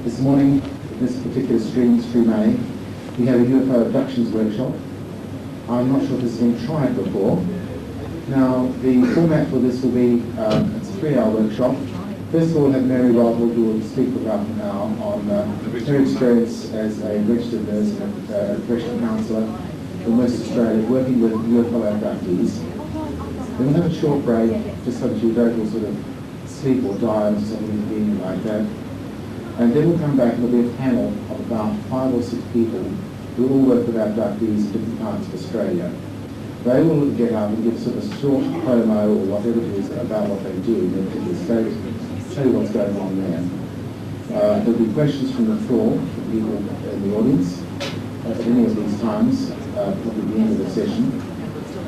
This morning, this particular stream A, we have a UFO abductions workshop. I'm not sure if this has been tried before. Now, the format for this will be, it's a 3-hour workshop. First of all, we'll have Mary Rodwell, who will speak for about an hour on her experience as a registered nurse and a professional counsellor in West Australia, working with UFO abductees. Then we'll have a short break, just so that you don't all sort of sleep or die or something like that. And then we'll come back and there'll be a panel of about 5 or 6 people who all work with abductees in different parts of Australia. They will get up and give sort of a short promo or whatever it is about what they do in their particular state, tell you what's going on there. There'll be questions from the floor, from people in the audience, at any of these times, probably at the end of the session.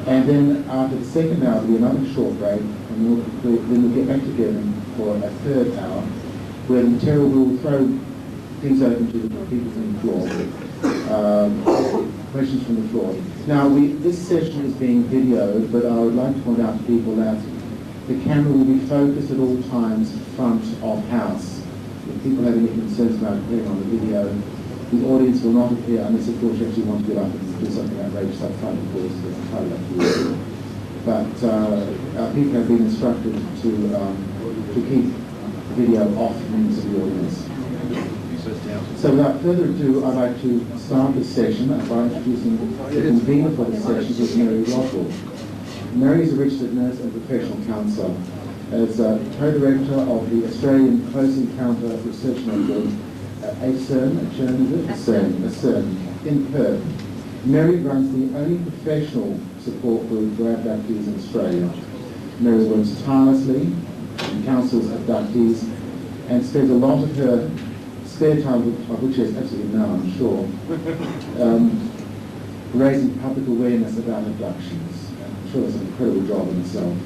And then after the second hour, there'll be another short break, and then we'll get back together for a third hour, where the material will throw things open to the people on the floor. Questions from the floor. Now, this session is being videoed, but I would like to point out to people that the camera will be focused at all times front of house. If people have any concerns about appearing on the video, the audience will not appear unless, of course, you actually want to get up and do something outrageous up front, of course, it's entirely up to you. But our people have been instructed to keep video off members of the audience. So without further ado, I'd like to start this session by introducing the convener for this session, which is Mary Rodwell. Mary is a registered nurse and professional counsellor. As co-director of the Australian Close Encounter Research Network at ACERN in Perth. Mary runs the only professional support group for abductees in Australia. Mary works tirelessly and counsels abductees and spends a lot of her spare time, of which is absolutely none, I'm sure, raising public awareness about abductions. I'm sure that's an incredible job in itself.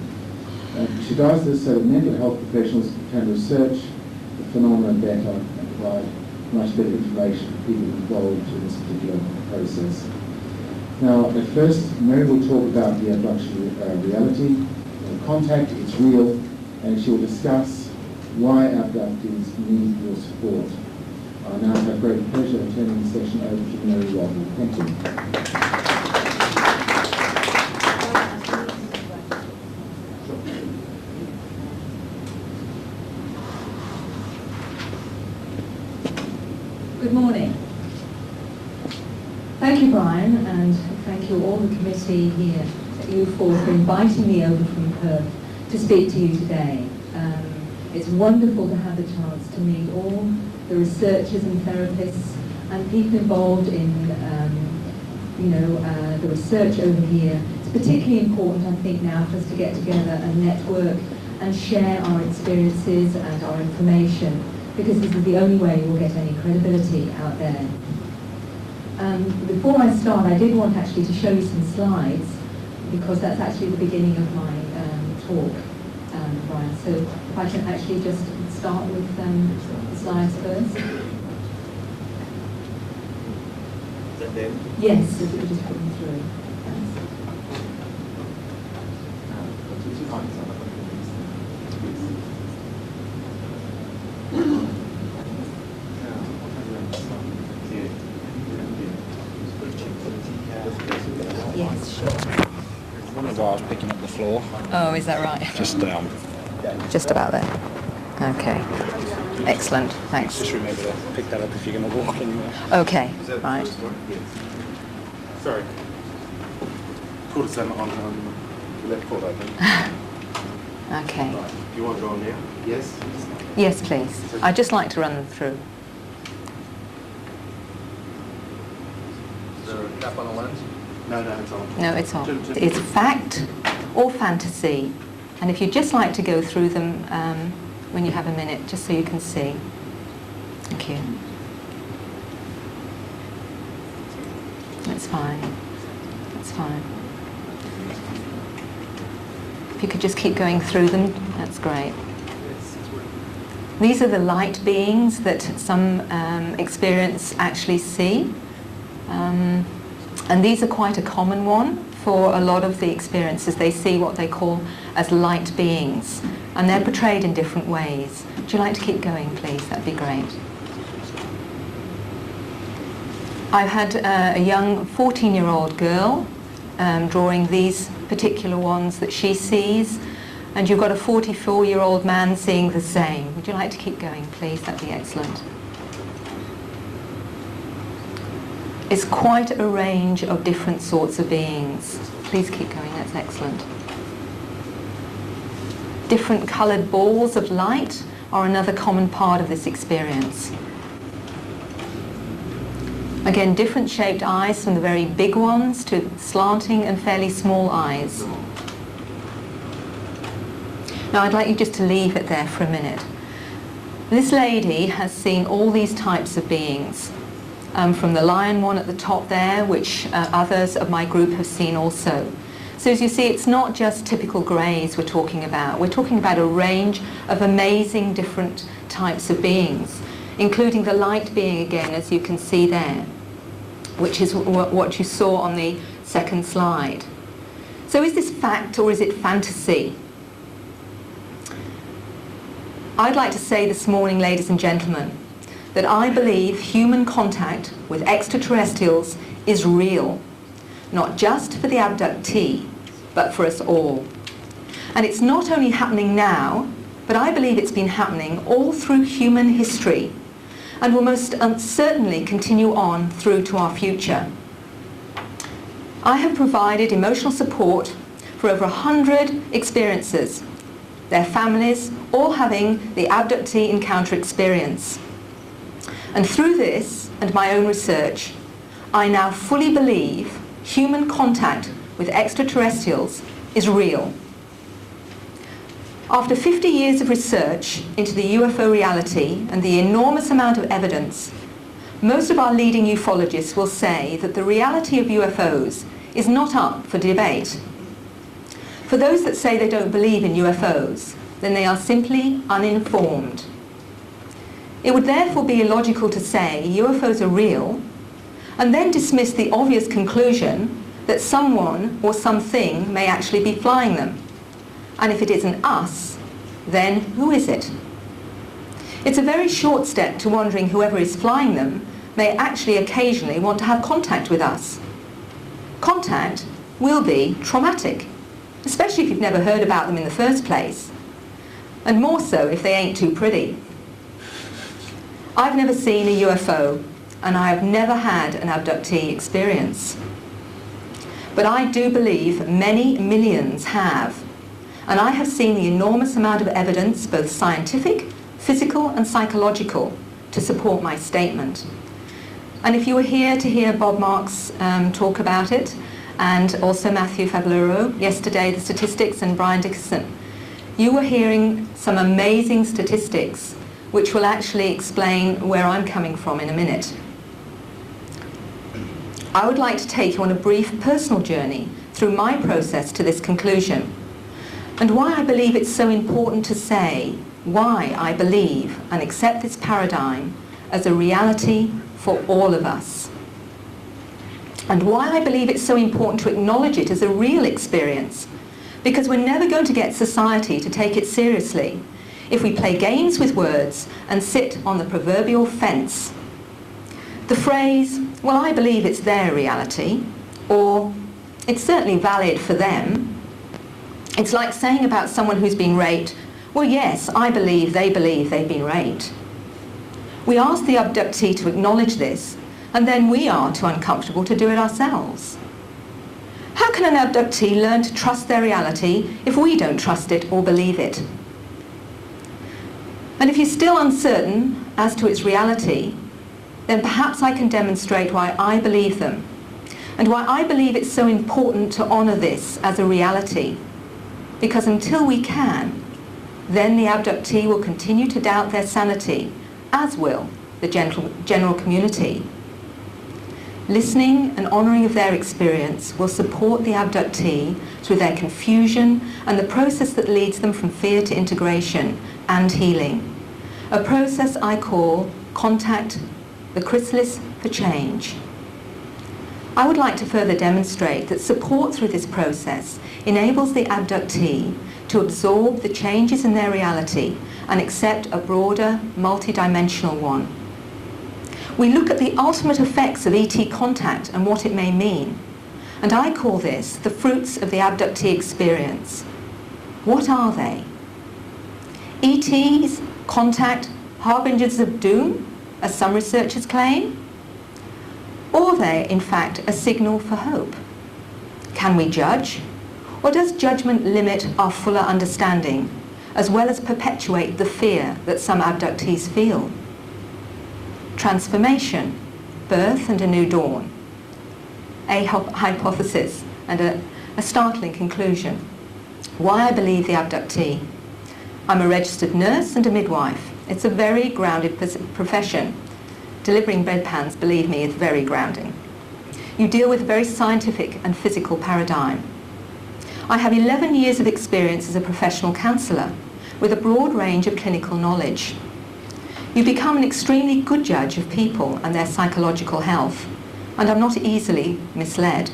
She does this so that mental health professionals can research the phenomenon better and provide much better information for people involved in this particular process. Now, at first, Mary will talk about the abduction reality, the contact, it's real, and she will discuss why abductees need your support. I now have great pleasure in turning the session over to Mary Rodwell. Thank you. Good morning. Thank you, Brian, and thank you all the committee here at U4 for inviting me over from Perth to speak to you today. It's wonderful to have the chance to meet all the researchers and therapists and people involved in the research over here. It's particularly important, I think, now for us to get together and network and share our experiences and our information, because this is the only way we'll get any credibility out there. Before I start, I did want actually to show you some slides, because that's actually the beginning of my talk, Brian. So if I can actually just start with the slides first. Is that them? Yes, if you just put them through. Yes, sure. One of ours picking up the floor. Oh, is that right? Just about there. Okay. Excellent. Thanks. Just remember to pick that up if you're going to walk anywhere. Okay. Right. Sorry. Put it on the left foot, I think. Okay. Right. You want to go on now? Yes? Yes, please. I'd just like to run them through. Is there a cap on the lens? No, it's on. No, it's on. It's fact or fantasy. And if you'd just like to go through them when you have a minute, just so you can see. Thank you. That's fine. That's fine. If you could just keep going through them, that's great. These are the light beings that some experience actually see. And these are quite a common one for a lot of the experiences. They see what they call as light beings, and they're portrayed in different ways. Would you like to keep going, please? That'd be great. I've had a young 14-year-old girl drawing these particular ones that she sees, and you've got a 44-year-old man seeing the same. Would you like to keep going, please? That'd be excellent. It's quite a range of different sorts of beings. Please keep going, that's excellent. Different coloured balls of light are another common part of this experience. Again, different shaped eyes, from the very big ones to slanting and fairly small eyes. Now I'd like you just to leave it there for a minute. This lady has seen all these types of beings, from the lion one at the top there, which others of my group have seen also. So as you see, it's not just typical greys we're talking about. We're talking about a range of amazing different types of beings, including the light being again, as you can see there, which is what you saw on the second slide. So is this fact or is it fantasy? I'd like to say this morning, ladies and gentlemen, that I believe human contact with extraterrestrials is real, not just for the abductee, but for us all. And it's not only happening now, but I believe it's been happening all through human history, and will most certainly continue on through to our future. I have provided emotional support for over 100 experiences, their families all having the abductee encounter experience. And through this and my own research, I now fully believe human contact with extraterrestrials is real. After 50 years of research into the UFO reality and the enormous amount of evidence, most of our leading ufologists will say that the reality of UFOs is not up for debate. For those that say they don't believe in UFOs, then they are simply uninformed. It would therefore be illogical to say UFOs are real and then dismiss the obvious conclusion that someone or something may actually be flying them. And if it isn't us, then who is it? It's a very short step to wondering whoever is flying them may actually occasionally want to have contact with us. Contact will be traumatic, especially if you've never heard about them in the first place, and more so if they ain't too pretty. I've never seen a UFO, and I have never had an abductee experience. But I do believe many millions have, and I have seen the enormous amount of evidence, both scientific, physical and psychological, to support my statement. And if you were here to hear Bob Marks talk about it, and also Matthew Fabluro yesterday, the statistics, and Brian Dickerson, you were hearing some amazing statistics which will actually explain where I'm coming from in a minute. I would like to take you on a brief personal journey through my process to this conclusion, and why I believe it's so important to say why I believe and accept this paradigm as a reality for all of us, and why I believe it's so important to acknowledge it as a real experience, because we're never going to get society to take it seriously if we play games with words and sit on the proverbial fence. The phrase, well, I believe it's their reality, or it's certainly valid for them, it's like saying about someone who's been raped, well, yes, I believe they've been raped. We ask the abductee to acknowledge this, and then we are too uncomfortable to do it ourselves. How can an abductee learn to trust their reality if we don't trust it or believe it? And if you're still uncertain as to its reality, then perhaps I can demonstrate why I believe them, and why I believe it's so important to honour this as a reality. Because until we can, then the abductee will continue to doubt their sanity, as will the general community. Listening and honouring of their experience will support the abductee through their confusion and the process that leads them from fear to integration and healing. A process I call Contact, the Chrysalis for Change. I would like to further demonstrate that support through this process enables the abductee to absorb the changes in their reality and accept a broader, multidimensional one. We look at the ultimate effects of ET contact and what it may mean. And I call this the fruits of the abductee experience. What are they? ETs, contact, harbingers of doom, as some researchers claim? Or are they, in fact, a signal for hope? Can we judge? Or does judgment limit our fuller understanding, as well as perpetuate the fear that some abductees feel? Transformation, birth and a new dawn. A hypothesis and a startling conclusion. Why I believe the abductee. I'm a registered nurse and a midwife. It's a very grounded profession. Delivering bedpans, believe me, is very grounding. You deal with a very scientific and physical paradigm. I have 11 years of experience as a professional counsellor with a broad range of clinical knowledge. You become an extremely good judge of people and their psychological health, and I'm not easily misled.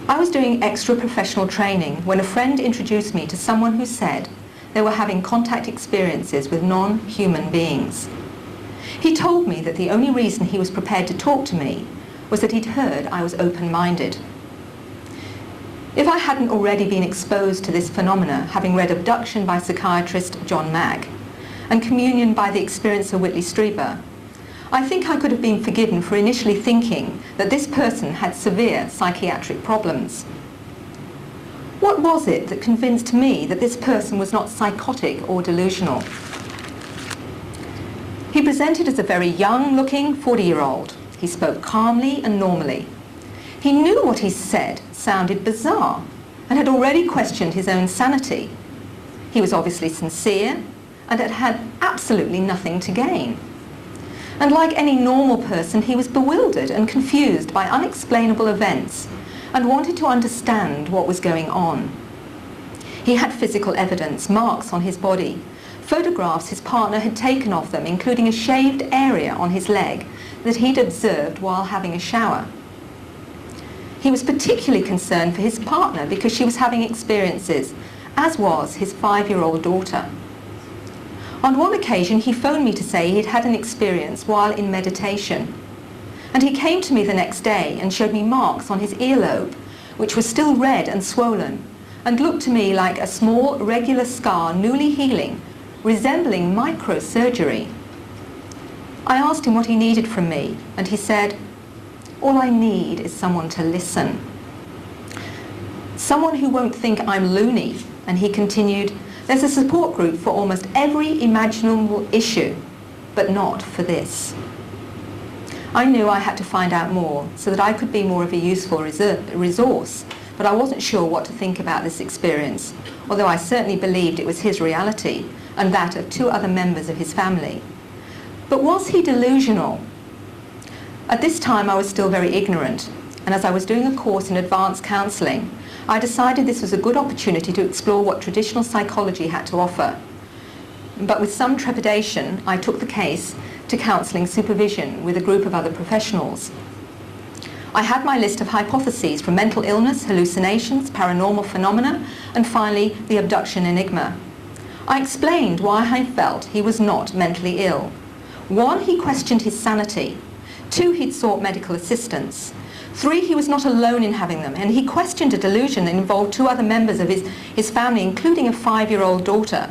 I was doing extra professional training when a friend introduced me to someone who said they were having contact experiences with non-human beings. He told me that the only reason he was prepared to talk to me was that he'd heard I was open-minded. If I hadn't already been exposed to this phenomena, having read Abduction by psychiatrist John Mack and Communion by the experiencer Whitley Strieber, I think I could have been forgiven for initially thinking that this person had severe psychiatric problems. What was it that convinced me that this person was not psychotic or delusional? He presented as a very young-looking 40-year-old. He spoke calmly and normally. He knew what he said sounded bizarre and had already questioned his own sanity. He was obviously sincere and had had absolutely nothing to gain. And like any normal person, he was bewildered and confused by unexplainable events and wanted to understand what was going on. He had physical evidence, marks on his body, photographs his partner had taken of them, including a shaved area on his leg that he'd observed while having a shower. He was particularly concerned for his partner because she was having experiences, as was his 5-year-old daughter. On one occasion, he phoned me to say he'd had an experience while in meditation. And he came to me the next day and showed me marks on his earlobe, which was still red and swollen, and looked to me like a small, regular scar newly healing, resembling microsurgery. I asked him what he needed from me, and he said, "All I need is someone to listen. Someone who won't think I'm loony." And he continued, "There's a support group for almost every imaginable issue, but not for this." I knew I had to find out more so that I could be more of a useful resource, but I wasn't sure what to think about this experience, although I certainly believed it was his reality and that of 2 other members of his family. But was he delusional? At this time I was still very ignorant, and as I was doing a course in advanced counselling, I decided this was a good opportunity to explore what traditional psychology had to offer. But with some trepidation, I took the case to counselling supervision with a group of other professionals. I had my list of hypotheses for mental illness, hallucinations, paranormal phenomena, and finally the abduction enigma. I explained why I felt he was not mentally ill. 1, he questioned his sanity. 2, he'd sought medical assistance. 3, he was not alone in having them, and he questioned a delusion that involved 2 other members of his family, including a 5-year-old daughter.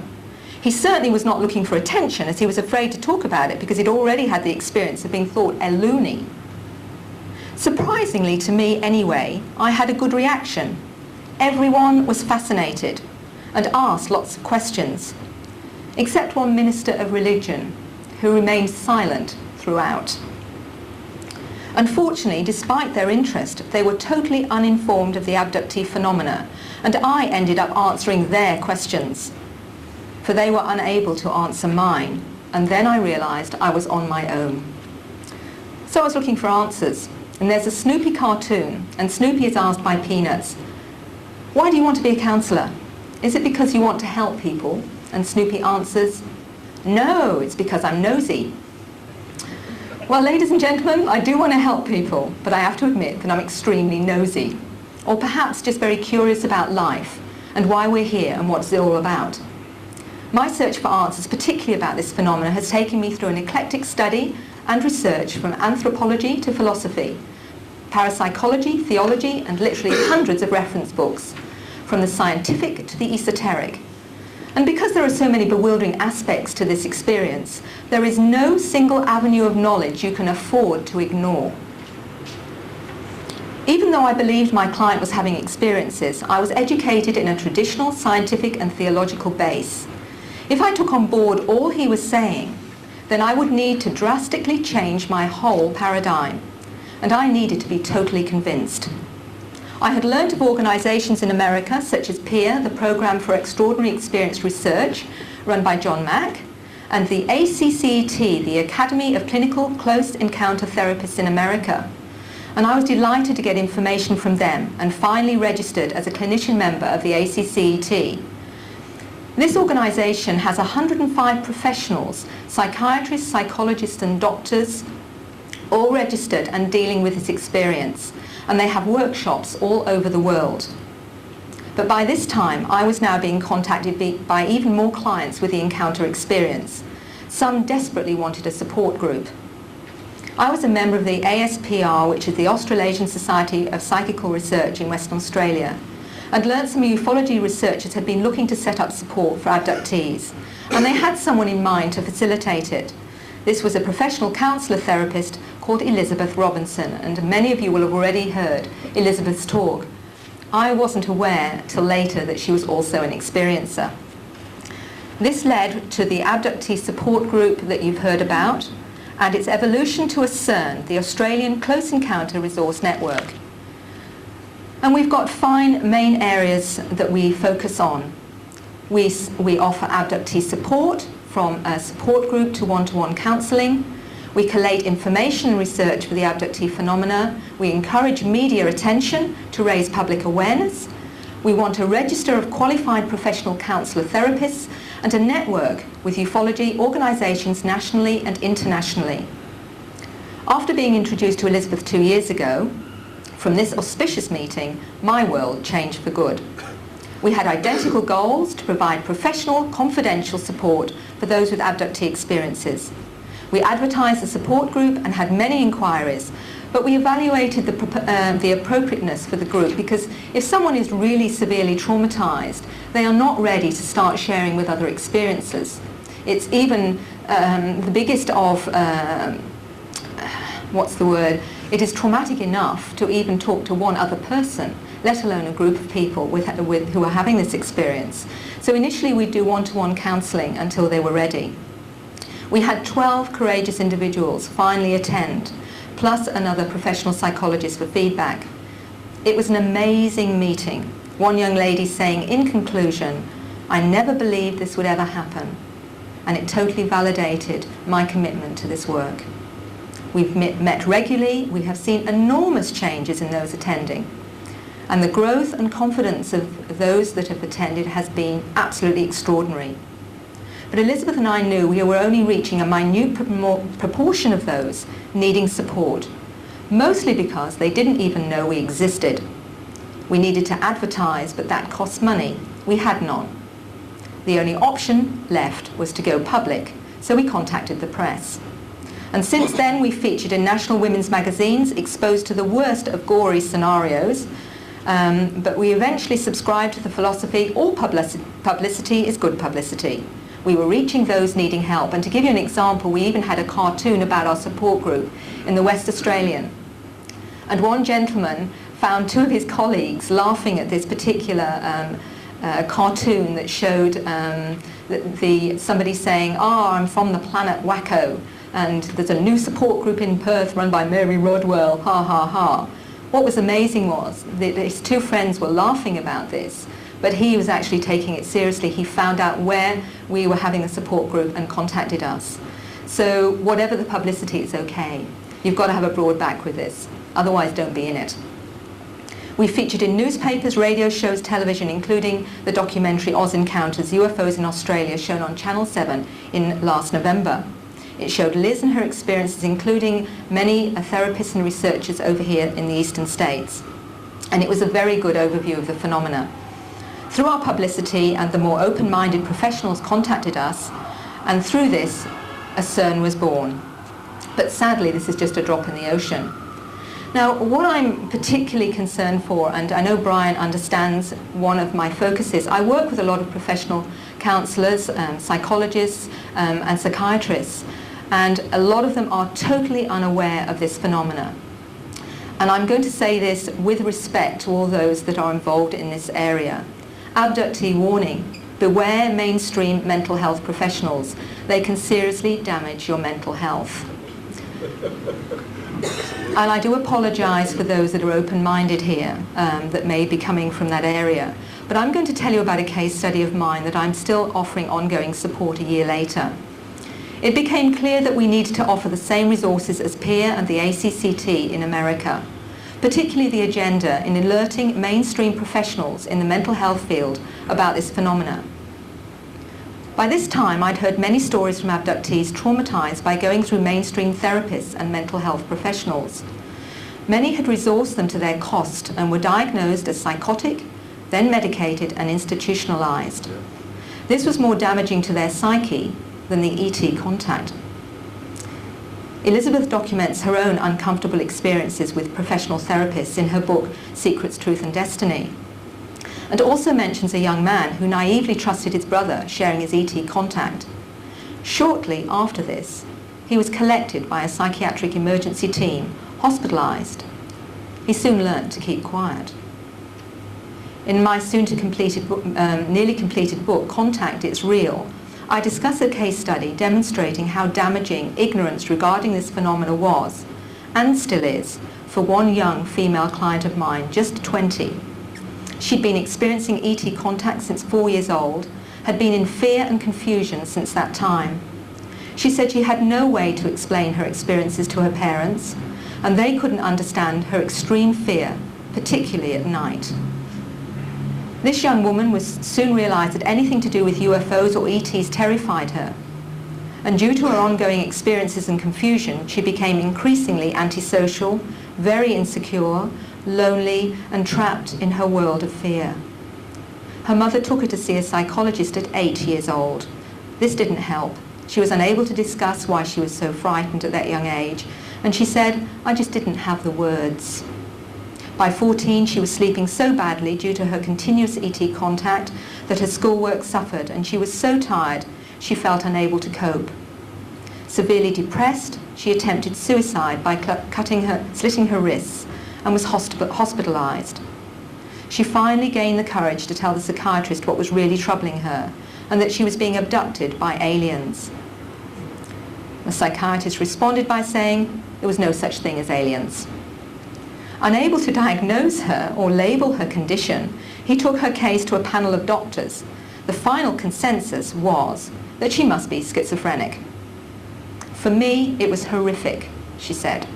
He certainly was not looking for attention, as he was afraid to talk about it because he'd already had the experience of being thought a loony. Surprisingly, to me anyway, I had a good reaction. Everyone was fascinated and asked lots of questions, except one minister of religion, who remained silent throughout. Unfortunately, despite their interest, they were totally uninformed of the abductee phenomena, and I ended up answering their questions, for they were unable to answer mine, and then I realised I was on my own. So I was looking for answers, and there's a Snoopy cartoon, and Snoopy is asked by Peanuts, "Why do you want to be a counsellor? Is it because you want to help people?" And Snoopy answers, "No, it's because I'm nosy." Well, ladies and gentlemen, I do want to help people, but I have to admit that I'm extremely nosy, or perhaps just very curious about life and why we're here and what's it all about. My search for answers, particularly about this phenomenon, has taken me through an eclectic study and research from anthropology to philosophy, parapsychology, theology, and literally hundreds of reference books, from the scientific to the esoteric. And because there are so many bewildering aspects to this experience, there is no single avenue of knowledge you can afford to ignore. Even though I believed my client was having experiences, I was educated in a traditional scientific and theological base. If I took on board all he was saying, then I would need to drastically change my whole paradigm, and I needed to be totally convinced. I had learned of organisations in America such as PEER, the Programme for Extraordinary Experience Research, run by John Mack, and the ACCET, the Academy of Clinical Close Encounter Therapists in America. And I was delighted to get information from them and finally registered as a clinician member of the ACCET. This organisation has 105 professionals, psychiatrists, psychologists and doctors, all registered and dealing with this experience, and they have workshops all over the world. But by this time, I was now being contacted by even more clients with the encounter experience. Some desperately wanted a support group. I was a member of the ASPR, which is the Australasian Society of Psychical Research in Western Australia, and learnt some ufology researchers had been looking to set up support for abductees, and they had someone in mind to facilitate it. This was a professional counsellor therapist called Elizabeth Robinson, and many of you will have already heard Elizabeth's talk. I wasn't aware till later that she was also an experiencer. This led to the abductee support group that you've heard about, and its evolution to ACERN, the Australian Close Encounter Resource Network. And we've got 5 main areas that we focus on. We offer abductee support, from a support group to one-to-one counselling. We collate information and research for the abductee phenomena. We encourage media attention to raise public awareness. We want a register of qualified professional counsellor therapists and a network with ufology organisations nationally and internationally. After being introduced to Elizabeth 2 years ago, from this auspicious meeting, my world changed for good. We had identical goals to provide professional, confidential support for those with abductee experiences. We advertised the support group and had many inquiries, but we evaluated the appropriateness for the group, because if someone is really severely traumatised, they are not ready to start sharing with other experiences. It's even the biggest of, it is traumatic enough to even talk to one other person, let alone a group of people who are having this experience. So initially we'd do one-to-one counselling until they were ready. We had 12 courageous individuals finally attend, plus another professional psychologist for feedback. It was an amazing meeting. One young lady saying in conclusion, "I never believed this would ever happen," and it totally validated my commitment to this work. We've met regularly. We have seen enormous changes in those attending, and the growth and confidence of those that have attended has been absolutely extraordinary. But Elizabeth and I knew we were only reaching a minute proportion of those needing support, mostly because they didn't even know we existed. We needed to advertise, but that costs money. We had none. The only option left was to go public, so we contacted the press. And since then, we've featured in national women's magazines, exposed to the worst of gory scenarios, but we eventually subscribed to the philosophy, all publicity is good publicity. We were reaching those needing help, and to give you an example, we even had a cartoon about our support group in the West Australian. And one gentleman found 2 of his colleagues laughing at this particular cartoon that showed somebody saying, I'm from the planet Wacko, and there's a new support group in Perth run by Mary Rodwell, ha ha ha. What was amazing was that his 2 friends were laughing about this, but he was actually taking it seriously. He found out where we were having a support group and contacted us. So whatever the publicity, it's okay. You've got to have a broad back with this, otherwise don't be in it. We featured in newspapers, radio shows, television, including the documentary Oz Encounters, UFOs in Australia, shown on Channel 7 in last November. It showed Liz and her experiences, including many therapists and researchers over here in the eastern states. And it was a very good overview of the phenomena. Through our publicity and the more open-minded professionals contacted us, and through this, a CERN was born. But sadly, this is just a drop in the ocean. Now, what I'm particularly concerned for, and I know Brian understands one of my focuses, I work with a lot of professional counsellors, psychologists, and psychiatrists, and a lot of them are totally unaware of this phenomena. And I'm going to say this with respect to all those that are involved in this area. Abductee warning: beware mainstream mental health professionals. They can seriously damage your mental health. And I do apologise for those that are open-minded here, that may be coming from that area. But I'm going to tell you about a case study of mine that I'm still offering ongoing support a year later. It became clear that we needed to offer the same resources as PEER and the ACCT in America, particularly the agenda in alerting mainstream professionals in the mental health field about this phenomena. By this time, I'd heard many stories from abductees traumatized by going through mainstream therapists and mental health professionals. Many had resourced them to their cost and were diagnosed as psychotic, then medicated and institutionalized. This was more damaging to their psyche than the ET contact. Elizabeth documents her own uncomfortable experiences with professional therapists in her book, Secrets, Truth and Destiny, and also mentions a young man who naively trusted his brother sharing his ET contact. Shortly after this, he was collected by a psychiatric emergency team, hospitalized. He soon learnt to keep quiet. In my nearly completed book, Contact, It's Real, I discuss a case study demonstrating how damaging ignorance regarding this phenomena was, and still is, for one young female client of mine, just 20. She'd been experiencing ET contact since 4 years old, had been in fear and confusion since that time. She said she had no way to explain her experiences to her parents, and they couldn't understand her extreme fear, particularly at night. This young woman soon realized that anything to do with UFOs or ETs terrified her. And due to her ongoing experiences and confusion, she became increasingly antisocial, very insecure, lonely, and trapped in her world of fear. Her mother took her to see a psychologist at 8 years old. This didn't help. She was unable to discuss why she was so frightened at that young age, and she said, "I just didn't have the words." By 14, she was sleeping so badly due to her continuous ET contact that her schoolwork suffered, and she was so tired she felt unable to cope. Severely depressed, she attempted suicide by slitting her wrists and was hospitalized. She finally gained the courage to tell the psychiatrist what was really troubling her, and that she was being abducted by aliens. The psychiatrist responded by saying there was no such thing as aliens. Unable to diagnose her or label her condition, he took her case to a panel of doctors. The final consensus was that she must be schizophrenic. "For me, it was horrific," she said.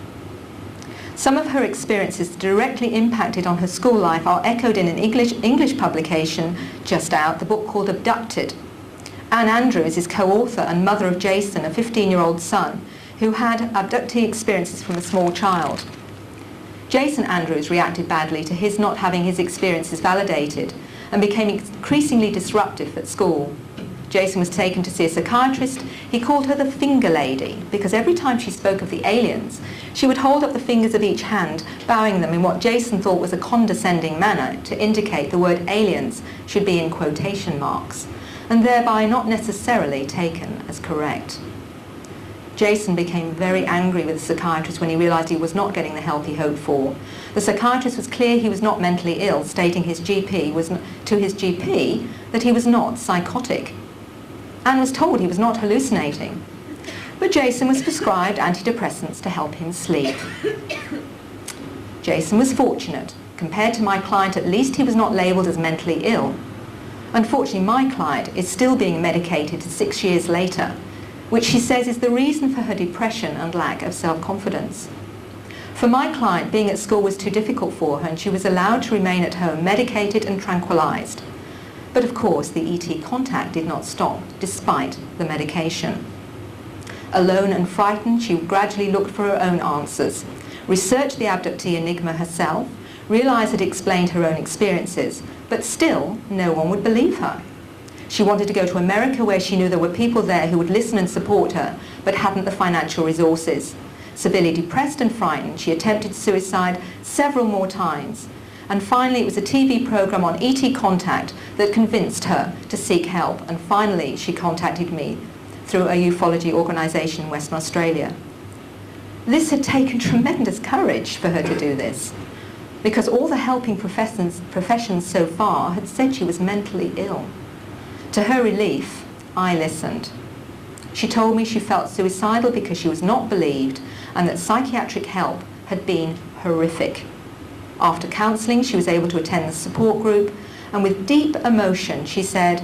Some of her experiences directly impacted on her school life are echoed in an English publication just out, the book called Abducted. Anne Andrews is co-author and mother of Jason, a 15-year-old son, who had abductee experiences from a small child. Jason Andrews reacted badly to his not having his experiences validated and became increasingly disruptive at school. Jason was taken to see a psychiatrist. He called her the finger lady because every time she spoke of the aliens, she would hold up the fingers of each hand, bowing them in what Jason thought was a condescending manner to indicate the word aliens should be in quotation marks, and thereby not necessarily taken as correct. Jason became very angry with the psychiatrist when he realized he was not getting the help he hoped for. The psychiatrist was clear he was not mentally ill, stating to his GP that he was not psychotic, and was told he was not hallucinating. But Jason was prescribed antidepressants to help him sleep. Jason was fortunate. Compared to my client, at least he was not labelled as mentally ill. Unfortunately, my client is still being medicated 6 years later, which she says is the reason for her depression and lack of self-confidence. For my client, being at school was too difficult for her, and she was allowed to remain at home medicated and tranquilized. But of course, the ET contact did not stop, despite the medication. Alone and frightened, she gradually looked for her own answers, researched the abductee enigma herself, realized it explained her own experiences, but still no one would believe her. She wanted to go to America where she knew there were people there who would listen and support her, but hadn't the financial resources. Severely depressed and frightened, she attempted suicide several more times. And finally, it was a TV program on ET Contact that convinced her to seek help. And finally, she contacted me through a ufology organisation in Western Australia. This had taken tremendous courage for her to do this, because all the helping professions so far had said she was mentally ill. To her relief, I listened. She told me she felt suicidal because she was not believed and that psychiatric help had been horrific. After counselling, she was able to attend the support group, and with deep emotion she said,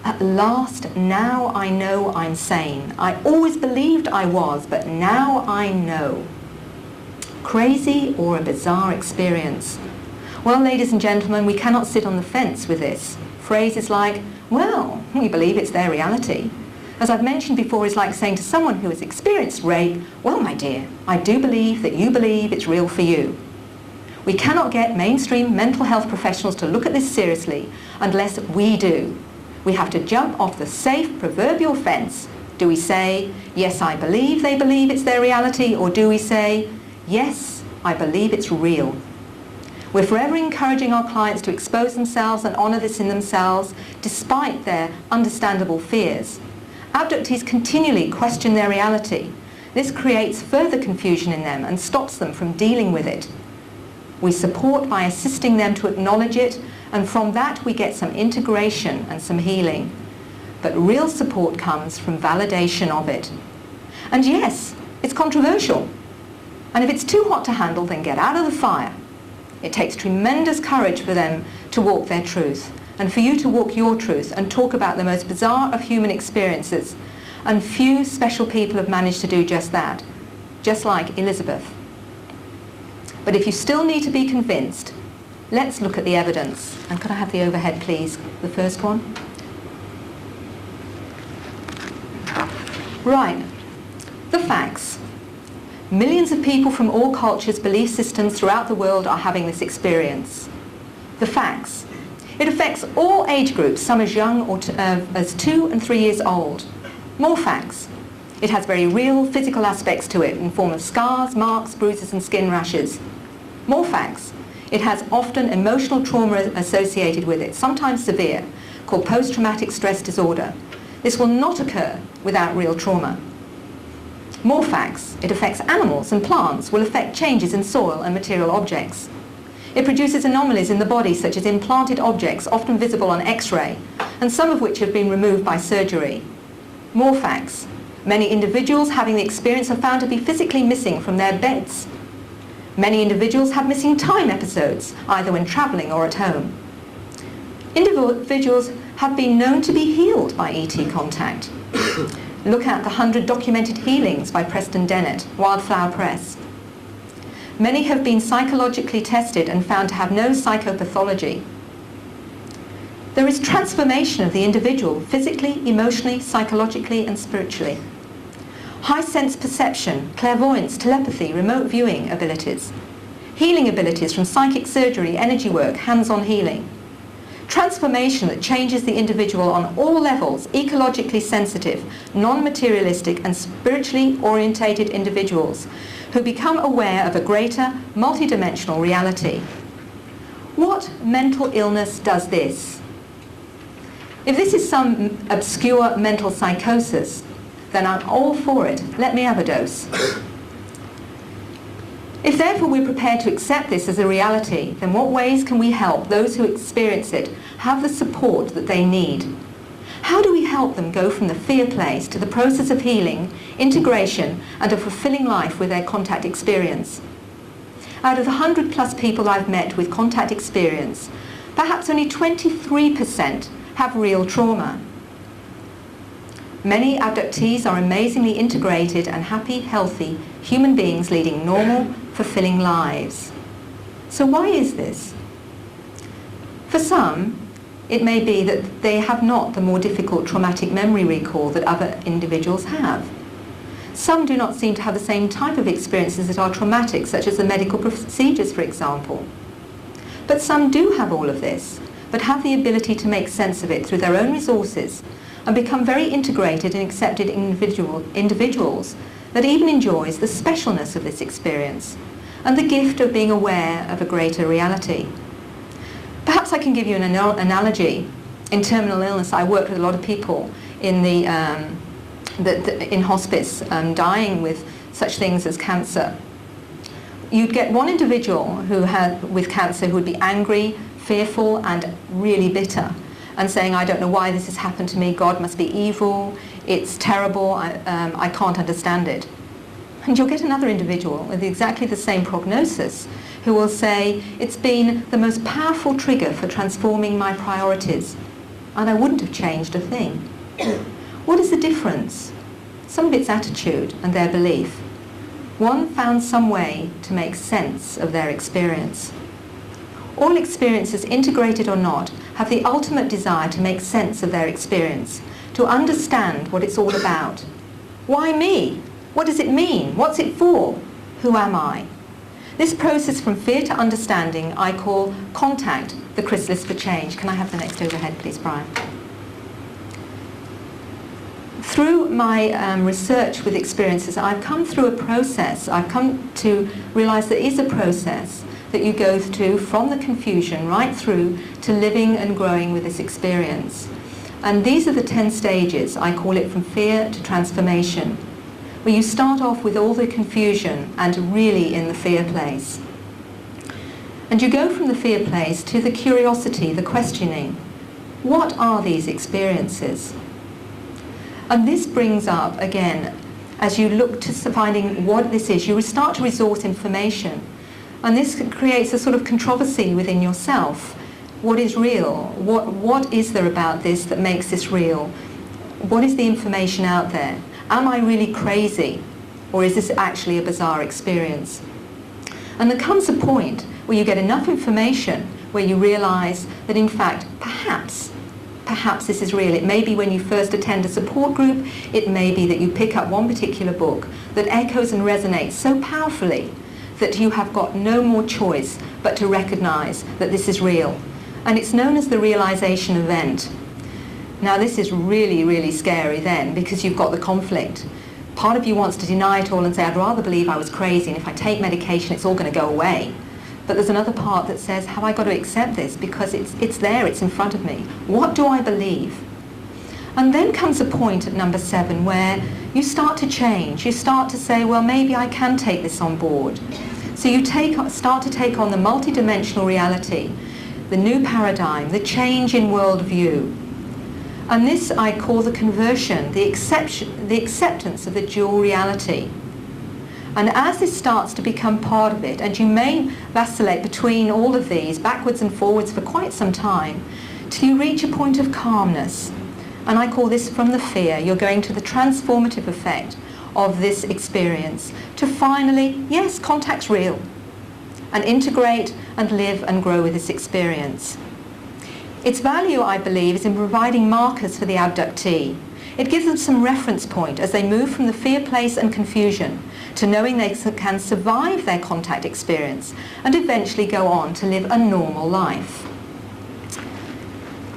"At last, now I know I'm sane. I always believed I was, but now I know." Crazy or a bizarre experience? Well, ladies and gentlemen, we cannot sit on the fence with this. Phrases like, "Well, we believe it's their reality," as I've mentioned before, is like saying to someone who has experienced rape, "Well, my dear, I do believe that you believe it's real for you." We cannot get mainstream mental health professionals to look at this seriously unless we do. We have to jump off the safe proverbial fence. Do we say, "Yes, I believe they believe it's their reality," or do we say, "Yes, I believe it's real"? We're forever encouraging our clients to expose themselves and honour this in themselves, despite their understandable fears. Abductees continually question their reality. This creates further confusion in them and stops them from dealing with it. We support by assisting them to acknowledge it, and from that we get some integration and some healing. But real support comes from validation of it. And yes, it's controversial. And if it's too hot to handle, then get out of the fire. It takes tremendous courage for them to walk their truth, and for you to walk your truth and talk about the most bizarre of human experiences. And few special people have managed to do just that, just like Elizabeth. But if you still need to be convinced, let's look at the evidence. And could I have the overhead, please? The first one. Right. The facts. Millions of people from all cultures, belief systems throughout the world are having this experience. The facts. It affects all age groups, some as young or as 2 and 3 years old. More facts. It has very real physical aspects to it in the form of scars, marks, bruises and skin rashes. More facts. It has often emotional trauma associated with it, sometimes severe, called post-traumatic stress disorder. This will not occur without real trauma. More facts. It affects animals and plants, will affect changes in soil and material objects. It produces anomalies in the body, such as implanted objects, often visible on X-ray, and some of which have been removed by surgery. More facts. Many individuals having the experience are found to be physically missing from their beds. Many individuals have missing time episodes, either when travelling or at home. Individuals have been known to be healed by ET contact. Look at the 100 documented healings by Preston Dennett, Wildflower Press. Many have been psychologically tested and found to have no psychopathology. There is transformation of the individual physically, emotionally, psychologically and spiritually. High sense perception, clairvoyance, telepathy, remote viewing abilities. Healing abilities from psychic surgery, energy work, hands-on healing. Transformation that changes the individual on all levels, ecologically sensitive, non-materialistic and spiritually orientated individuals who become aware of a greater, multidimensional reality. What mental illness does this? If this is some obscure mental psychosis, then I'm all for it. Let me have a dose. If therefore we're prepared to accept this as a reality, then what ways can we help those who experience it have the support that they need? How do we help them go from the fear place to the process of healing, integration, and a fulfilling life with their contact experience? Out of the 100+ people I've met with contact experience, perhaps only 23% have real trauma. Many abductees are amazingly integrated and happy, healthy human beings leading normal, fulfilling lives. So why is this? For some, it may be that they have not the more difficult traumatic memory recall that other individuals have. Some do not seem to have the same type of experiences that are traumatic, such as the medical procedures, for example. But some do have all of this. but have the ability to make sense of it through their own resources and become very integrated and accepted individuals that even enjoys the specialness of this experience and the gift of being aware of a greater reality. Perhaps I can give you an analogy. In terminal illness, I work with a lot of people in in hospice, dying with such things as cancer. You'd get one individual with cancer who would be angry, fearful, and really bitter, and saying, I don't know why this has happened to me, God must be evil, it's terrible, I can't understand it. And you'll get another individual with exactly the same prognosis who will say, it's been the most powerful trigger for transforming my priorities, and I wouldn't have changed a thing. What is the difference? Some of it's attitude and their belief. One found some way to make sense of their experience. All experiences, integrated or not, have the ultimate desire to make sense of their experience, to understand what it's all about. Why me? What does it mean? What's it for? Who am I? This process from fear to understanding I call contact, the chrysalis for change. Can I have the next overhead, please, Brian? Through my research with experiences, I've come through a process. I've come to realize there is a process that you go through from the confusion right through to living and growing with this experience. And these are the 10 stages. I call it from fear to transformation, where you start off with all the confusion and really in the fear place. And you go from the fear place to the curiosity, the questioning. What are these experiences? And this brings up, again, as you look to finding what this is, you start to resource information. And this creates a sort of controversy within yourself. What is real? What is there about this that makes this real? What is the information out there? Am I really crazy? Or is this actually a bizarre experience? And there comes a point where you get enough information where you realize that in fact, perhaps this is real. It may be when you first attend a support group, it may be that you pick up one particular book that echoes and resonates so powerfully that you have got no more choice but to recognize that this is real. And it's known as the realization event. Now this is really, really scary then, because you've got the conflict. Part of you wants to deny it all and say, I'd rather believe I was crazy, and if I take medication it's all going to go away. But there's another part that says, have I got to accept this? Because it's there, it's in front of me. What do I believe? And then comes a point at number 7 where you start to change. You start to say, well, maybe I can take this on board. So you start to take on the multidimensional reality, the new paradigm, the change in worldview. And this I call the conversion, the acceptance of the dual reality. And as this starts to become part of it, and you may vacillate between all of these, backwards and forwards for quite some time, till you reach a point of calmness. And I call this from the fear, you're going to the transformative effect of this experience, to finally, yes, contact's real, and integrate and live and grow with this experience. Its value, I believe, is in providing markers for the abductee. It gives them some reference point as they move from the fear place and confusion to knowing they can survive their contact experience and eventually go on to live a normal life.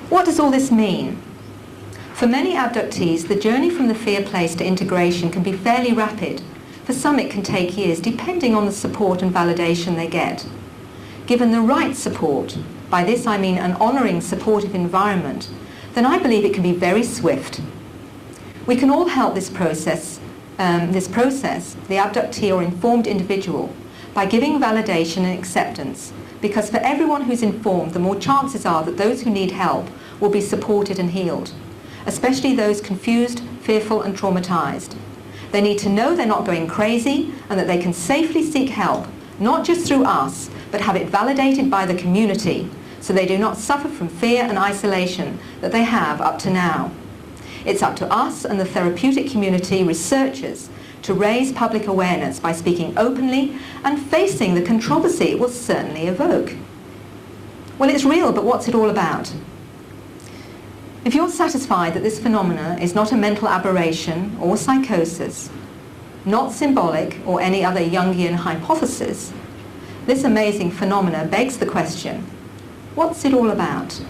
What does all this mean? For many abductees, the journey from the fear place to integration can be fairly rapid. For some it can take years, depending on the support and validation they get. Given the right support, by this I mean an honouring, supportive environment, then I believe it can be very swift. We can all help this process, the abductee or informed individual, by giving validation and acceptance, because for everyone who's informed, the more chances are that those who need help will be supported and healed, especially those confused, fearful and traumatized. They need to know they're not going crazy and that they can safely seek help, not just through us, but have it validated by the community, so they do not suffer from fear and isolation that they have up to now. It's up to us and the therapeutic community researchers to raise public awareness by speaking openly and facing the controversy it will certainly evoke. Well, it's real, but what's it all about? If you're satisfied that this phenomena is not a mental aberration or psychosis, not symbolic or any other Jungian hypothesis, this amazing phenomena begs the question, what's it all about?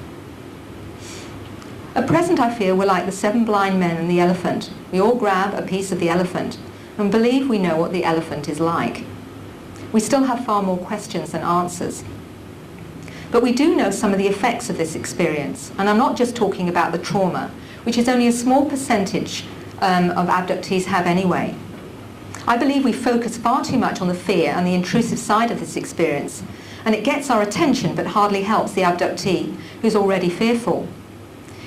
At present, I feel we're like the 7 blind men and the elephant. We all grab a piece of the elephant and believe we know what the elephant is like. We still have far more questions than answers. But we do know some of the effects of this experience, and I'm not just talking about the trauma, which is only a small percentage of abductees have anyway. I believe we focus far too much on the fear and the intrusive side of this experience, and it gets our attention but hardly helps the abductee who's already fearful.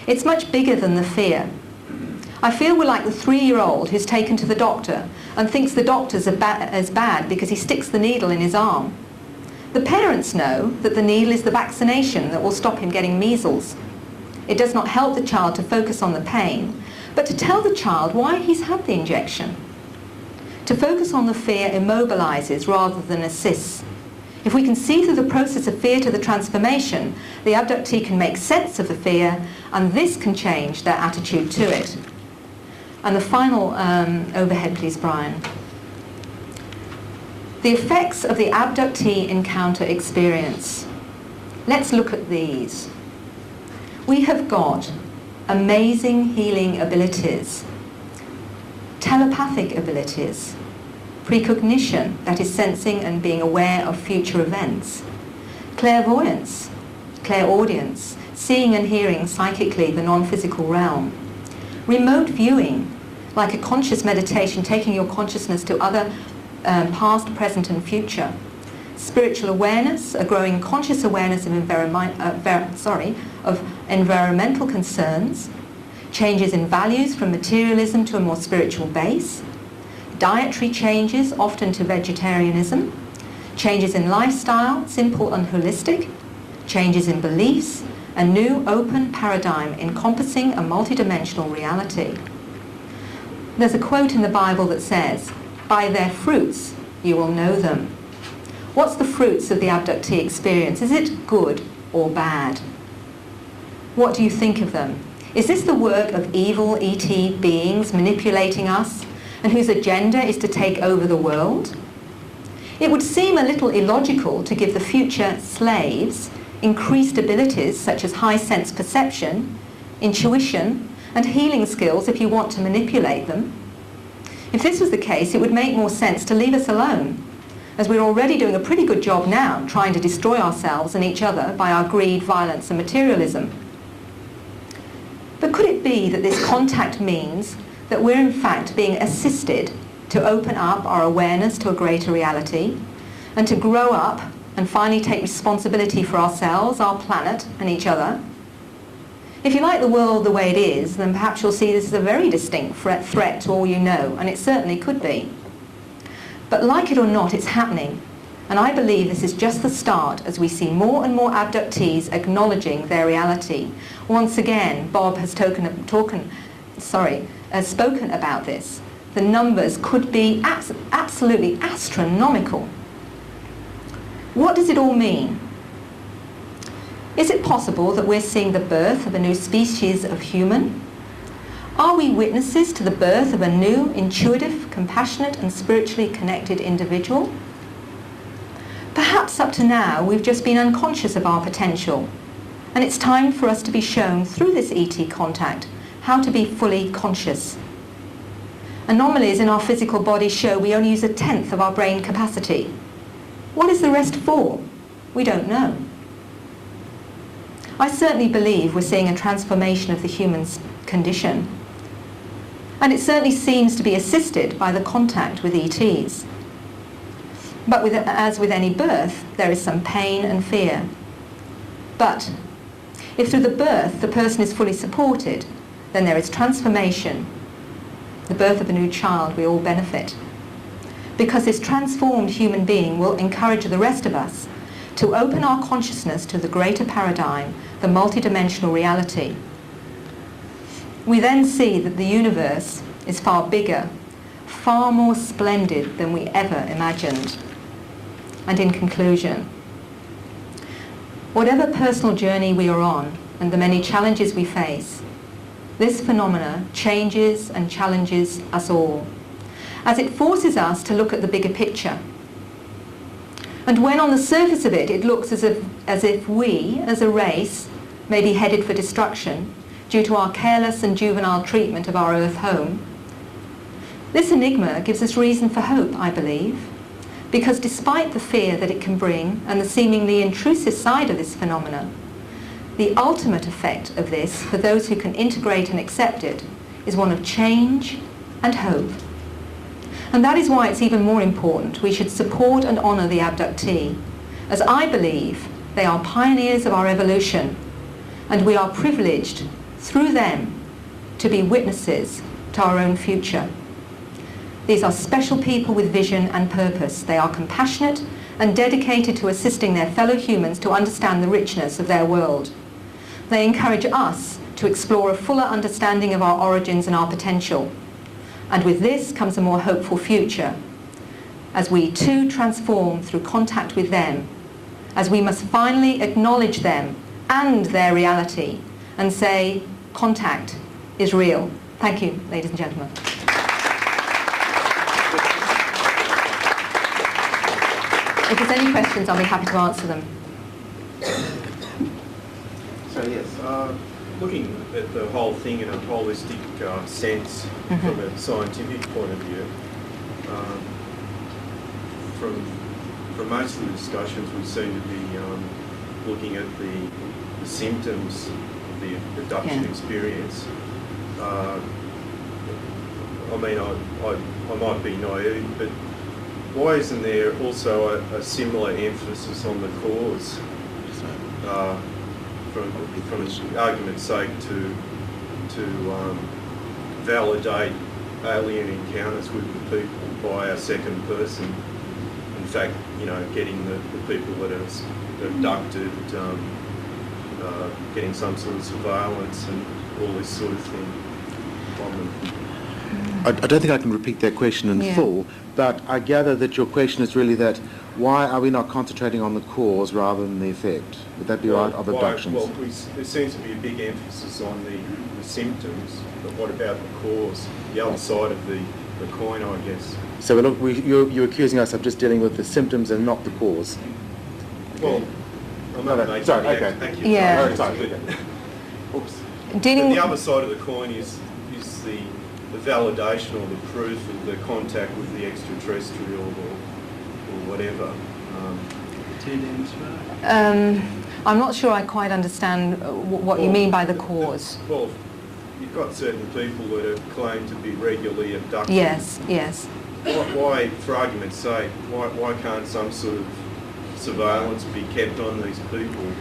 It's much bigger than the fear. I feel we're like the 3-year-old who's taken to the doctor and thinks the doctor's as bad because he sticks the needle in his arm. The parents know that the needle is the vaccination that will stop him getting measles. It does not help the child to focus on the pain, but to tell the child why he's had the injection. To focus on the fear immobilizes rather than assists. If we can see through the process of fear to the transformation, the abductee can make sense of the fear, and this can change their attitude to it. And the final overhead, please, Brian. The effects of the abductee encounter experience. Let's look at these. We have got amazing healing abilities, telepathic abilities, precognition, that is sensing and being aware of future events, clairvoyance, clairaudience, seeing and hearing psychically the non-physical realm, remote viewing, like a conscious meditation, taking your consciousness to other past, present and future, spiritual awareness, a growing conscious awareness of environmental concerns, changes in values from materialism to a more spiritual base, dietary changes, often to vegetarianism, changes in lifestyle, simple and holistic, changes in beliefs, a new open paradigm encompassing a multidimensional reality. There's a quote in the Bible that says, "By their fruits you will know them." What's the fruits of the abductee experience? Is it good or bad? What do you think of them? Is this the work of evil ET beings manipulating us and whose agenda is to take over the world? It would seem a little illogical to give the future slaves increased abilities such as high sense perception, intuition, and healing skills if you want to manipulate them. If this was the case, it would make more sense to leave us alone, as we're already doing a pretty good job now trying to destroy ourselves and each other by our greed, violence, and materialism. But could it be that this contact means that we're in fact being assisted to open up our awareness to a greater reality and to grow up and finally take responsibility for ourselves, our planet, and each other? If you like the world the way it is, then perhaps you'll see this as a very distinct threat to all you know, and it certainly could be. But like it or not, it's happening, and I believe this is just the start as we see more and more abductees acknowledging their reality. Once again, Bob has spoken about this. The numbers could be absolutely astronomical. What does it all mean? Is it possible that we're seeing the birth of a new species of human? Are we witnesses to the birth of a new, intuitive, compassionate and spiritually connected individual? Perhaps up to now we've just been unconscious of our potential, and it's time for us to be shown through this ET contact how to be fully conscious. Anomalies in our physical body show we only use 1/10 of our brain capacity. What is the rest for? We don't know. I certainly believe we're seeing a transformation of the human condition, and it certainly seems to be assisted by the contact with ETs. But as with any birth, there is some pain and fear. But if through the birth the person is fully supported, then there is transformation. The birth of a new child, we all benefit, because this transformed human being will encourage the rest of us to open our consciousness to the greater paradigm, the multidimensional reality. We then see that the universe is far bigger, far more splendid than we ever imagined. And in conclusion, whatever personal journey we are on and the many challenges we face, this phenomena changes and challenges us all, as it forces us to look at the bigger picture. And when on the surface of it, it looks as if we, as a race, may be headed for destruction, due to our careless and juvenile treatment of our Earth home? This enigma gives us reason for hope, I believe, because despite the fear that it can bring and the seemingly intrusive side of this phenomenon, the ultimate effect of this, for those who can integrate and accept it, is one of change and hope. And that is why it's even more important we should support and honour the abductee, as I believe they are pioneers of our evolution, and we are privileged, through them, to be witnesses to our own future. These are special people with vision and purpose. They are compassionate and dedicated to assisting their fellow humans to understand the richness of their world. They encourage us to explore a fuller understanding of our origins and our potential. And with this comes a more hopeful future, as we too transform through contact with them, as we must finally acknowledge them and their reality and say, contact is real. Thank you, ladies and gentlemen. If there's any questions, I'll be happy to answer them. So yes, looking at the whole thing in a holistic sense from a scientific point of view, from most of the discussions we seem to be looking at the symptoms of the abduction experience. I mean, I might be naive, but why isn't there also a similar emphasis on the cause? From argument's sake, to validate alien encounters with the people by a second person. In fact, you know, getting the people that are abducted, getting some sort of surveillance and all this sort of thing on them. I don't think I can repeat that question in full, but I gather that your question is really that why are we not concentrating on the cause rather than the effect? Would that be right, of abductions? Well, there seems to be a big emphasis on the symptoms, but what about the cause, the other side of the coin, I guess? So look, you're accusing us of just dealing with the symptoms and not the cause. Well, I'm not making sorry, the okay. Thank you. Yeah. Sorry. Oops. But Dealing the other side of the coin is the validation or the proof of the contact with the extraterrestrial or whatever. I'm not sure I quite understand what you mean by the cause. Well, you've got certain people that are claimed to be regularly abducted. Yes, yes. Why, for argument's sake, why can't some sort of surveillance be kept on these people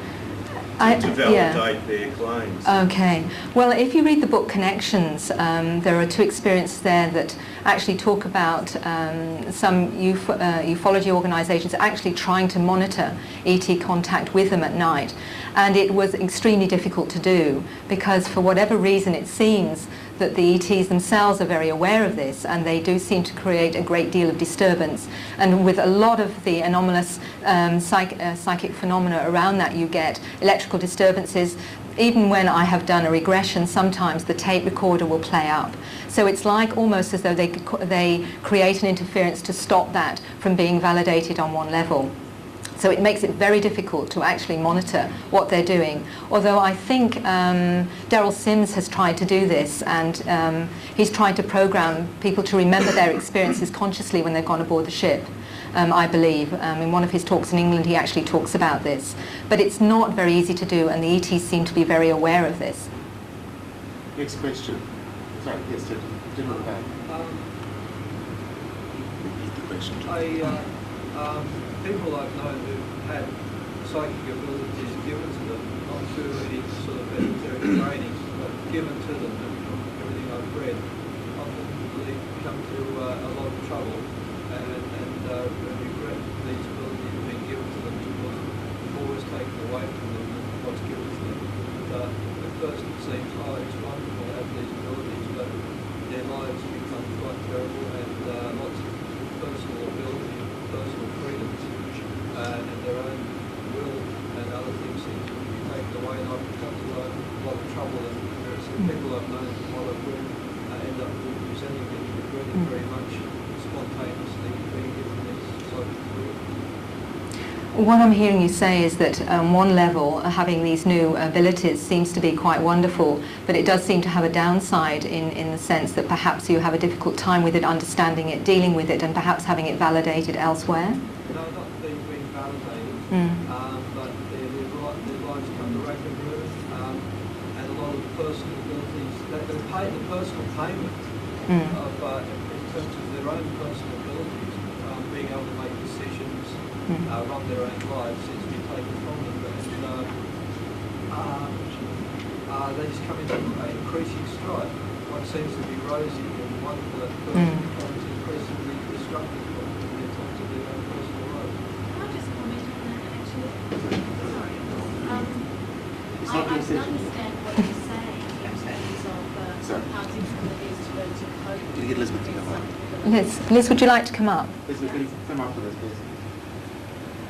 to validate their claims? Okay. Well, if you read the book Connections, there are two experiences there that actually talk about some ufology organisations actually trying to monitor ET contact with them at night. And it was extremely difficult to do because for whatever reason it seems that the ETs themselves are very aware of this, and they do seem to create a great deal of disturbance. And with a lot of the anomalous psychic phenomena around that, you get electrical disturbances. Even when I have done a regression, sometimes the tape recorder will play up. So it's like almost as though they create an interference to stop that from being validated on one level. So it makes it very difficult to actually monitor what they're doing. Although I think Daryl Sims has tried to do this, and he's tried to program people to remember their experiences consciously when they've gone aboard the ship, I believe. In one of his talks in England, he actually talks about this. But it's not very easy to do, and the ETs seem to be very aware of this. Next question. Sorry, yes, gentleman back. Repeat the question. People I've known who've had psychic abilities given to them, not through any sort of esoteric training, but given to them, and from everything I've read, often really come to a lot of trouble and regret these abilities being given to them because they've always taken away from them what's given to them. And, at first it seems, it's wonderful to have these abilities, but their lives become quite terrible, and lots of personal ability, personal freedoms, and their own will and other things seem to be taken away, and I've come to a lot of trouble, and there are some people I've known from what I've read end up presenting me regretting very much spontaneously being given these psychic What I'm hearing you say is that on one level, having these new abilities seems to be quite wonderful, but it does seem to have a downside in the sense that perhaps you have a difficult time with it, understanding it, dealing with it, and perhaps having it validated elsewhere. No, not being validated, but their lives come to rapid growth, and a lot of personal abilities, they pay the personal payment of, in terms of their own personal abilities, being able to make decisions, run their own lives, seems to be taken from them, and they just come into an increasing stride. What seems to be rosy and wonderful at first becomes increasingly destructive in terms of their own personal life. Can I just comment on that, actually? Sorry. I not your session. understand what you're saying in terms of how difficult it is to learn to cope. Can you get Elizabeth to come up? Liz, would you like to come up? Elizabeth, can you come up with us, please?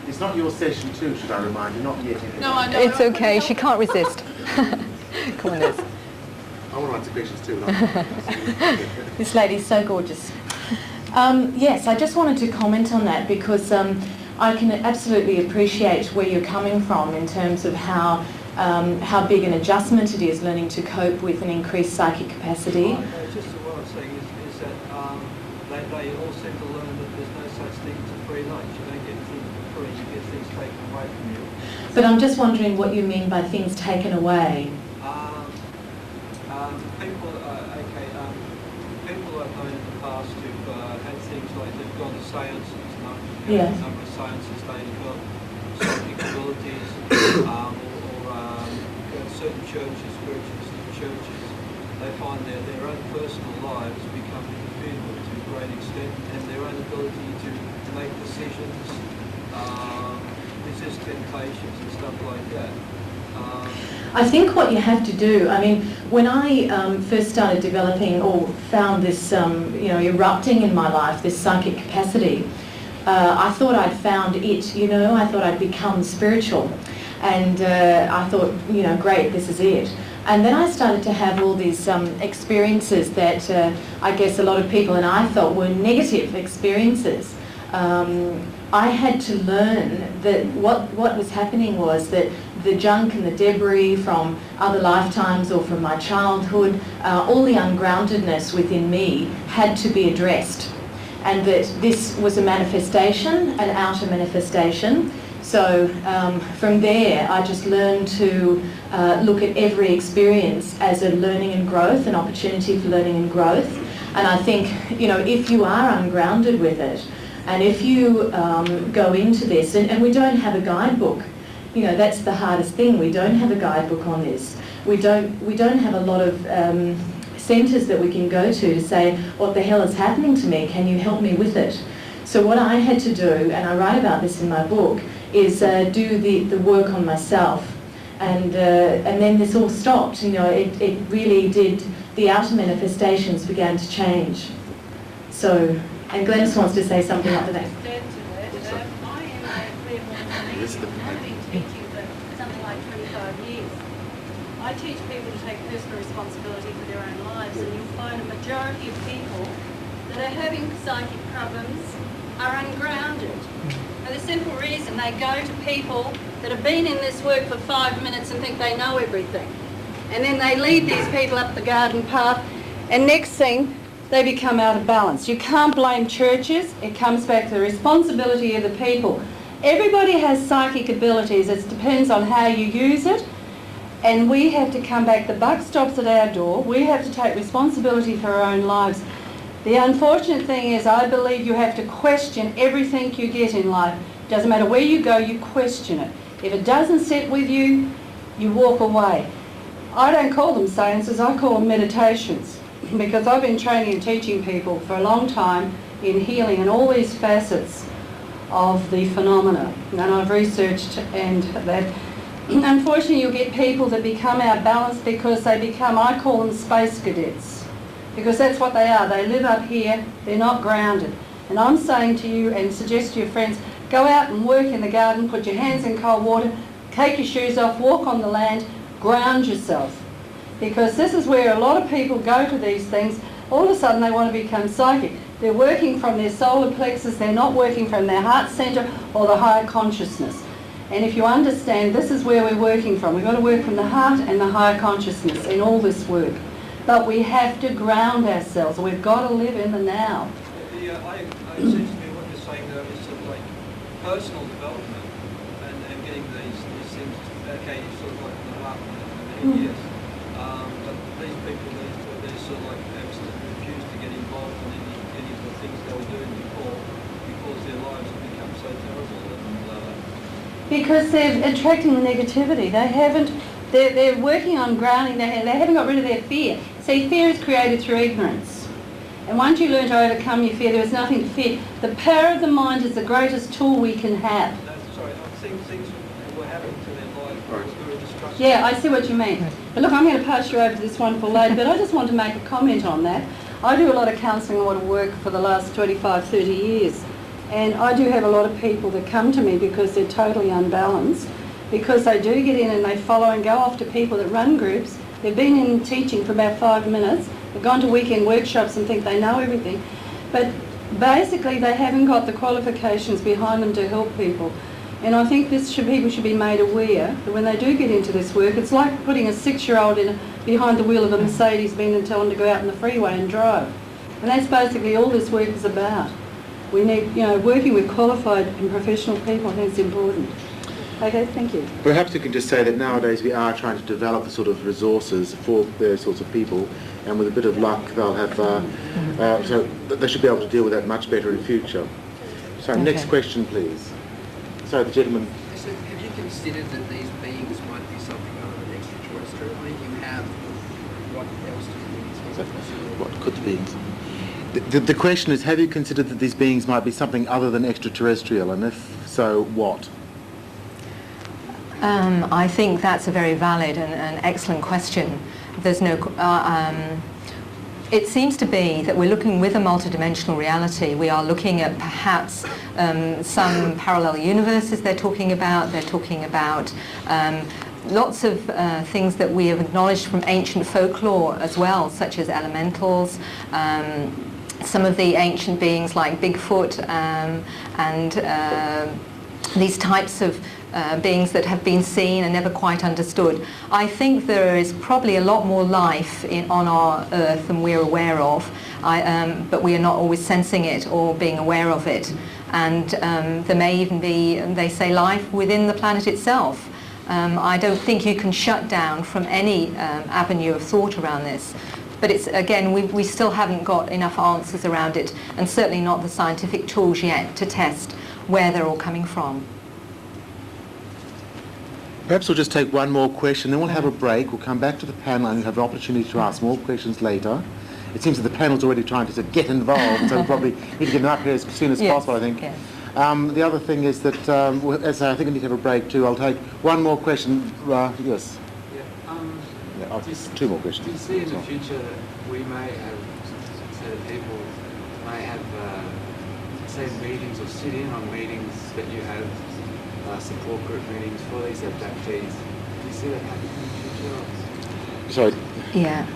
It's not your session too, should I remind you, not yet. No, I know. It's okay, she can't resist. Come on, Liz. I want to answer questions too. This lady's so gorgeous. Yes, I just wanted to comment on that because I can absolutely appreciate where you're coming from in terms of how big an adjustment it is learning to cope with an increased psychic capacity. Just what I'm saying is that they all seem to learn that there's no such thing as a free lunch. You don't get things for free, you get things taken away from you. But I'm just wondering what you mean by things taken away. People I've known in the past who've had things like they've gone to seances, Yeah. a number of seances, they develop psychic abilities, or certain churches, spiritualist churches, they find their own personal lives become interfered with to a great extent, and their own ability to make decisions, resist temptations and stuff like that. I think what you have to do, I mean, when I first started developing or found this, erupting in my life, this psychic capacity, I thought I'd found it, I thought I'd become spiritual. And I thought, great, this is it. And then I started to have all these experiences that I guess a lot of people and I felt were negative experiences. I had to learn that what was happening was that the junk and the debris from other lifetimes or from my childhood, all the ungroundedness within me had to be addressed. And that this was a manifestation, an outer manifestation. So from there, I just learned to look at every experience as a learning and growth, an opportunity for learning and growth. And I think, if you are ungrounded with it, and if you go into this, and we don't have a guidebook, that's the hardest thing. We don't have a guidebook on this. We don't have a lot of centres that we can go to say, what the hell is happening to me? Can you help me with it? So what I had to do, and I write about this in my book, is do the work on myself. And then this all stopped. It really did, the outer manifestations began to change. So, and Glenys wants to say something after that. I am a clairvoyant, I've been teaching for something like 25 years. I teach people to take personal responsibility for their own lives, and you'll find a majority of people that are having psychic problems are ungrounded. For the simple reason they go to people that have been in this work for 5 minutes and think they know everything. And then they lead these people up the garden path, and next thing, they become out of balance. You can't blame churches. It comes back to the responsibility of the people. Everybody has psychic abilities. It depends on how you use it. And we have to come back. The buck stops at our door. We have to take responsibility for our own lives. The unfortunate thing is I believe you have to question everything you get in life. Doesn't matter where you go, you question it. If it doesn't sit with you, you walk away. I don't call them seances, I call them meditations. Because I've been training and teaching people for a long time in healing and all these facets of the phenomena. And I've researched, and that unfortunately you'll get people that become out of balance because they become, I call them space cadets. Because that's what they are. They live up here, they're not grounded. And I'm saying to you and suggest to your friends, go out and work in the garden, put your hands in cold water, take your shoes off, walk on the land, ground yourself. Because this is where a lot of people go to these things. All of a sudden they want to become psychic. They're working from their solar plexus, they're not working from their heart centre or the higher consciousness. And if you understand, this is where we're working from. We've got to work from the heart and the higher consciousness in all this work. But we have to ground ourselves. We've got to live in the now. Yeah, it seems to me what you're saying there is sort of like personal development and getting these things, okay, sort of like in the heart and the years. But these people, they're sort of like absolutely refuse to get involved in any of the things they were doing before because their lives have become so terrible. Because they're attracting the negativity. They haven't, they're working on grounding, they haven't got rid of their fear. See, fear is created through ignorance. And once you learn to overcome your fear, there is nothing to fear. The power of the mind is the greatest tool we can have. No, sorry, things were happening to their life because we were distrusting. Yeah, I see what you mean. But look, I'm going to pass you over to this wonderful lady, but I just want to make a comment on that. I do a lot of counselling, a lot of work for the last 25, 30 years. And I do have a lot of people that come to me because they're totally unbalanced, because they do get in and they follow and go off to people that run groups. They've been in teaching for about 5 minutes, they've gone to weekend workshops and think they know everything, but basically they haven't got the qualifications behind them to help people. And I think people should be made aware that when they do get into this work, it's like putting a 6-year-old behind the wheel of a Mercedes-Benz and telling them to go out on the freeway and drive. And that's basically all this work is about. We need, working with qualified and professional people, I think it's important. Okay, thank you. Perhaps you can just say that nowadays we are trying to develop the sort of resources for those sorts of people, and with a bit of luck they'll have, so they should be able to deal with that much better in future. So next question please. Sorry, the gentleman. So have you considered that these beings might be something other than extraterrestrial? I mean, you have what else do you think? What could the beings? The question is, have you considered that these beings might be something other than extraterrestrial, and if so, what? I think that's a very valid and excellent question. There's no. It seems to be that we're looking with a multidimensional reality. We are looking at perhaps some parallel universes they're talking about. They're talking about lots of things that we have acknowledged from ancient folklore as well, such as elementals. Some of the ancient beings like Bigfoot and these types of beings that have been seen and never quite understood. I think there is probably a lot more life on our Earth than we're aware of, but we are not always sensing it or being aware of it. And there may even be, they say, life within the planet itself. I don't think you can shut down from any avenue of thought around this. But it's, again, we still haven't got enough answers around it, and certainly not the scientific tools yet to test where they're all coming from. Perhaps we'll just take one more question, then we'll have a break. We'll come back to the panel and have an opportunity to ask more questions later. It seems that the panel's already trying to get involved, so we probably need to get them up here as soon as possible, I think. Yes. The other thing is that, as I think we need to have a break too, I'll take one more question. Yes? Yeah, two more questions. Do you see in the future that we may have, certain people may have, say, meetings or sit in on meetings that you have, support group meetings for these abductees? Do you see that happening in the future? Sorry? Yeah.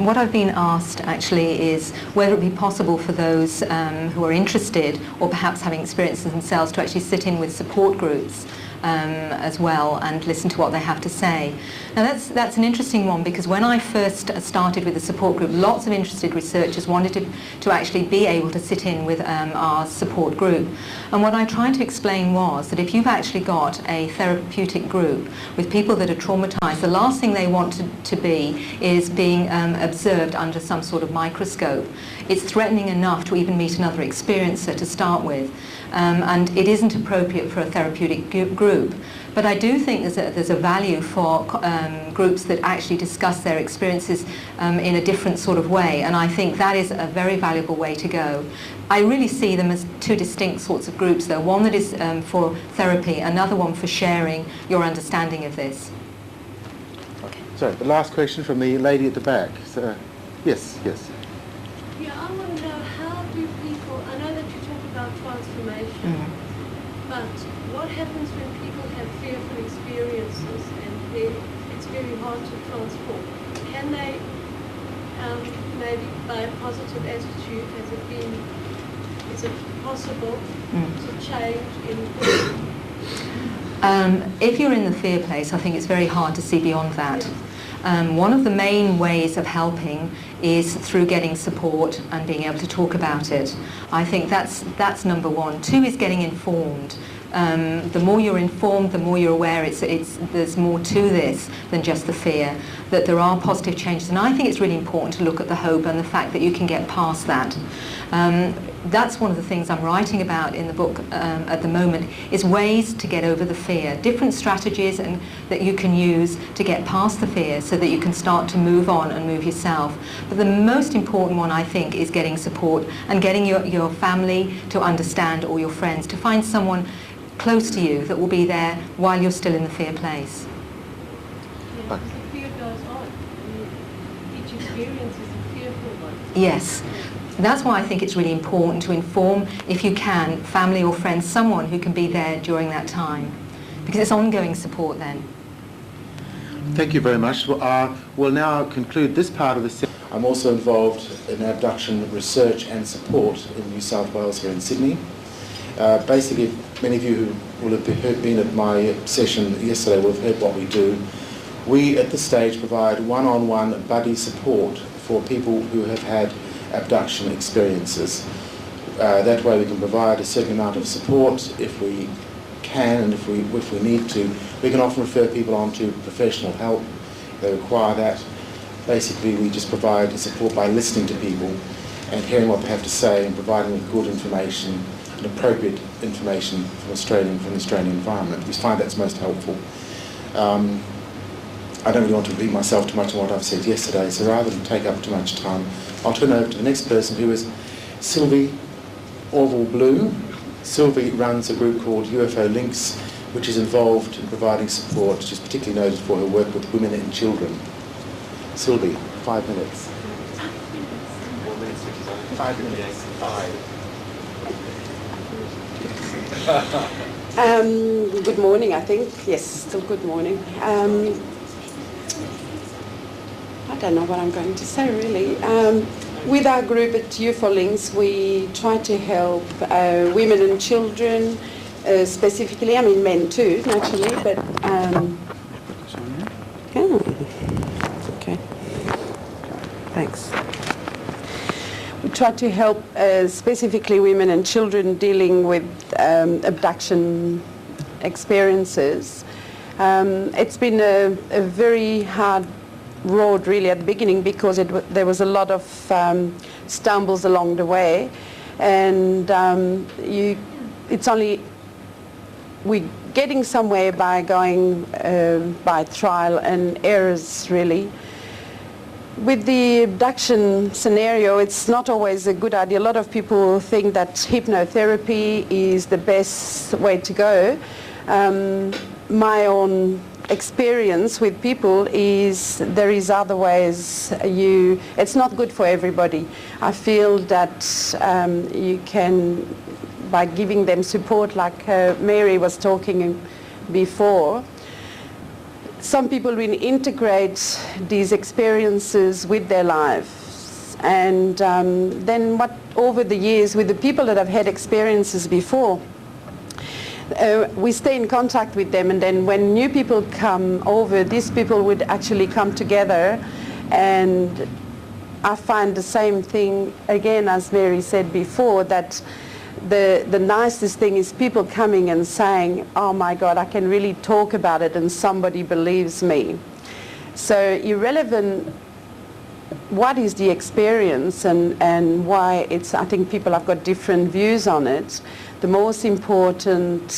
What I've been asked actually is whether it would be possible for those who are interested or perhaps having experiences themselves to actually sit in with support groups as well and listen to what they have to say. Now that's an interesting one, because when I first started with the support group, lots of interested researchers wanted to actually be able to sit in with our support group. And what I tried to explain was that if you've actually got a therapeutic group with people that are traumatized, the last thing they want to be is being observed under some sort of microscope. It's threatening enough to even meet another experiencer to start with. And it isn't appropriate for a therapeutic group. But I do think there's a value for groups that actually discuss their experiences in a different sort of way, and I think that is a very valuable way to go. I really see them as two distinct sorts of groups though, one that is for therapy, another one for sharing your understanding of this. Okay. So the last question from the lady at the back. So, yes. Yeah, I want to know, how do people, I know that you talk about transformation, but what happens when people have fearful experiences and it's very hard to transform? Can they maybe by a positive attitude? Is it possible to change in if you're in the fear place, I think it's very hard to see beyond that. One of the main ways of helping is through getting support and being able to talk about it. I think that's number one. Two is getting informed. The more you're informed, the more you're aware there's more to this than just the fear, that there are positive changes. And I think it's really important to look at the hope and the fact that you can get past that. That's one of the things I'm writing about in the book at the moment, is ways to get over the fear, different strategies that you can use to get past the fear so that you can start to move on and move yourself. But the most important one, I think, is getting support and getting your family to understand, or your friends, to find someone close to you that will be there while you're still in the fear place. Yeah, because the fear goes on. Each experience is a fearful one. Yes. That's why I think it's really important to inform, if you can, family or friends, someone who can be there during that time, because it's ongoing support then. Thank you very much. We'll now conclude this part of the session. I'm also involved in abduction research and support in New South Wales here in Sydney. Basically, many of you who will have been at my session yesterday will have heard what we do. We, at this stage, provide one-on-one buddy support for people who have had abduction experiences. That way we can provide a certain amount of support if we can, and if we need to. We can often refer people on to professional help if they require that. Basically, we just provide support by listening to people and hearing what they have to say and providing them with good information and appropriate information from the Australian environment. We find that's most helpful. I don't really want to repeat myself too much on what I've said yesterday, so rather than take up too much time, I'll turn over to the next person, who is Sylvie Orville-Blue. Sylvie runs a group called UFO Links, which is involved in providing support. She's particularly noted for her work with women and children. Sylvie, 5 minutes. 4 minutes, 5 minutes. 5. Good morning, I think. Yes, still good morning. I don't know what I'm going to say, really. With our group at UFO Links, we try to help women and children, specifically, I mean men too, naturally, but... Okay. Thanks. We try to help specifically women and children dealing with abduction experiences. It's been a very hard road really at the beginning, because there was a lot of stumbles along the way, and it's only we're getting somewhere by going by trial and errors really. With the abduction scenario, it's not always a good idea. A lot of people think that hypnotherapy is the best way to go. My own experience with people is there is other ways. It's not good for everybody. I feel that you can, by giving them support, like Mary was talking before, some people will integrate these experiences with their lives, and then over the years, with the people that have had experiences before, we stay in contact with them, and then when new people come over, these people would actually come together, and I find the same thing again as Mary said before, that the nicest thing is people coming and saying, oh my God, I can really talk about it and somebody believes me. So irrelevant what is the experience and why it's, I think people have got different views on it. The most important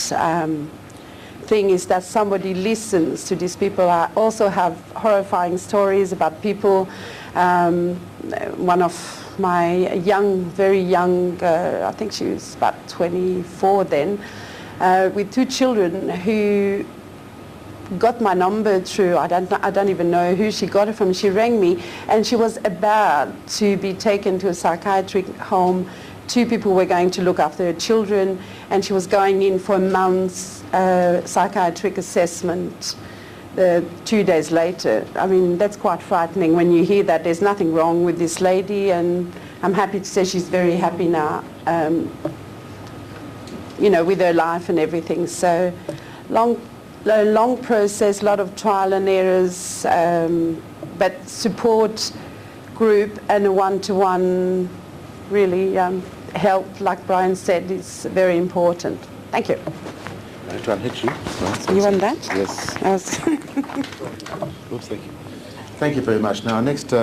thing is that somebody listens to these people. I also have horrifying stories about people. One of my very young, I think she was about 24 then, with 2 children who got my number through, I don't even know who she got it from. She rang me and she was about to be taken to a psychiatric home. 2 people were going to look after her children, and she was going in for a month's psychiatric assessment. 2 days later. I mean, that's quite frightening when you hear that there's nothing wrong with this lady, and I'm happy to say she's very happy now, you know, with her life and everything. So long process, a lot of trial and errors, but support group and a one-to-one really help, like Brian said, is very important. Thank you. I try and hit you. You want that? Yes. Oops, thank you. Thank you very much. Now, our next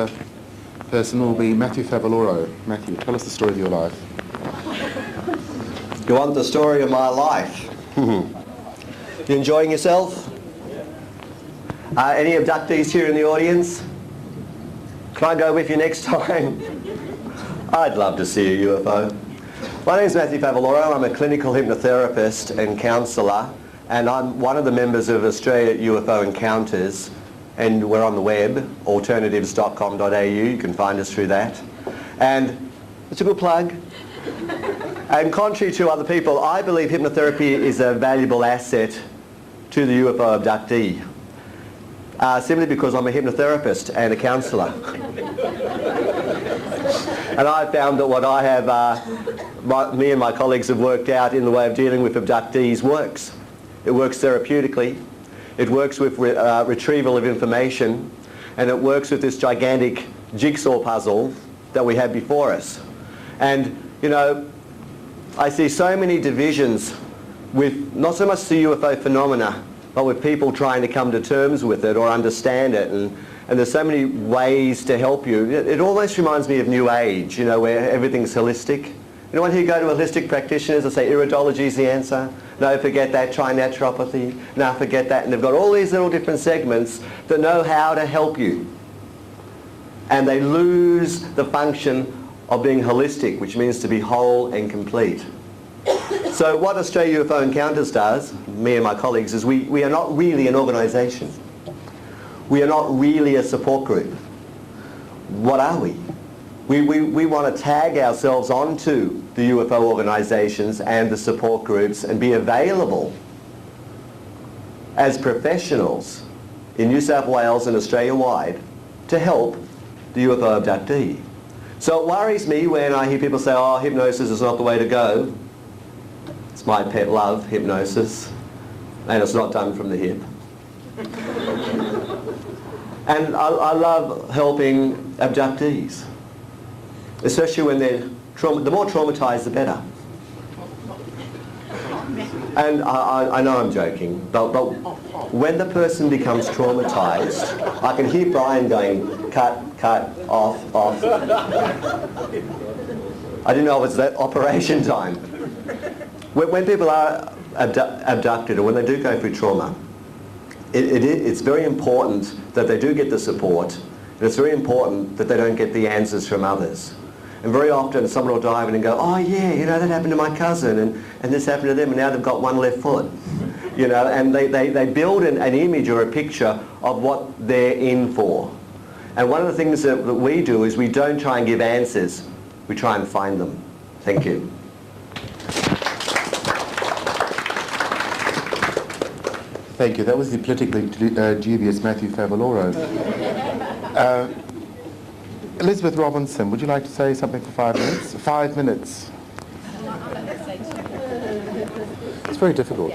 person will be Matthew Favaloro. Matthew, tell us the story of your life. You want the story of my life? You enjoying yourself? Any abductees here in the audience? Can I go with you next time? I'd love to see a UFO. My name is Matthew Favaloro. I'm a clinical hypnotherapist and counsellor, and I'm one of the members of Australia UFO Encounters, and we're on the web, alternatives.com.au. You can find us through that. And it's a good plug. And contrary to other people, I believe hypnotherapy is a valuable asset to the UFO abductee, simply because I'm a hypnotherapist and a counsellor. And I've found that what I have, me and my colleagues have worked out in the way of dealing with abductees works. It works therapeutically, it works with retrieval of information, and it works with this gigantic jigsaw puzzle that we have before us. And, you know, I see so many divisions with not so much the UFO phenomena, but with people trying to come to terms with it or understand it. And there's so many ways to help you. It almost reminds me of New Age, you know, where everything's holistic. Anyone who go to holistic practitioners and say iridology is the answer? No, forget that. Try naturopathy. No, forget that. And they've got all these little different segments that know how to help you. And they lose the function of being holistic, which means to be whole and complete. So what Australia UFO Encounters does, me and my colleagues, is we are not really an organisation. We are not really a support group. What are we? We want to tag ourselves onto the UFO organisations and the support groups and be available as professionals in New South Wales and Australia-wide to help the UFO abductee. So it worries me when I hear people say, oh, hypnosis is not the way to go. It's my pet love, hypnosis, and it's not done from the hip. And I love helping abductees, especially when they're the more traumatised, the better. And I know I'm joking, but when the person becomes traumatised, I can hear Brian going, cut, off. I didn't know it was that operation time. When people are abducted, or when they do go through trauma, it's very important that they do get the support, and it's very important that they don't get the answers from others. And very often someone will dive in and go, oh yeah, you know, that happened to my cousin, and this happened to them, and now they've got one left foot. You know, and they build an image or a picture of what they're in for. And one of the things that we do is we don't try and give answers, we try and find them. Thank you. Thank you. That was the politically dubious Matthew Favaloro. Elizabeth Robinson, would you like to say something for 5 minutes? 5 minutes. It's very difficult.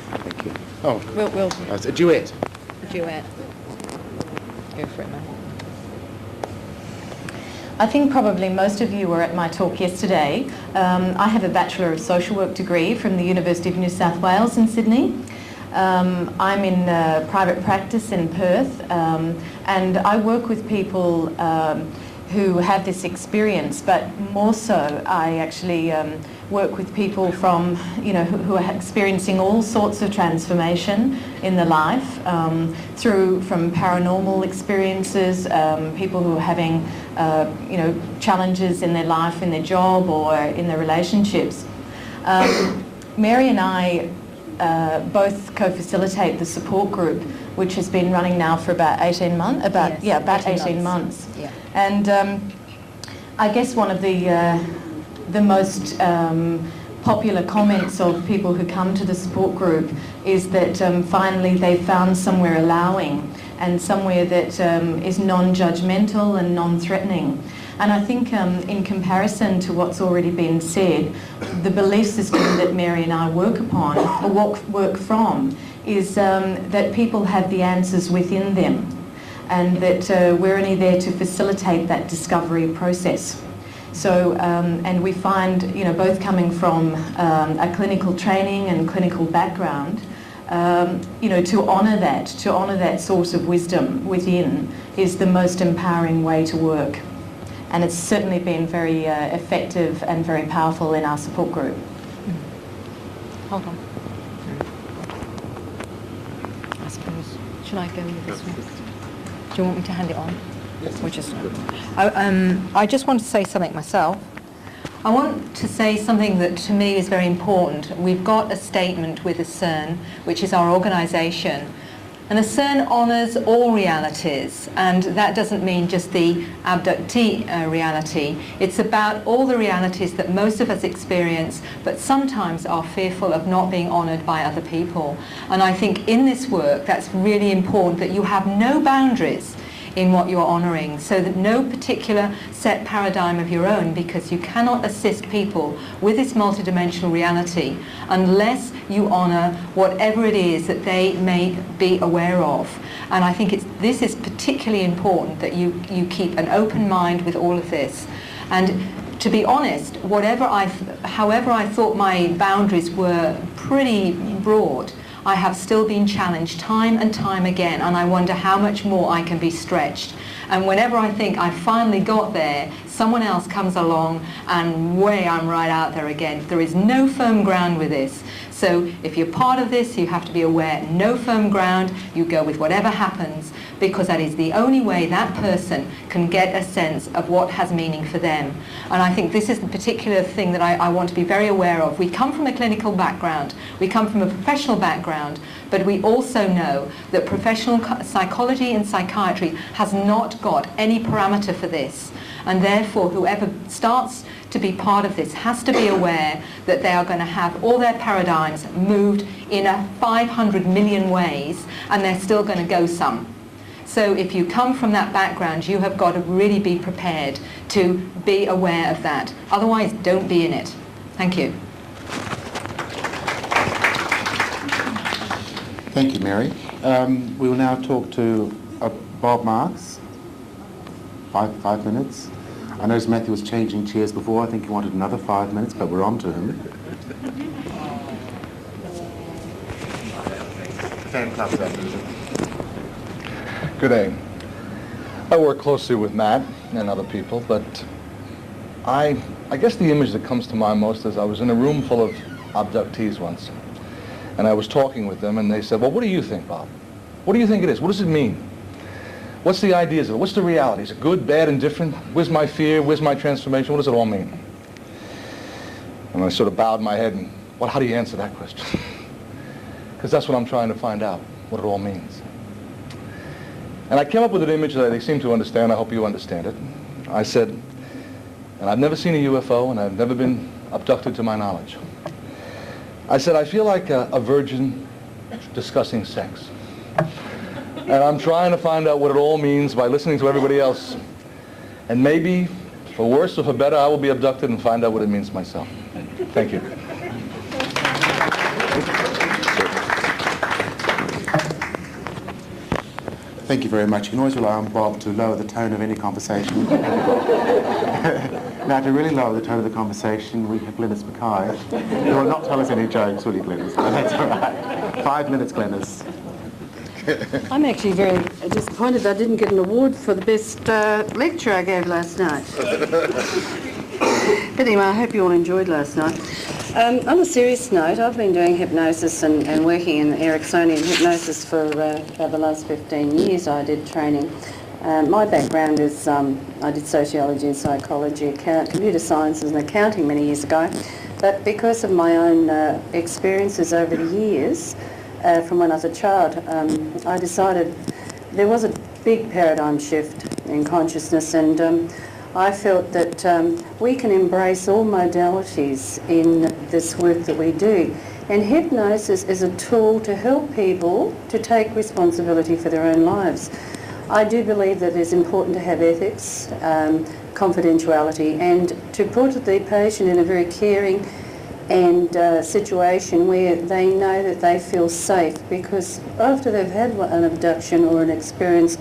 Thank you. Oh, We'll it's a duet. duet. Go for it, mate. I think probably most of you were at my talk yesterday. I have a Bachelor of Social Work degree from the University of New South Wales in Sydney. I'm in private practice in Perth, and I work with people who have this experience, but more so I actually work with people from, you know, who are experiencing all sorts of transformation in their life, from paranormal experiences, people who are having, you know, challenges in their life, in their job, or in their relationships. Mary and I both co-facilitate the support group, which has been running now for about 18 months. About 18 months. Yeah. And I guess one of the most popular comments of people who come to the support group is that finally they've found somewhere allowing and somewhere that is non-judgmental and non-threatening. And I think in comparison to what's already been said, the belief system that Mary and I work upon, or work from, is that people have the answers within them, and that we're only there to facilitate that discovery process. So, and we find, you know, both coming from a clinical training and clinical background, you know, to honour that source of wisdom within is the most empowering way to work. And it's certainly been very effective and very powerful in our support group. Hold on. I suppose, should I go with this one? Do you want me to hand it on? Yes. Or just, I just want to say something myself. I want to say something that to me is very important. We've got a statement with the CERN, which is our organisation. And the CERN honours all realities, and that doesn't mean just the abductee reality. It's about all the realities that most of us experience, but sometimes are fearful of not being honoured by other people. And I think in this work, that's really important, that you have no boundaries in what you're honouring, so that no particular set paradigm of your own, because you cannot assist people with this multidimensional reality unless you honour whatever it is that they may be aware of. And I think this is particularly important, that you keep an open mind with all of this. And to be honest, however I thought my boundaries were pretty broad, I have still been challenged time and time again, and I wonder how much more I can be stretched. And whenever I think I finally got there, someone else comes along and I'm right out there again. There is no firm ground with this. So if you're part of this, you have to be aware, no firm ground, you go with whatever happens, because that is the only way that person can get a sense of what has meaning for them. And I think this is the particular thing that I want to be very aware of. We come from a clinical background, we come from a professional background, but we also know that professional psychology and psychiatry has not got any parameter for this. And therefore, whoever starts to be part of this has to be aware that they are going to have all their paradigms moved in 500 million ways, and they're still going to go some. So if you come from that background, you have got to really be prepared to be aware of that. Otherwise, don't be in it. Thank you. Thank you, Mary. We will now talk to Bob Marks. 5 minutes. I noticed Matthew was changing chairs before. I think he wanted another 5 minutes, but we're on to him. Good day. I work closely with Matt and other people, but I guess the image that comes to mind most is I was in a room full of abductees once, and I was talking with them, and they said, well, what do you think, Bob? What do you think it is? What does it mean? What's the ideas of it? What's the reality? Is it good, bad, indifferent? Where's my fear? Where's my transformation? What does it all mean? And I sort of bowed my head and, well, how do you answer that question? Because that's what I'm trying to find out, what it all means. And I came up with an image that they seem to understand. I hope you understand it. I said, and I've never seen a UFO, and I've never been abducted to my knowledge. I said, I feel like a virgin discussing sex. And I'm trying to find out what it all means by listening to everybody else. And maybe, for worse or for better, I will be abducted and find out what it means myself. Thank you. Thank you very much. You can always rely on Bob to lower the tone of any conversation. Now, to really lower the tone of the conversation, we have Glynis Mackay, who will not tell us any jokes, will you, Glynis? No, that's all right. 5 minutes, Glynis. I'm actually very disappointed that I didn't get an award for the best lecture I gave last night. But anyway, I hope you all enjoyed last night. On a serious note, I've been doing hypnosis and working in Ericksonian hypnosis for about the last 15 years. I did training. My background is I did sociology and psychology, computer sciences and accounting many years ago. But because of my own experiences over the years, from when I was a child, I decided there was a big paradigm shift in consciousness, and I felt that we can embrace all modalities in this work that we do. And hypnosis is a tool to help people to take responsibility for their own lives. I do believe that it's important to have ethics, confidentiality, and to put the patient in a very caring and situation where they know that they feel safe, because after they've had an abduction or an experience,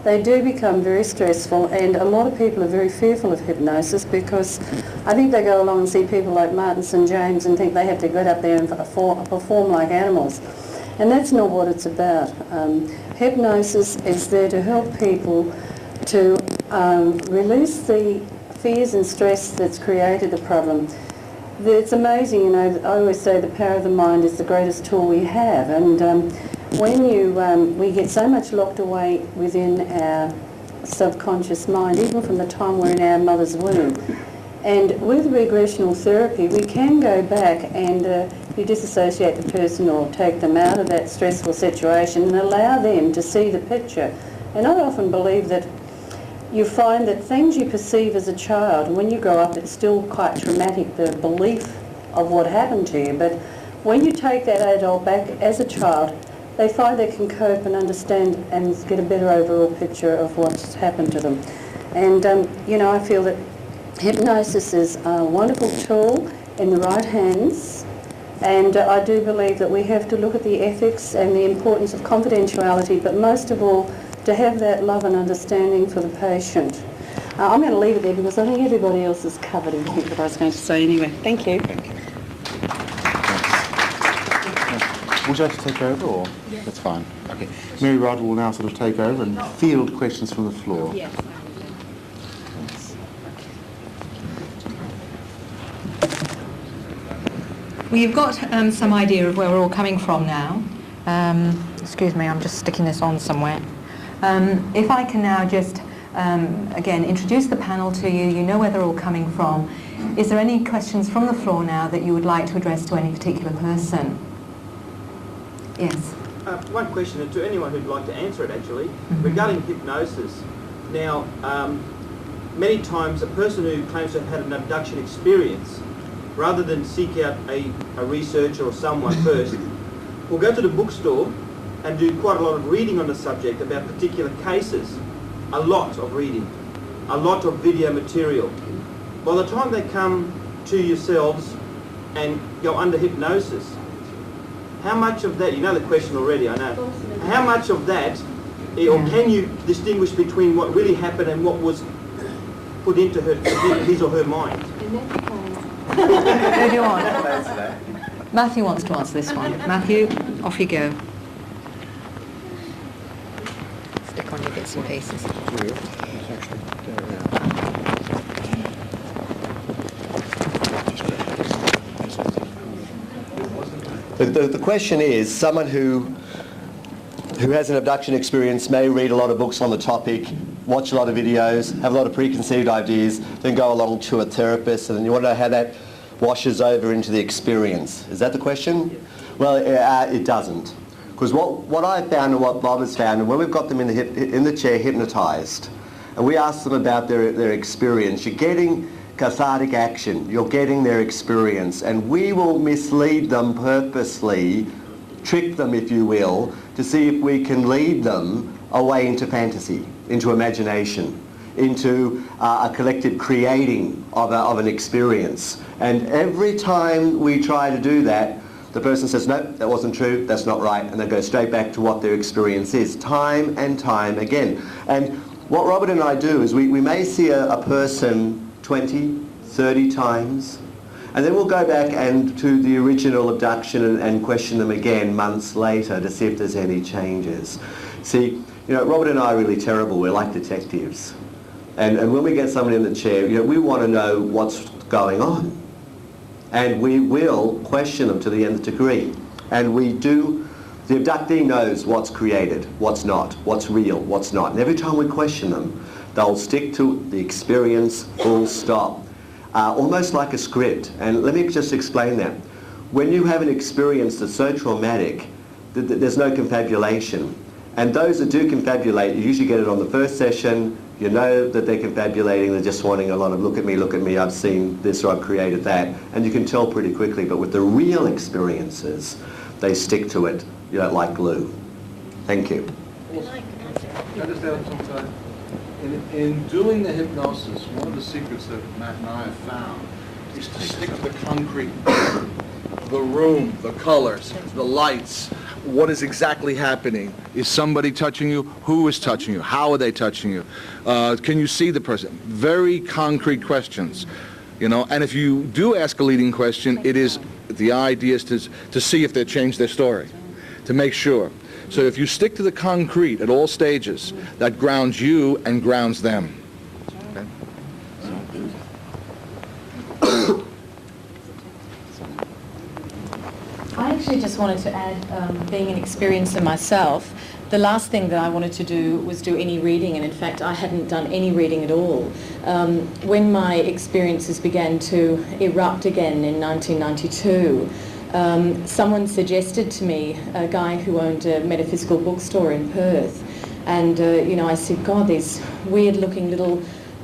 they do become very stressful, and a lot of people are very fearful of hypnosis because I think they go along and see people like Martin St. James and think they have to get up there and perform like animals. And that's not what it's about. Hypnosis is there to help people to release the fears and stress that's created the problem. It's amazing, you know, I always say the power of the mind is the greatest tool we have, and when we get so much locked away within our subconscious mind, even from the time we're in our mother's womb. And with regressional therapy, we can go back and you disassociate the person or take them out of that stressful situation and allow them to see the picture. And I often believe that you find that things you perceive as a child, and when you grow up, it's still quite traumatic, the belief of what happened to you. But when you take that adult back as a child, they find they can cope and understand and get a better overall picture of what's happened to them. And, you know, I feel that hypnosis is a wonderful tool in the right hands, and I do believe that we have to look at the ethics and the importance of confidentiality, but most of all, to have that love and understanding for the patient. I'm going to leave it there because I think everybody else has covered everything that I was going to say anyway. Thank you. Thank you. Would you like to take over, or? Yes. That's fine. Okay. Mary Rod will now sort of take over and field questions from the floor. Yes. Well, you've got some idea of where we're all coming from now. Excuse me, I'm just sticking this on somewhere. If I can now just, again, introduce the panel to you, you know where they're all coming from. Is there any questions from the floor now that you would like to address to any particular person? Yes. One question to anyone who'd like to answer it, actually, regarding hypnosis. Now, many times a person who claims to have had an abduction experience, rather than seek out a researcher or someone first, will go to the bookstore and do quite a lot of reading on the subject about particular cases, a lot of reading, a lot of video material. By the time they come to yourselves and go under hypnosis, how much of that, you know the question already, I know, how much of that, or can you distinguish between what really happened and what was put into his or her mind? Who do you want? Matthew wants to answer this one. Matthew, off you go. Stick on your bits and pieces. The question is, someone who has an abduction experience may read a lot of books on the topic, watch a lot of videos, have a lot of preconceived ideas, then go along to a therapist, and then you want to know how that washes over into the experience. Is that the question? Well, it doesn't. Because what I found and what Bob has found, and when we've got them in the chair hypnotised, and we ask them about their experience, you're getting cathartic action, you're getting their experience, and we will mislead them purposely, trick them if you will, to see if we can lead them away into fantasy, into imagination, into a collective creating of an experience. And every time we try to do that, the person says, no, that wasn't true, that's not right, and they go straight back to what their experience is, time and time again. And what Robert and I do is we may see a person 20, 30 times, and then we'll go back and to the original abduction and question them again months later to see if there's any changes. See, you know, Robert and I are really terrible. We're like detectives. And when we get someone in the chair, you know, we want to know what's going on. And we will question them to the nth degree. And we do, the abductee knows what's created, what's not, what's real, what's not. And every time we question them, they'll stick to the experience, full stop. Almost like a script. And let me just explain that. When you have an experience that's so traumatic, there's no confabulation. And those that do confabulate, you usually get it on the first session, You know that they're confabulating, they're just wanting a lot of look at me, I've seen this or I've created that. And you can tell pretty quickly, but with the real experiences, they stick to it, you know, like glue. Thank you. Can I just add something? In doing the hypnosis, one of the secrets that Matt and I have found is to stick to the concrete. The room, the colors, the lights, what is exactly happening. Is somebody touching you? Who is touching you? How are they touching you? Can you see the person? Very concrete questions, you know. And if you do ask a leading question, it is the idea is to see if they changed their story, to make sure. So if you stick to the concrete at all stages, that grounds you and grounds them. Okay? I actually just wanted to add, being an experiencer myself, the last thing that I wanted to do was do any reading, and in fact I hadn't done any reading at all. When my experiences began to erupt again in 1992, someone suggested to me, a guy who owned a metaphysical bookstore in Perth, and you know, I said, God, these weird looking little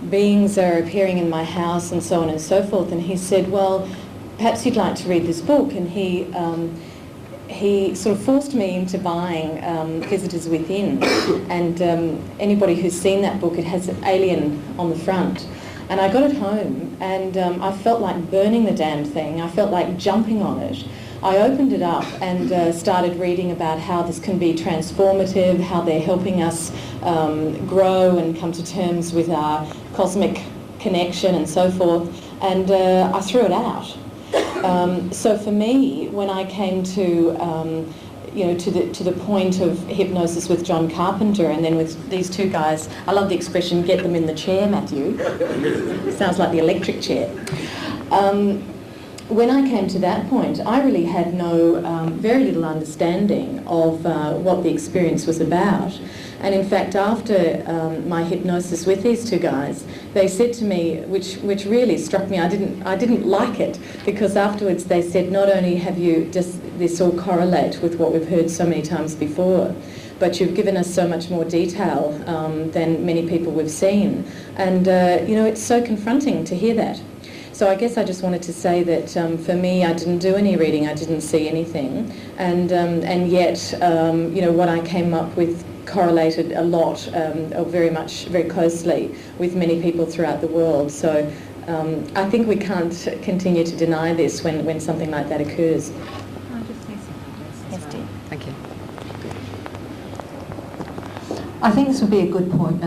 beings are appearing in my house and so on and so forth, and he said, well, perhaps you'd like to read this book. And he sort of forced me into buying Visitors Within, and anybody who's seen that book, it has an alien on the front. And I got it home, and I felt like burning the damn thing. I felt like jumping on it. I opened it up and started reading about how this can be transformative, how they're helping us grow and come to terms with our cosmic connection and so forth. And I threw it out. So for me, when I came to you know, to the point of hypnosis with John Carpenter, and then with these two guys, I love the expression, get them in the chair, Matthew. Sounds like the electric chair. When I came to that point, I really had very little understanding of what the experience was about. And in fact, after my hypnosis with these two guys, they said to me, which really struck me, I didn't like it, because afterwards they said, not only have you just this all correlate with what we've heard so many times before, but you've given us so much more detail than many people we've seen. And you know, it's so confronting to hear that. So I guess I just wanted to say that for me, I didn't do any reading, I didn't see anything, and yet you know, what I came up with correlated a lot, or very closely with many people throughout the world. So I think we can't continue to deny this when something like that occurs. Yes, dear. Thank you. I think this would be a good point,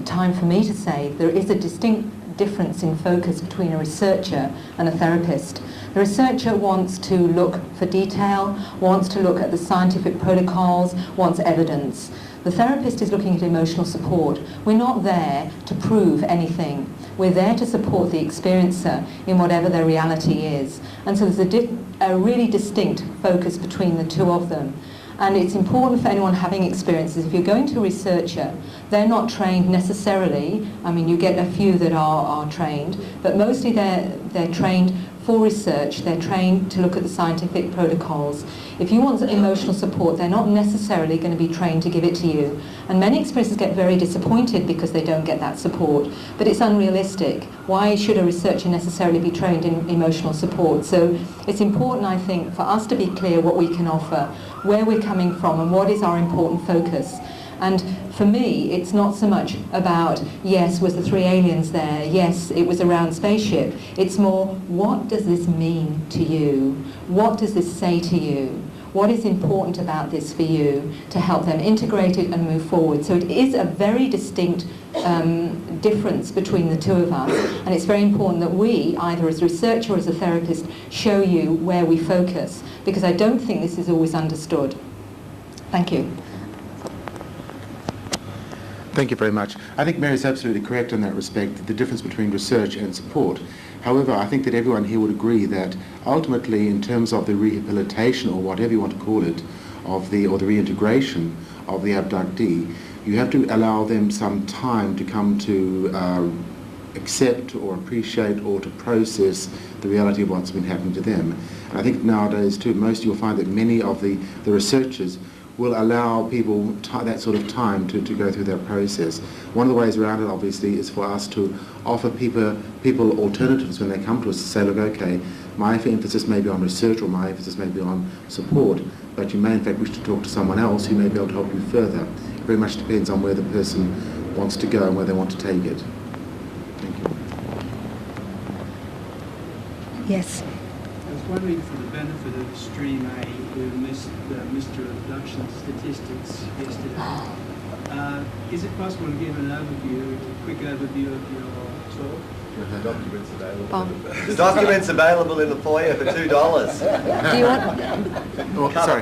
time for me to say there is a distinct difference in focus between a researcher and a therapist. The researcher wants to look for detail, wants to look at the scientific protocols, wants evidence. The therapist is looking at emotional support. We're not there to prove anything. We're there to support the experiencer in whatever their reality is. And so there's a really distinct focus between the two of them. And it's important for anyone having experiences, if you're going to a researcher, they're not trained necessarily. I mean, you get a few that are trained, but mostly they're trained for research. They're trained to look at the scientific protocols. If you want emotional support, they're not necessarily going to be trained to give it to you. And many experiencers get very disappointed because they don't get that support. But it's unrealistic. Why should a researcher necessarily be trained in emotional support? So it's important, I think, for us to be clear what we can offer, where we're coming from, and what is our important focus. And for me, it's not so much about, yes, was the 3 aliens there? Yes, it was a round spaceship. It's more, what does this mean to you? What does this say to you? What is important about this for you to help them integrate it and move forward? So it is a very distinct difference between the two of us. And it's very important that we, either as a researcher or as a therapist, show you where we focus, because I don't think this is always understood. Thank you. Thank you very much. I think Mary's absolutely correct in that respect, the difference between research and support. However, I think that everyone here would agree that ultimately, in terms of the rehabilitation, or whatever you want to call it, or the reintegration of the abductee, you have to allow them some time to come to accept or appreciate or to process the reality of what's been happening to them. And I think nowadays too, you'll find that many of the researchers will allow people that sort of time to go through that process. One of the ways around it, obviously, is for us to offer people alternatives when they come to us to say, look, okay, my emphasis may be on research or my emphasis may be on support, but you may in fact wish to talk to someone else who may be able to help you further. It very much depends on where the person wants to go and where they want to take it. Thank you. Yes. I was wondering, for the benefit of Stream A, who missed the Mr. Abduction statistics yesterday, is it possible to give a quick overview of your talk? Documents available. The documents available in the foyer for $2. Do you want? Sorry.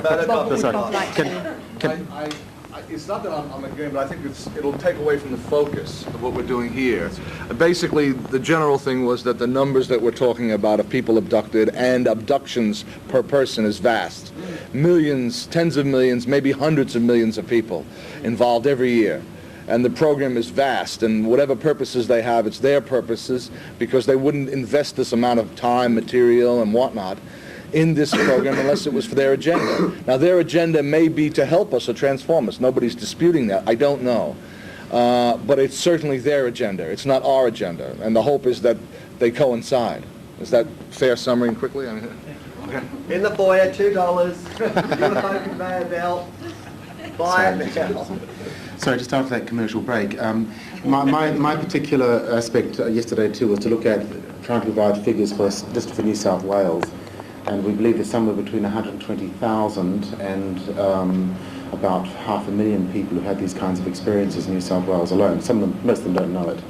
It's not that I'm agreeing, but I think it'll take away from the focus of what we're doing here. Basically, the general thing was that the numbers that we're talking about of people abducted and abductions per person is vast. Millions, tens of millions, maybe hundreds of millions of people involved every year. And the program is vast, and whatever purposes they have, it's their purposes, because they wouldn't invest this amount of time, material, and whatnot in this program unless it was for their agenda. Now, their agenda may be to help us or transform us. Nobody's disputing that. I don't know. But it's certainly their agenda. It's not our agenda. And the hope is that they coincide. Is that fair summary quickly? I mean, okay. In the foyer, $2. UFO conveyor belt. Buy it now. Sorry, just after that commercial break, my particular aspect yesterday too was to look at trying to provide figures for us just for New South Wales, and we believe there's somewhere between 120,000 and about 500,000 people who've had these kinds of experiences in New South Wales alone. Most of them don't know it.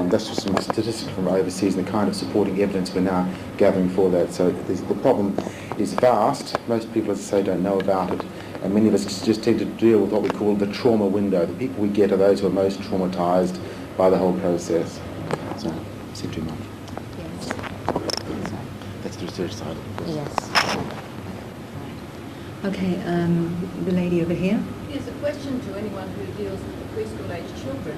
That's just some statistics from overseas and the kind of supporting evidence we're now gathering for that. So the problem is vast. Most people, as I say, don't know about it. And many of us just tend to deal with what we call the trauma window. The people we get are those who are most traumatized by the whole process. So, I said too much. Yes. That's the research side of it. Yes. Okay, the lady over here. Yes, a question to anyone who deals with the preschool-age children.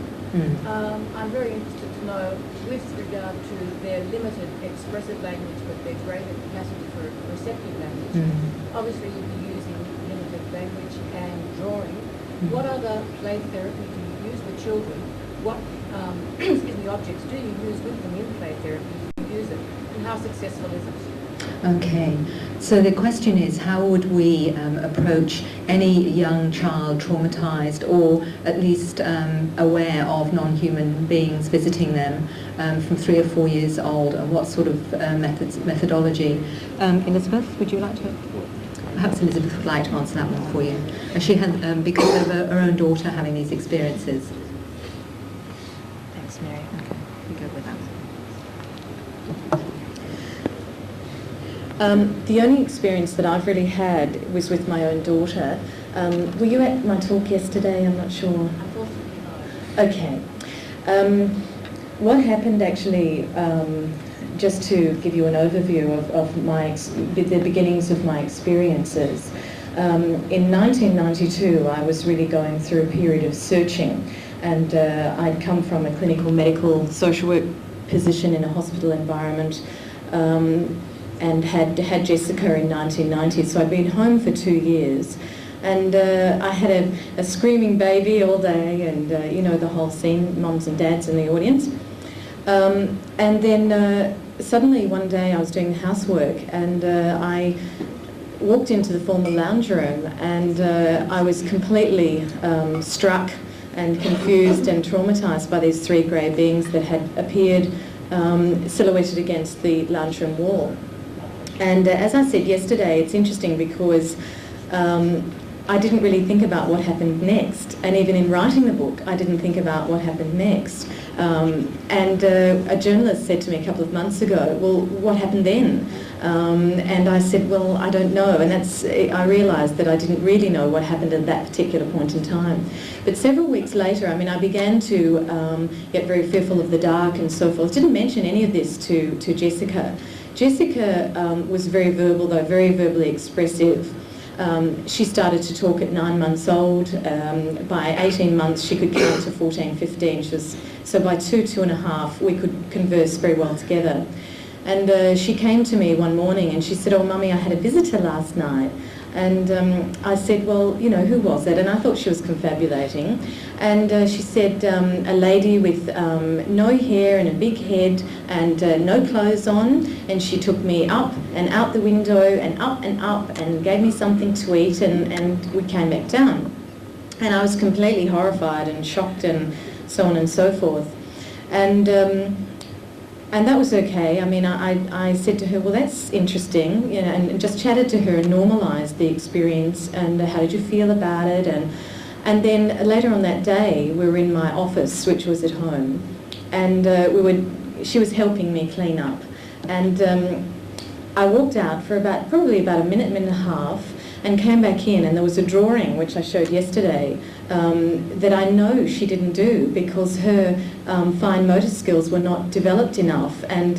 I'm very interested to know, with regard to their limited expressive language but their greater capacity for receptive language, obviously you'll be using limited language and drawing. What other play therapy do you use with children? What objects do you use with them in play therapy? Do you use it? And how successful is it? Okay, so the question is, how would we approach any young child traumatized or at least aware of non-human beings visiting them from 3 or 4 years old, and what sort of methodology? Elizabeth, would you like to? Perhaps Elizabeth would like to answer that one for you. And she had, because of her own daughter having these experiences. Thanks, Mary. Okay, we go with that. The only experience that I've really had was with my own daughter. Were you at my talk yesterday? I'm not sure. Okay. What happened actually, just to give you an overview of the beginnings of my experiences, in 1992 I was really going through a period of searching, and I'd come from a clinical medical social work position in a hospital environment, and had Jessica in 1990, so I'd been home for 2 years, and I had a screaming baby all day, and you know the whole scene, mums and dads in the audience, and then suddenly one day I was doing the housework, and I walked into the formal lounge room, and I was completely struck and confused and traumatised by these 3 grey beings that had appeared silhouetted against the lounge room wall. And as I said yesterday, it's interesting because I didn't really think about what happened next. And even in writing the book, I didn't think about what happened next. And a journalist said to me a couple of months ago, well, what happened then? And I said, well, I don't know. And I realised that I didn't really know what happened at that particular point in time. But several weeks later, I mean, I began to get very fearful of the dark and so forth. Didn't mention any of this to Jessica. Jessica was very verbal, though very verbally expressive. She started to talk at 9 months old. By 18 months, she could count to 14, 15. So by 2.5, we could converse very well together. And she came to me one morning and she said, oh, Mummy, I had a visitor last night. And I said, well, you know, who was it? And I thought she was confabulating. And she said, a lady with no hair and a big head and no clothes on. And she took me up and out the window and up and gave me something to eat, and we came back down. And I was completely horrified and shocked and so on and so forth. And that was okay. I mean, I said to her, well, that's interesting, you know, and just chatted to her and normalised the experience and how did you feel about it. And then later on that day, we were in my office, which was at home, and she was helping me clean up. And I walked out for probably about a minute and a half, and came back in, and there was a drawing, which I showed yesterday, that I know she didn't do because her fine motor skills were not developed enough. And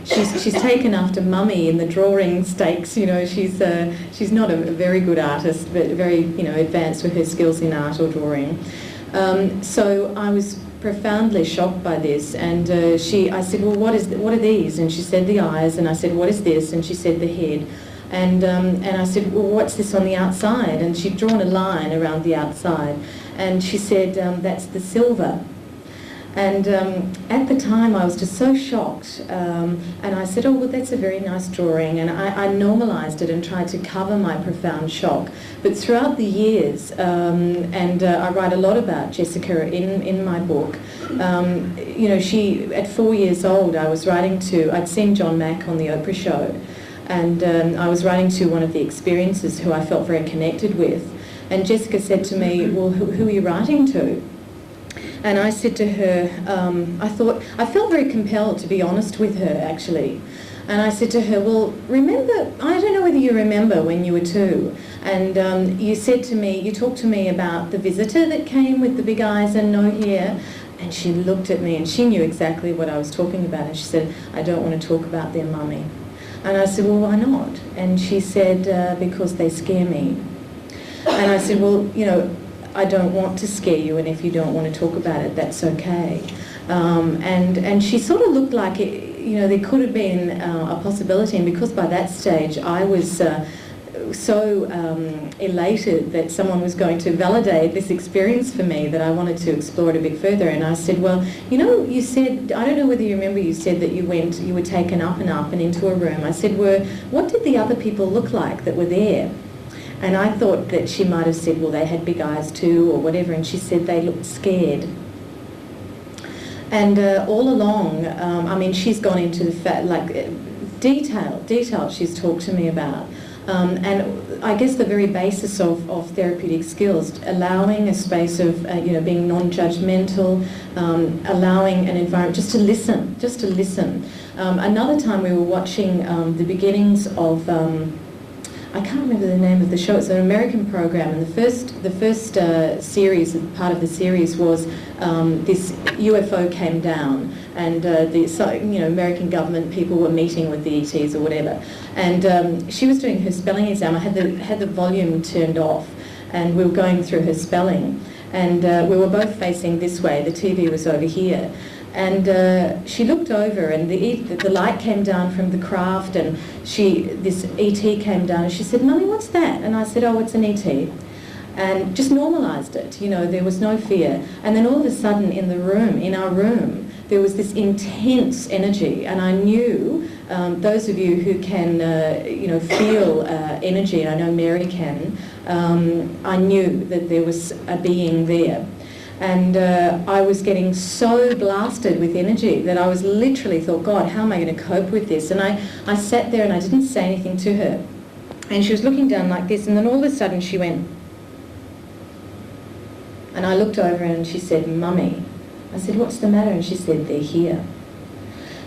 she's taken after Mummy in the drawing stakes. You know, she's not a very good artist, but very, you know, advanced with her skills in art or drawing. So I was profoundly shocked by this, and I said, well, what are these? And she said the eyes, and I said, what is this? And she said the head. And I said, well, what's this on the outside? And she'd drawn a line around the outside. And she said, that's the silver. And at the time, I was just so shocked. And I said, oh, well, that's a very nice drawing. And I normalised it and tried to cover my profound shock. But throughout the years, and I write a lot about Jessica in my book, you know, at 4 years old, I'd seen John Mack on the Oprah show. And I was writing to one of the experiencers who I felt very connected with. And Jessica said to me, well, who are you writing to? And I said to her, I felt very compelled to be honest with her, actually. And I said to her, well, remember, I don't know whether you remember when you were 2, and you said to me, you talked to me about the visitor that came with the big eyes and no hair. And she looked at me and she knew exactly what I was talking about. And she said, I don't want to talk about their mummy. And I said, well, why not? And she said, because they scare me. And I said, well, you know, I don't want to scare you, and if you don't want to talk about it, that's okay. And she sort of looked like, you know, there could have been a possibility, and because by that stage I was so elated that someone was going to validate this experience for me that I wanted to explore it a bit further. And I said, well, you know, you said, I don't know whether you remember, you said that you were taken up and into a room. I said, what did the other people look like that were there? And I thought that she might have said, well, they had big eyes too or whatever, and she said they looked scared. And all along, I mean, she's gone into the detail she's talked to me about. And I guess the very basis of therapeutic skills, allowing a space of, you know, being non-judgmental, allowing an environment just to listen. Another time we were watching the beginnings of, I can't remember the name of the show. It's an American program, and the first series, part of the series was this UFO came down, and American government people were meeting with the ETs or whatever, and she was doing her spelling exam. I had the volume turned off, and we were going through her spelling, and we were both facing this way. The TV was over here. And she looked over, and the light came down from the craft, and this ET came down, and she said, Mummy, what's that? And I said, oh, it's an ET. And just normalised it, you know, there was no fear. And then all of a sudden in our room, there was this intense energy, and I knew, those of you who can, you know, feel energy, and I know Mary can, I knew that there was a being there. And I was getting so blasted with energy that I was literally thought, God, how am I going to cope with this? And I sat there and I didn't say anything to her. And she was looking down like this, and then all of a sudden she went. And I looked over and she said, Mummy. I said, what's the matter? And she said, they're here.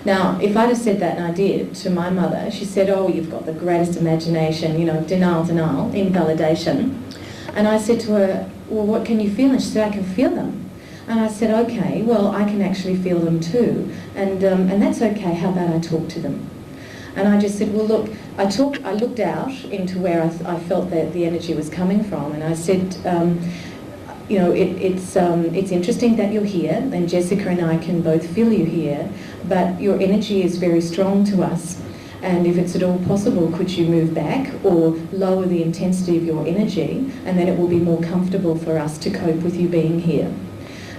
Now, if I'd have said that, and I did, to my mother, she said, oh, you've got the greatest imagination, you know, denial, invalidation. And I said to her, well, what can you feel? And she said, I can feel them. And I said, okay, well, I can actually feel them too. And that's okay, how about I talk to them? And I just said, well, look, I looked out into where I felt that the energy was coming from, and I said, you know, it's interesting that you're here, and Jessica and I can both feel you here, but your energy is very strong to us. And if it's at all possible, could you move back or lower the intensity of your energy, and then it will be more comfortable for us to cope with you being here.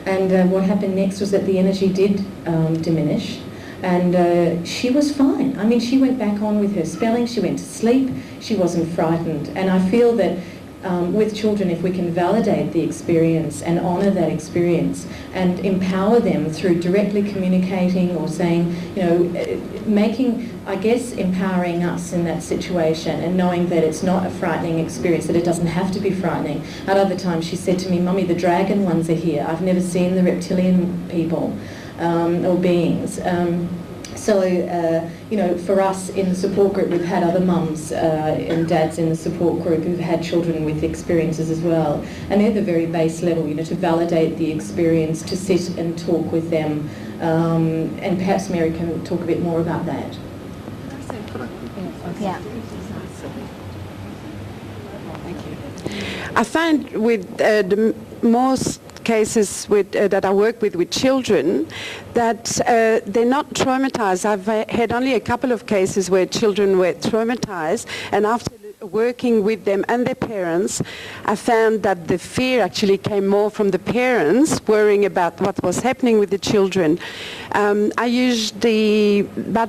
And what happened next was that the energy did diminish, and she was fine. I mean, she went back on with her spelling, she went to sleep, she wasn't frightened. And I feel that with children, if we can validate the experience and honour that experience and empower them through directly communicating or saying, you know, making, I guess, empowering us in that situation and knowing that it's not a frightening experience, that it doesn't have to be frightening. At other times she said to me, "Mummy, the dragon ones are here. I've never seen the reptilian people or beings." You know, for us in the support group, we've had other mums and dads in the support group who've had children with experiences as well. And they're the very base level, you know, to validate the experience, to sit and talk with them. And perhaps Mary can talk a bit more about that. Yeah. Thank you. I find with the most cases that I work with children, that they're not traumatized. I've had only a couple of cases where children were traumatized, and after working with them and their parents, I found that the fear actually came more from the parents worrying about what was happening with the children. Bud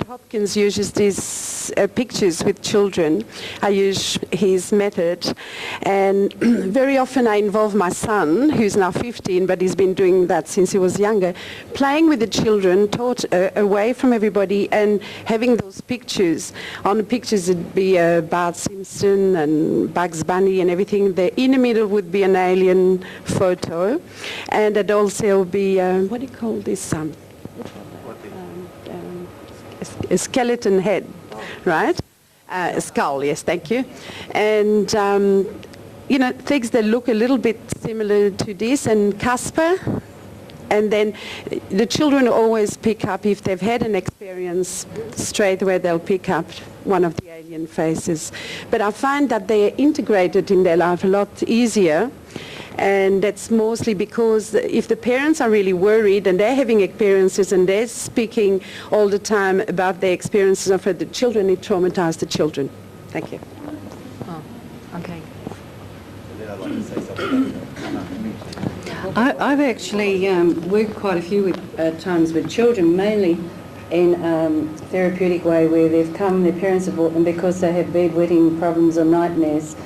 Hopkins uses these pictures with children. I use his method, and very often I involve my son, who's now 15, but he's been doing that since he was younger, playing with the children, taught away from everybody, and having those pictures. On the pictures it'd be Bart Simpson and Bugs Bunny and everything. In the middle would be an alien photo, and it'd also be, what do you call this? A skeleton head, right? A skull, yes, thank you. And, you know, things that look a little bit similar to this, and Casper. And then the children always pick up, if they've had an experience, straight away they'll pick up one of the alien faces. But I find that they're integrated in their life a lot easier, and that's mostly because if the parents are really worried and they're having experiences and they're speaking all the time about their experiences of the children, it traumatizes the children. Thank you. Oh, okay. I've actually worked quite a few times with children, mainly in a therapeutic way, where they've come, their parents have brought them because they have bedwetting problems or nightmares.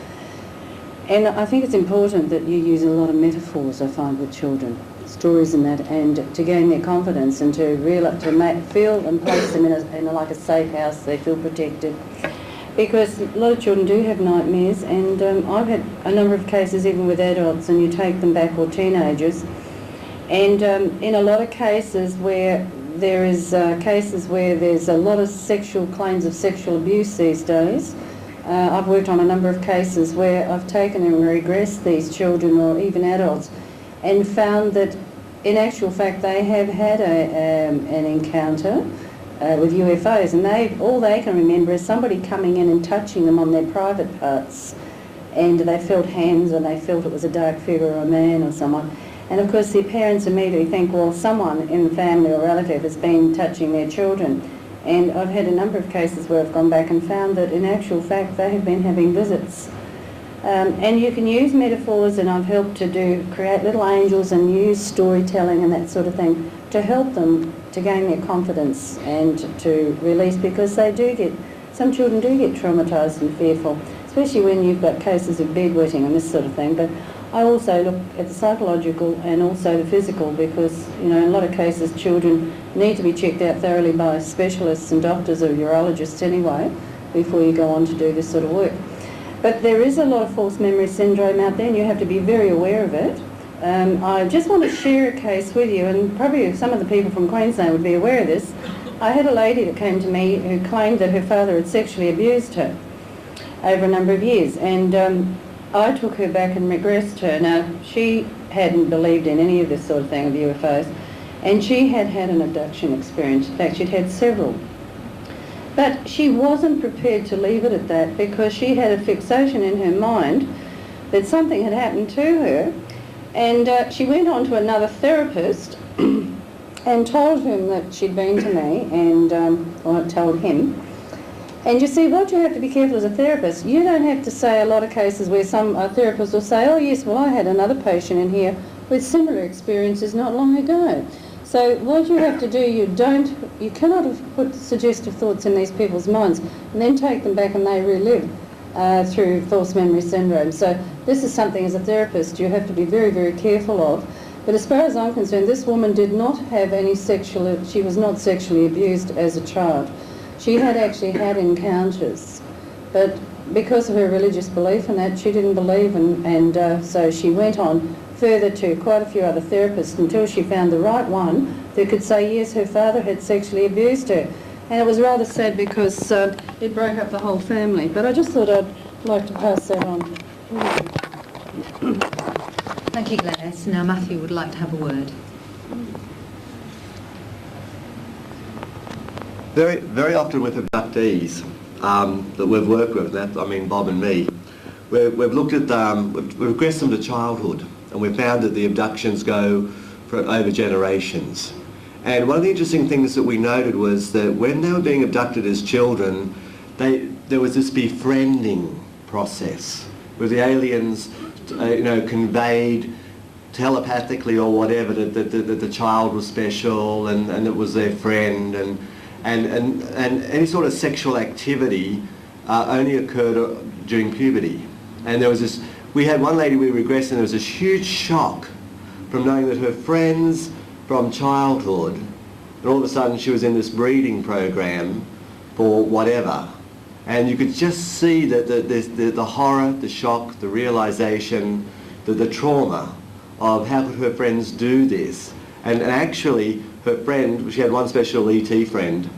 And I think it's important that you use a lot of metaphors, I find, with children, stories and that, and to gain their confidence and to feel and place them in like a safe house. They feel protected. Because a lot of children do have nightmares, and I've had a number of cases even with adults, and you take them back, or teenagers, and in a lot of cases where there is cases where there's a lot of sexual claims of sexual abuse these days. I've worked on a number of cases where I've taken and regressed these children or even adults and found that in actual fact they have had an encounter with UFOs, and all they can remember is somebody coming in and touching them on their private parts, and they felt hands, and they felt it was a dark figure or a man or someone. And of course their parents immediately think, well, someone in the family or relative has been touching their children. And I've had a number of cases where I've gone back and found that in actual fact they have been having visits. And you can use metaphors, and I've helped to create little angels and use storytelling and that sort of thing to help them to gain their confidence and to release, because some children do get traumatised and fearful, especially when you've got cases of bedwetting and this sort of thing. But I also look at the psychological and also the physical, because, you know, in a lot of cases children need to be checked out thoroughly by specialists and doctors or urologists anyway before you go on to do this sort of work. But there is a lot of false memory syndrome out there, and you have to be very aware of it. I just want to share a case with you, and probably some of the people from Queensland would be aware of this. I had a lady that came to me who claimed that her father had sexually abused her over a number of years, and I took her back and regressed her. Now, she hadn't believed in any of this sort of thing of UFOs, and she had had an abduction experience. In fact, she'd had several. But she wasn't prepared to leave it at that, because she had a fixation in her mind that something had happened to her. And she went on to another therapist and told him that she'd been to me, and or told him. And you see, what you have to be careful as a therapist, you don't have to say a lot of cases where some therapists will say, oh yes, well I had another patient in here with similar experiences not long ago. So what you have to do, you cannot put suggestive thoughts in these people's minds and then take them back and they relive through false memory syndrome. So this is something as a therapist you have to be very, very careful of. But as far as I'm concerned, this woman did not have any she was not sexually abused as a child. She had actually had encounters, but because of her religious belief in that, she didn't believe, and so she went on further to quite a few other therapists until she found the right one who could say, yes, her father had sexually abused her. And it was rather sad because it broke up the whole family. But I just thought I'd like to pass that on. Thank you, Gladys. Now Matthew would like to have a word. Very often with abductees that we've worked with, I mean Bob and me, we've looked at we've regressed them to childhood, and we've found that the abductions go for over generations. And one of the interesting things that we noted was that when they were being abducted as children, there was this befriending process where the aliens, conveyed telepathically or whatever that the child was special and it was their friend, and any sort of sexual activity only occurred during puberty. And there was this, we had one lady we regressed, and there was this huge shock from knowing that her friends from childhood, and all of a sudden she was in this breeding program for whatever. And you could just see that the horror, the shock, the realisation, the trauma of how could her friends do this. And actually her friend, she had one special ET friend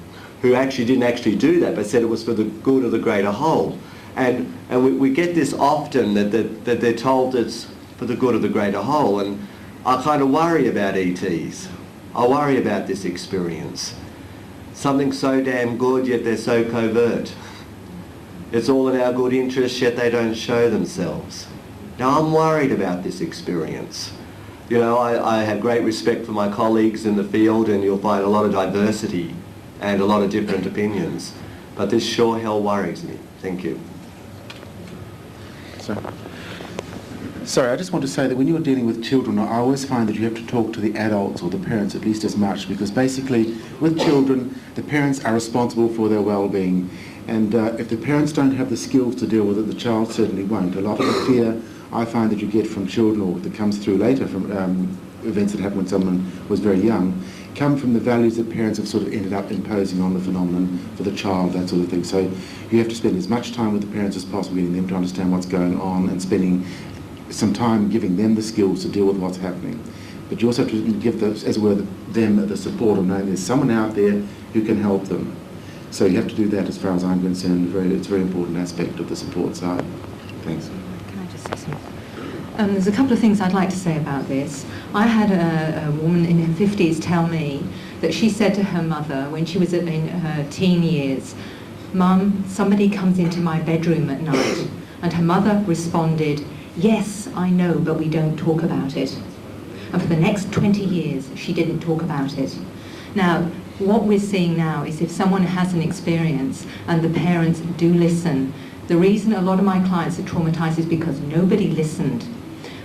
who actually didn't actually do that, but said it was for the good of the greater whole. And we get this often that they're told it's for the good of the greater whole, and I kind of worry about ETs. I worry about this experience. Something so damn good, yet they're so covert. It's all in our good interest, yet they don't show themselves. Now I'm worried about this experience. You know, I have great respect for my colleagues in the field, and you'll find a lot of diversity and a lot of different opinions. But this sure hell worries me. Thank you. Sorry, I just want to say that when you're dealing with children, I always find that you have to talk to the adults or the parents at least as much, because basically with children, the parents are responsible for their well-being. And if the parents don't have the skills to deal with it, the child certainly won't. A lot of the fear I find that you get from children, or that comes through later from events that happened when someone was very young, come from the values that parents have sort of ended up imposing on the phenomenon for the child, that sort of thing. So you have to spend as much time with the parents as possible, getting them to understand what's going on and spending some time giving them the skills to deal with what's happening. But you also have to give those, as it were, them the support of knowing there's someone out there who can help them. So you have to do that, as far as I'm concerned. It's a very important aspect of the support side. Thanks. Can I just say something? There's a couple of things I'd like to say about this. I had a woman in her 50s tell me that she said to her mother when she was in her teen years, "Mum, somebody comes into my bedroom at night." And her mother responded, "Yes, I know, but we don't talk about it." And for the next 20 years, she didn't talk about it. Now, what we're seeing now is if someone has an experience and the parents do listen, the reason a lot of my clients are traumatized is because nobody listened.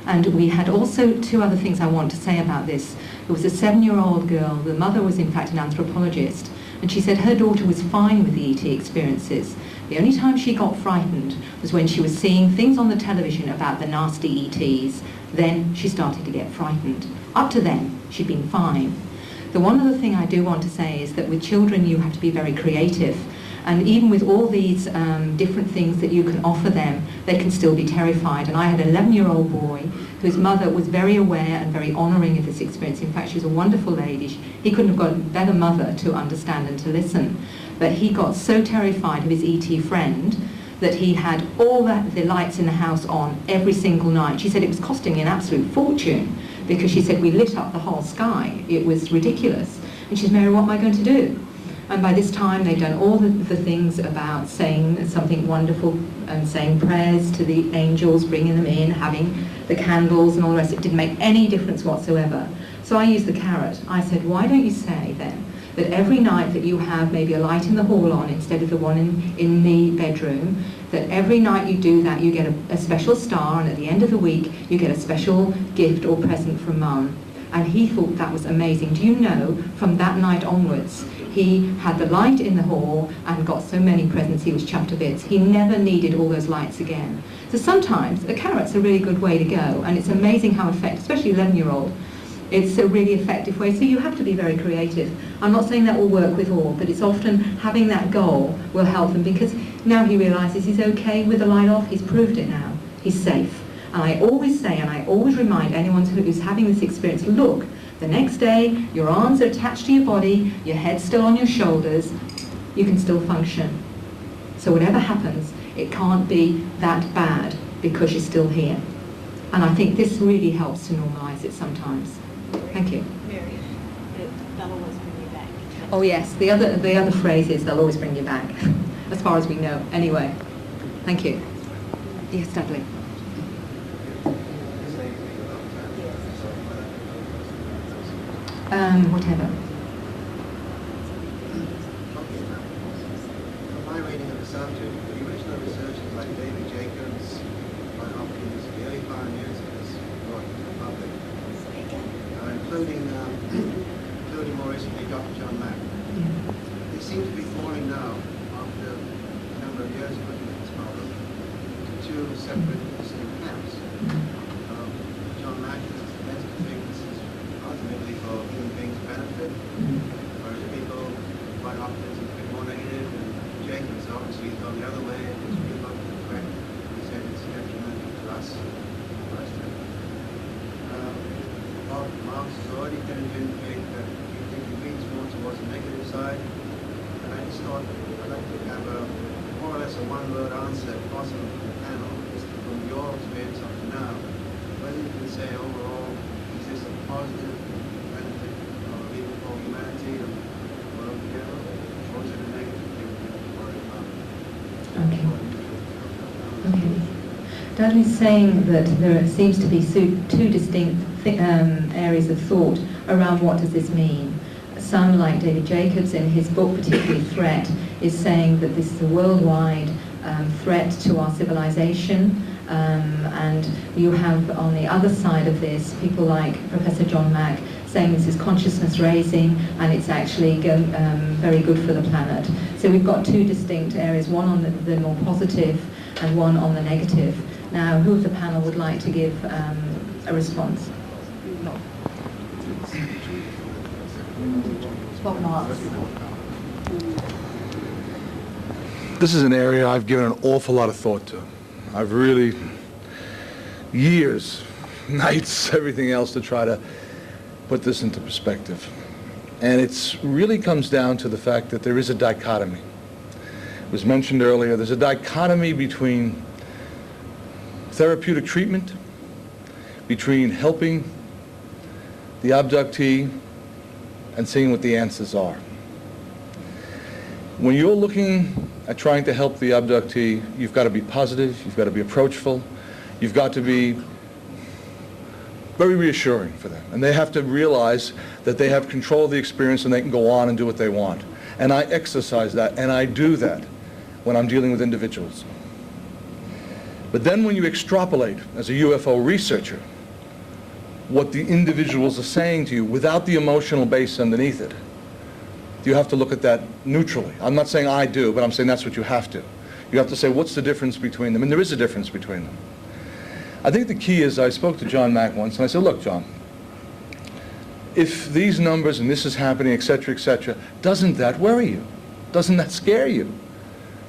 And we had also two other things I want to say about this. There was a 7-year-old girl, the mother was in fact an anthropologist, and she said her daughter was fine with the ET experiences. The only time she got frightened was when she was seeing things on the television about the nasty ETs. Then she started to get frightened. Up to then, she'd been fine. The one other thing I do want to say is that with children you have to be very creative. And even with all these different things that you can offer them, they can still be terrified. And I had an 11-year-old boy whose mother was very aware and very honouring of this experience. In fact, she was a wonderful lady. He couldn't have got a better mother to understand and to listen. But he got so terrified of his ET friend that he had all the lights in the house on every single night. She said it was costing me an absolute fortune, because she said we lit up the whole sky. It was ridiculous. And she said, "Mary, what am I going to do?" And by this time they'd done all the things about saying something wonderful and saying prayers to the angels, bringing them in, having the candles and all the rest. It didn't make any difference whatsoever. So I used the carrot. I said, "Why don't you say then that every night that you have maybe a light in the hall on instead of the one in the bedroom, that every night you do that, you get a special star, and at the end of the week, you get a special gift or present from Mum. And he thought that was amazing. Do you know, from that night onwards, he had the light in the hall and got so many presents he was chuffed to bits. He never needed all those lights again. So sometimes a carrot's a really good way to go, and it's amazing how effective, especially 11-year-old, it's a really effective way. So you have to be very creative. I'm not saying that will work with all, but it's often having that goal will help them, because now he realises he's okay with the light off. He's proved it now. He's safe. And I always say, and I always remind anyone who's having this experience, look, the next day, your arms are attached to your body, your head's still on your shoulders, you can still function. So whatever happens, it can't be that bad because you're still here. And I think this really helps to normalise it sometimes. Thank you. Mary, they'll always bring you back. Oh yes, the other phrase is they'll always bring you back, as far as we know. Anyway, thank you. Yes, Dudley. Whatever. From my reading of the subject, the original researchers like David Jacobs, Abductions, the early pioneers of this brought to the public, including more recently Dr. John Mack. They seem to be falling now, after a number of years of looking at this problem, to two separate distinct camps. John Mack tends to think this is ultimately for human beings' benefit, whereas people quite often is a bit more negative, and Jacobs obviously has gone the other way, and it's really not correct. He said it's detrimental to us. Marx has already tended to indicate that he thinks he leans more towards the negative side, and I just thought I'd like to have a more or less a one-word answer possible from the panel, just from your experience up to now, whether you can say overall, is this a positive benefit even for humanity and the world in general, or is it a negative thing to worry about? Okay. Dudley's saying that there seems to be two distinct areas of thought around what does this mean. Some, like David Jacobs in his book, particularly Threat, is saying that this is a worldwide threat to our civilization. And you have on the other side of this people like Professor John Mack saying this is consciousness raising and it's actually very good for the planet. So we've got two distinct areas, one on the more positive and one on the negative. Now, who of the panel would like to give a response? Bob Marks. This is an area I've given an awful lot of thought to. I've really, years, nights, everything else to try to put this into perspective. And it really comes down to the fact that there is a dichotomy. It was mentioned earlier, there's a dichotomy between therapeutic treatment, between helping the abductee and seeing what the answers are. When you're looking at trying to help the abductee, you've got to be positive, you've got to be approachful, you've got to be very reassuring for them. And they have to realize that they have control of the experience and they can go on and do what they want. And I exercise that, and I do that when I'm dealing with individuals. But then when you extrapolate, as a UFO researcher, what the individuals are saying to you without the emotional base underneath it, you have to look at that neutrally. I'm not saying I do, but I'm saying that's what you have to. You have to say, what's the difference between them? And there is a difference between them. I think the key is, I spoke to John Mack once, and I said, look, John, if these numbers and this is happening, et cetera, doesn't that worry you? Doesn't that scare you?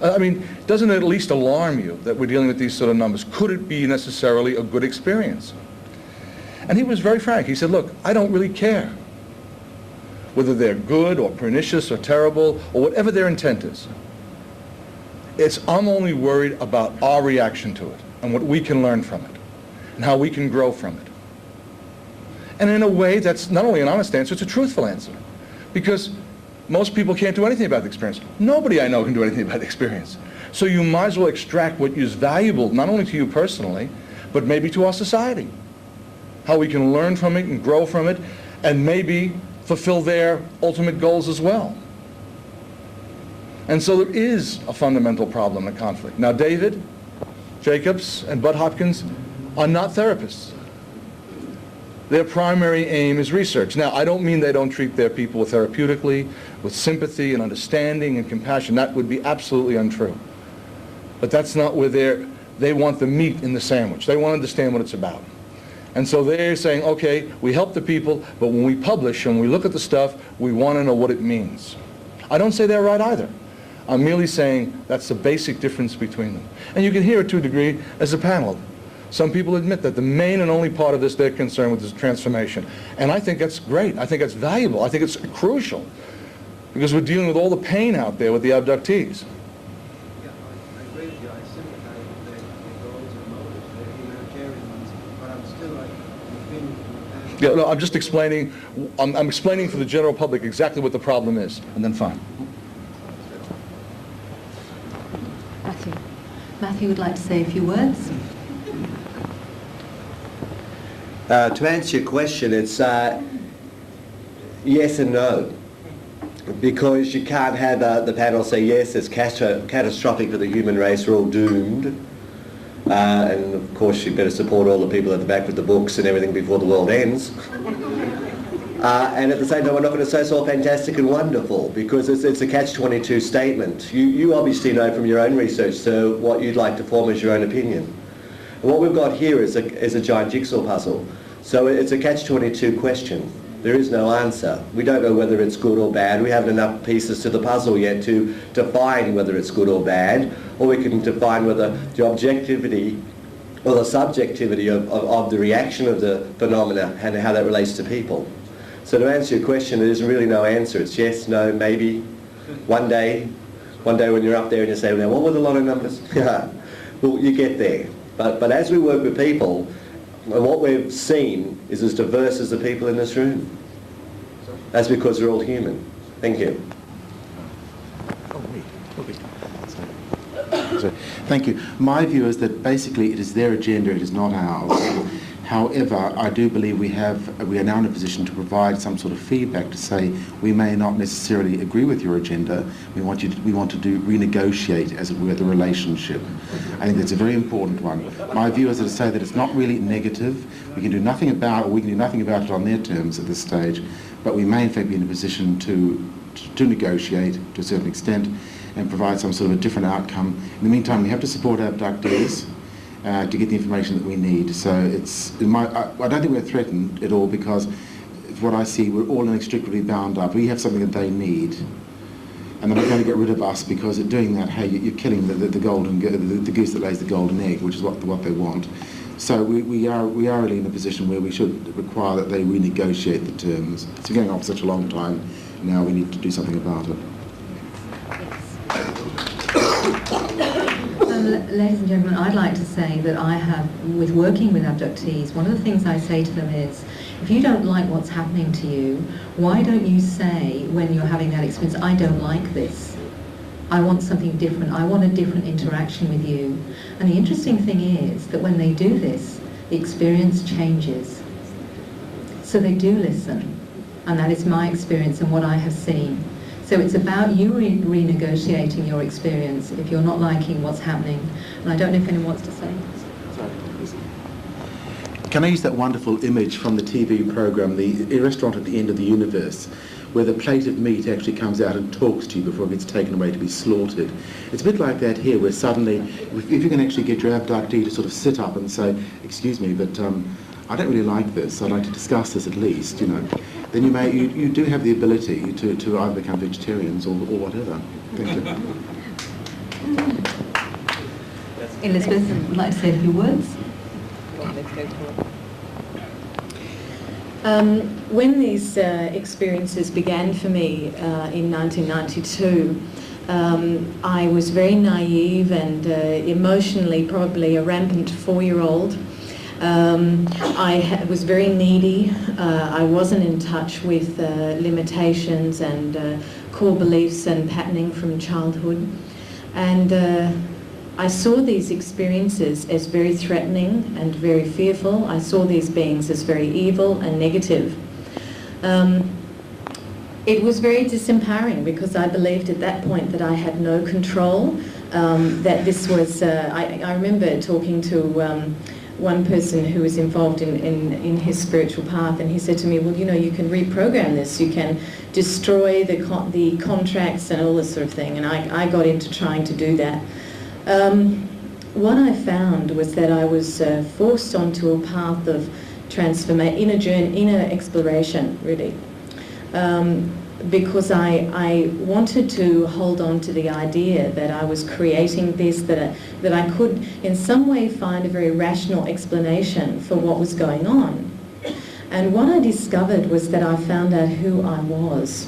I mean, doesn't it at least alarm you that we're dealing with these sort of numbers? Could it be necessarily a good experience? And he was very frank. He said, look, I don't really care whether they're good or pernicious or terrible or whatever their intent is. I'm only worried about our reaction to it and what we can learn from it and how we can grow from it. And in a way, that's not only an honest answer, it's a truthful answer. Because most people can't do anything about the experience. Nobody I know can do anything about the experience. So you might as well extract what is valuable, not only to you personally, but maybe to our society. How we can learn from it and grow from it, and maybe fulfill their ultimate goals as well. And so there is a fundamental problem in conflict. Now, David Jacobs and Bud Hopkins are not therapists. Their primary aim is research. Now, I don't mean they don't treat their people therapeutically, with sympathy and understanding and compassion. That would be absolutely untrue. But that's not where they want the meat in the sandwich. They want to understand what it's about. And so they're saying, okay, we help the people, but when we publish and we look at the stuff, we want to know what it means. I don't say they're right either. I'm merely saying that's the basic difference between them. And you can hear it to a degree as a panel. Some people admit that the main and only part of this they're concerned with is transformation. And I think that's great. I think that's valuable. I think it's crucial. Because we're dealing with all the pain out there with the abductees. Yeah, I agree with you. I sympathize with their goals and motives, their humanitarian ones, but I'm still like, Yeah, no, I'm just explaining, I'm explaining for the general public exactly what the problem is, and then fine. Matthew would like to say a few words. To answer your question, it's yes and no. Because you can't have the panel say, yes, it's catastrophic for the human race, we're all doomed. And of course you better support all the people at the back with the books and everything before the world ends. And at the same time, we're not going to say it's all fantastic and wonderful, because it's a catch-22 statement. You obviously know from your own research, so what you'd like to form as your own opinion. And what we've got here is a giant jigsaw puzzle. So it's a catch-22 question. There is no answer. We don't know whether it's good or bad. We haven't enough pieces to the puzzle yet to define whether it's good or bad, or we can define whether the objectivity or the subjectivity of the reaction of the phenomena and how that relates to people. So to answer your question, there's really no answer. It's yes, no, maybe. One day when you're up there and you say, now what were the lot of numbers? Well, you get there. But as we work with people, what we've seen is as diverse as the people in this room. That's because we're all human. Thank you. Thank you. My view is that basically it is their agenda, it is not ours. However, I do believe we are now in a position to provide some sort of feedback to say we may not necessarily agree with your agenda. We want to renegotiate, as it were, the relationship. I think that's a very important one. My view is to say that it's not really negative. We can do nothing about it, or we can do nothing about it on their terms at this stage. But we may in fact be in a position to negotiate to a certain extent and provide some sort of a different outcome. In the meantime, we have to support our abductees to get the information that we need. So I don't think we're threatened at all, because what I see, we're all inextricably bound up. We have something that they need, and they're not going to get rid of us, because at doing that, hey, you're killing the goose that lays the golden egg, which is what they want. So we are really in a position where we should require that they renegotiate the terms. It's been going on for such a long time. Now we need to do something about it. Ladies and gentlemen, I'd like to say that I have, with working with abductees, one of the things I say to them is, if you don't like what's happening to you, why don't you say when you're having that experience, I don't like this. I want something different. I want a different interaction with you. And the interesting thing is that when they do this, the experience changes. So they do listen. And that is my experience and what I have seen. So it's about you renegotiating your experience if you're not liking what's happening. And I don't know if anyone wants to say. Can I use that wonderful image from the TV program, the restaurant at the end of the universe, where the plate of meat actually comes out and talks to you before it gets taken away to be slaughtered? It's a bit like that here, where suddenly, if you can actually get your abductee to sort of sit up and say, excuse me, but I don't really like this, I'd like to discuss this at least, then you do have the ability to either become vegetarians or whatever. Thank you. Elizabeth would like to say a few words. When these experiences began for me in 1992, I was very naive and emotionally probably a rampant 4-year-old. I was very needy. I wasn't in touch with limitations and core beliefs and patterning from childhood. And I saw these experiences as very threatening and very fearful. I saw these beings as very evil and negative. it was very disempowering because I believed at that point that I had no control, that this was, I remember talking to one person who was involved in his spiritual path, and he said to me, well, you know, you can reprogram this, you can destroy the contracts and all this sort of thing, and I got into trying to do that. What I found was that I was forced onto a path of transformation, inner exploration, really. Because I wanted to hold on to the idea that I was creating this, that I could in some way find a very rational explanation for what was going on. And what I discovered was that I found out who I was.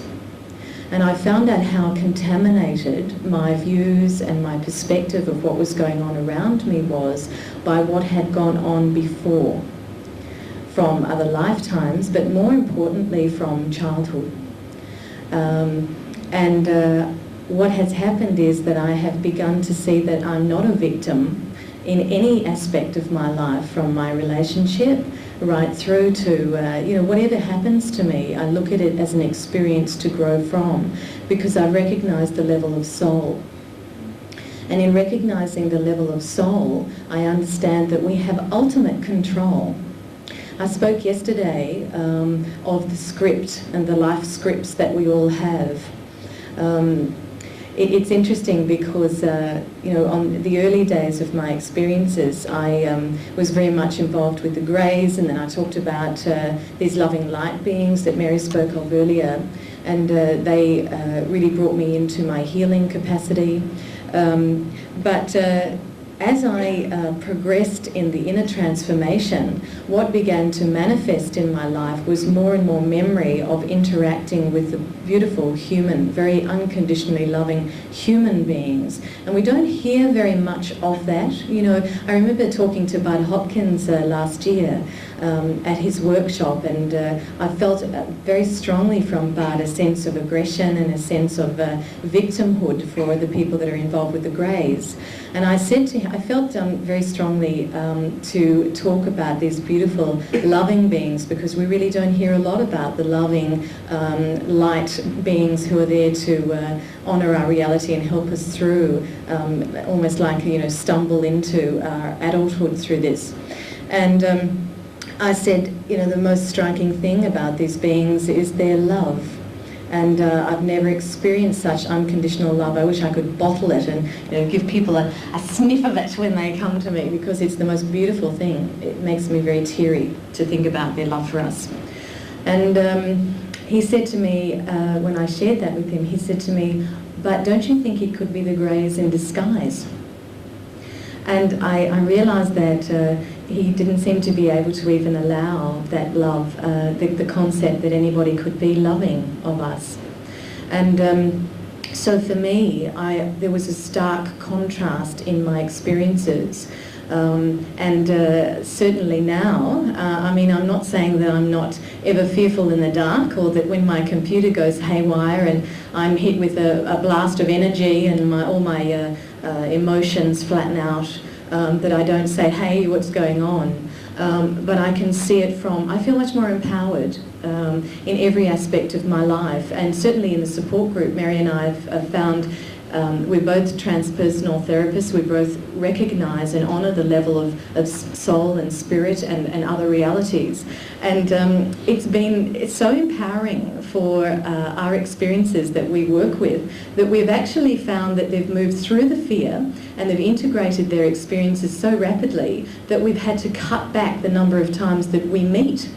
And I found out how contaminated my views and my perspective of what was going on around me was by what had gone on before, from other lifetimes, but more importantly from childhood. What has happened is that I have begun to see that I'm not a victim in any aspect of my life, from my relationship right through to, you know, whatever happens to me, I look at it as an experience to grow from, because I recognise the level of soul. And in recognising the level of soul, I understand that we have ultimate control. I spoke yesterday of the script and the life scripts that we all have. It's interesting because, you know, on the early days of my experiences, I was very much involved with the Greys, and then I talked about these loving light beings that Mary spoke of earlier, and they really brought me into my healing capacity. But as I progressed in the inner transformation, what began to manifest in my life was more and more memory of interacting with the beautiful human, very unconditionally loving human beings. And we don't hear very much of that. You know, I remember talking to Bud Hopkins last year at his workshop, and I felt very strongly from Bud a sense of aggression and a sense of victimhood for the people that are involved with the Greys. And I said to him, I felt very strongly to talk about these beautiful loving beings, because we really don't hear a lot about the loving light beings who are there to honour our reality and help us through, almost like, you know, stumble into our adulthood through this. And I said, you know, the most striking thing about these beings is their love. And I've never experienced such unconditional love. I wish I could bottle it and, you know, give people a sniff of it when they come to me, because it's the most beautiful thing. It makes me very teary to think about their love for us. And he said to me, when I shared that with him, he said to me, but don't you think it could be the Greys in disguise? And I realised that he didn't seem to be able to even allow that love, the concept that anybody could be loving of us. And so for me, there was a stark contrast in my experiences. Certainly now, I mean, I'm not saying that I'm not ever fearful in the dark, or that when my computer goes haywire and I'm hit with a blast of energy and all my emotions flatten out, that I don't say, hey, what's going on? But I can see it I feel much more empowered in every aspect of my life. And certainly in the support group, Mary and I have found, we're both transpersonal therapists, we both recognise and honour the level of soul and spirit and other realities. And it's so empowering for our experiences that we work with, that we've actually found that they've moved through the fear and they've integrated their experiences so rapidly that we've had to cut back the number of times that we meet.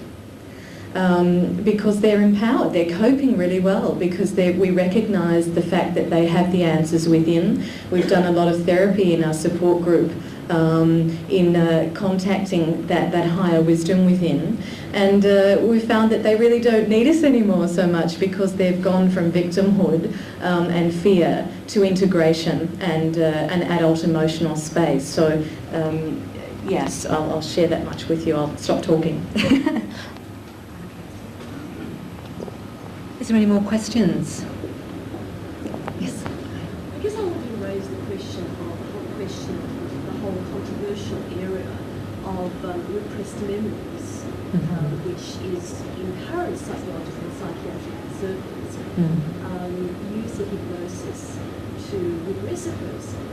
Because they're empowered, they're coping really well, because we recognise the fact that they have the answers within. We've done a lot of therapy in our support group in contacting that higher wisdom within, and we found that they really don't need us anymore so much, because they've gone from victimhood and fear to integration and an adult emotional space. So yes, I'll share that much with you. I'll stop talking. Is there any more questions? Yes. I guess I wanted to raise the question of the whole controversial area of repressed memories, which is in current psychological and psychiatric observers use the hypnosis to regress a person,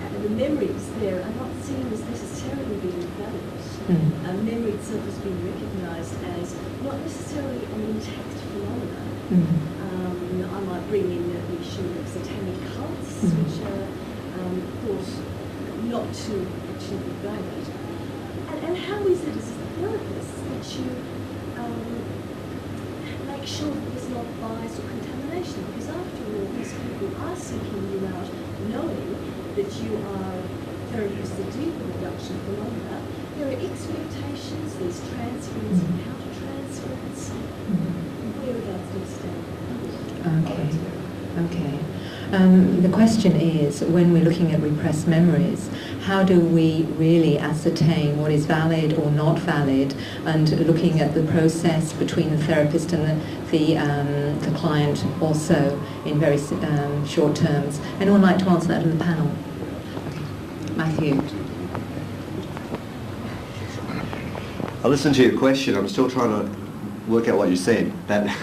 and the memories there are not seen as necessarily being valid. Memory itself has been recognised as not necessarily an intact phenomenon. I might bring in the issue of satanic cults, which are thought not to actually be valid. And how is it as a therapist that you make sure that there's not bias or contamination? Because after all, these people are seeking you out knowing that you are therapists that deal with abduction phenomena. There are expectations, there's transference and counter transference. Whereabouts do you stand? Okay. The question is, when we're looking at repressed memories, how do we really ascertain what is valid or not valid, and looking at the process between the therapist and the client also in very short terms? Anyone like to answer that in the panel? Matthew. I listened to your question. I'm still trying to work out what you said. That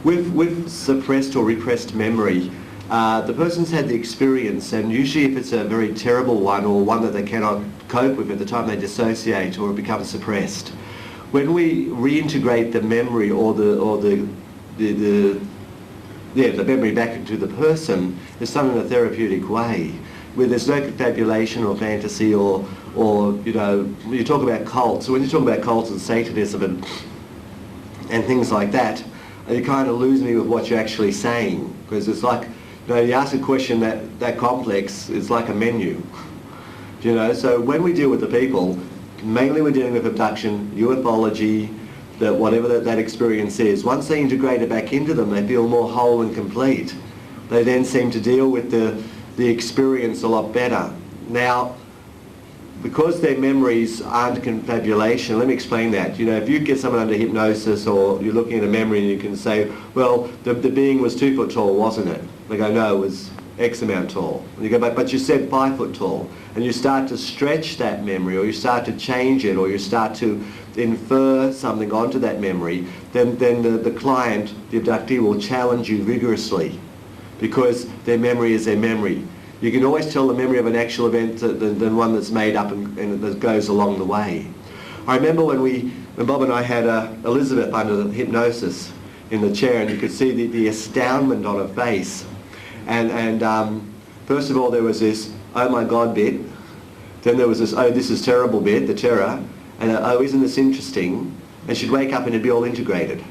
with suppressed or repressed memory, the person's had the experience, and usually if it's a very terrible one or one that they cannot cope with at the time they dissociate or it becomes suppressed, when we reintegrate the memory or the memory back into the person, it's done in a therapeutic way, where there's no confabulation or fantasy or you know, you talk about cults. So when you talk about cults and Satanism and things like that, you kind of lose me with what you're actually saying, because it's like, you know, you ask a question that complex, it's like a menu. You know, so when we deal with the people, mainly we're dealing with abduction, ufology, that whatever that experience is. Once they integrate it back into them, they feel more whole and complete. They then seem to deal with the experience a lot better. Now, because their memories aren't confabulation, let me explain that. You know, if you get someone under hypnosis or you're looking at a memory and you can say, well, the being was 2 foot tall, wasn't it? They go, no, it was X amount tall. And you go, but you said 5 foot tall. And you start to stretch that memory, or you start to change it, or you start to infer something onto that memory, then the client, the abductee, will challenge you vigorously, because their memory is their memory. You can always tell the memory of an actual event than one that's made up and that goes along the way. I remember when Bob and I had Elizabeth under the hypnosis in the chair, and you could see the astoundment on her face. And first of all, there was this, oh my God bit. Then there was this, oh, this is terrible bit, the terror. And oh, isn't this interesting? And she'd wake up and it'd be all integrated.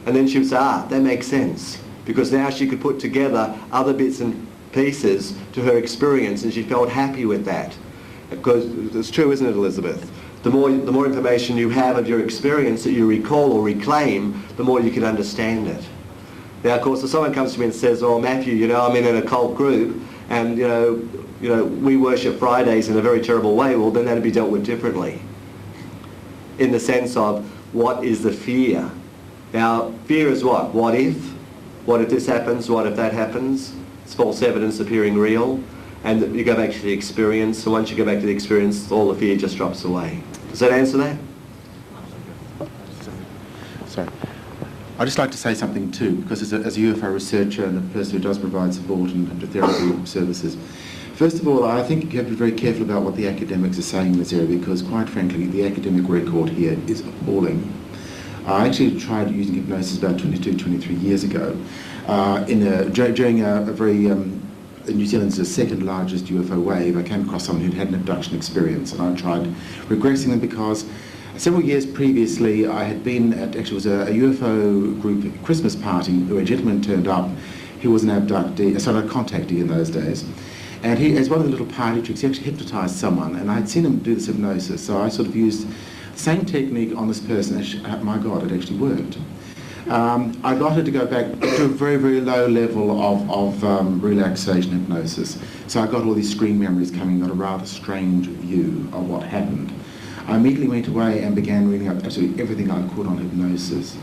And then she would say, ah, that makes sense. Because now she could put together other bits and pieces to her experience, and she felt happy with that. Because it's true, isn't it, Elizabeth? The more information you have of your experience that you recall or reclaim, the more you can understand it. Now, of course, if someone comes to me and says, oh, Matthew, you know, I'm in an occult group, and, you know, we worship Fridays in a very terrible way, well, then that'd be dealt with differently. In the sense of, what is the fear? Now, fear is what? What if? What if this happens? What if that happens? It's false evidence appearing real, and you go back to the experience, so once you go back to the experience, all the fear just drops away. Does that answer that? Sorry. I'd just like to say something too, because as a UFO researcher and a person who does provide support and therapy services, first of all, I think you have to be very careful about what the academics are saying in this area, because quite frankly, the academic record here is appalling. I actually tried using hypnosis about 22, 23 years ago during a very, New Zealand's second largest UFO wave. I came across someone who'd had an abduction experience, and I tried regressing them because several years previously I had been at, actually it was a UFO group Christmas party where a gentleman turned up. He was an abductee, sorry, a contactee in those days. And he, as one of the little party tricks, he actually hypnotised someone, and I had seen him do this hypnosis, so I sort of used the same technique on this person. My God, it actually worked. I got her to go back to a very, very low level of relaxation hypnosis. So I got all these screen memories coming, got a rather strange view of what happened. I immediately went away and began reading up absolutely everything I could on hypnosis.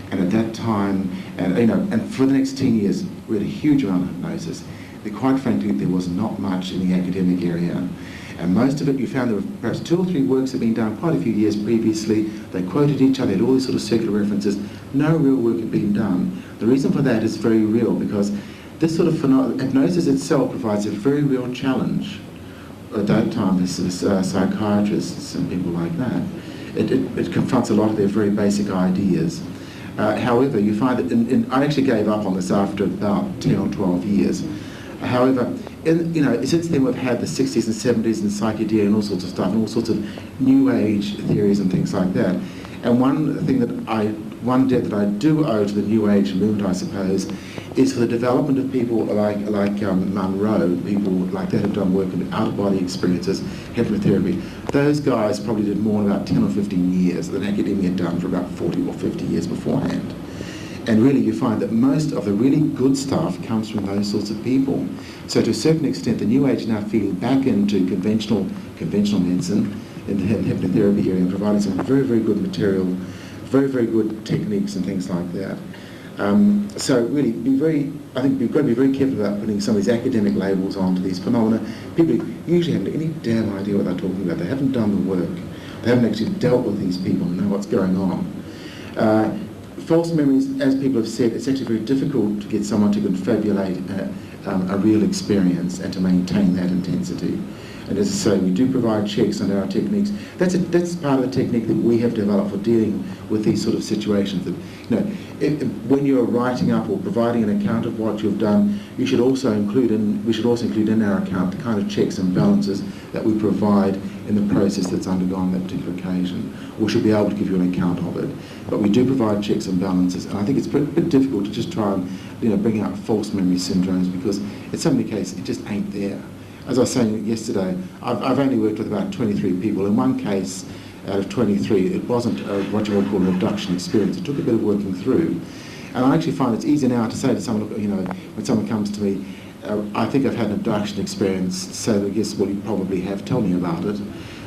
And at that time, and for the next 10 years, we had a huge amount of hypnosis. Quite frankly, there was not much in the academic area. And most of it, you found there were perhaps 2 or 3 works that had been done quite a few years previously. They quoted each other, had all these sort of circular references. no real work had been done. The reason for that is very real, because this sort of hypnosis itself provides a very real challenge at that time for psychiatrists and people like that. It confronts a lot of their very basic ideas. However, you find that I actually gave up on this after about 10 or 12 years. However, since then we've had the 60s and 70s and psychedelia and all sorts of stuff, and all sorts of new age theories and things like that. And one debt that I do owe to the new age movement, I suppose, is for the development of people like Monroe, people like that who've done work with out-of-body experiences, hypnotherapy. Those guys probably did more in about 10 or 15 years than academia had done for about 40 or 50 years beforehand. And really you find that most of the really good stuff comes from those sorts of people. So to a certain extent, the new age now feeding back into conventional medicine in the hypnotherapy area and providing some very, very good material, very, very good techniques and things like that. So really, I think we've got to be very careful about putting some of these academic labels onto these phenomena. People usually haven't any damn idea what they're talking about. They haven't done the work. They haven't actually dealt with these people and know what's going on. False memories, as people have said, it's actually very difficult to get someone to confabulate a real experience and to maintain that intensity. And as I say, we do provide checks on our techniques. That's part of the technique that we have developed for dealing with these sort of situations. That, when you're writing up or providing an account of what you've done, we should also include in our account the kind of checks and balances that we provide in the process that's undergone that particular occasion. We should be able to give you an account of it. But we do provide checks and balances, and I think it's a bit difficult to just try and bring out false memory syndromes, because in so many cases it just ain't there. As I was saying yesterday, I've only worked with about 23 people. In one case, out of 23, it wasn't what you would call an abduction experience. It took a bit of working through. And I actually find it's easier now to say to someone, when someone comes to me, I think I've had an abduction experience, so yes, well, you probably have, tell me about it,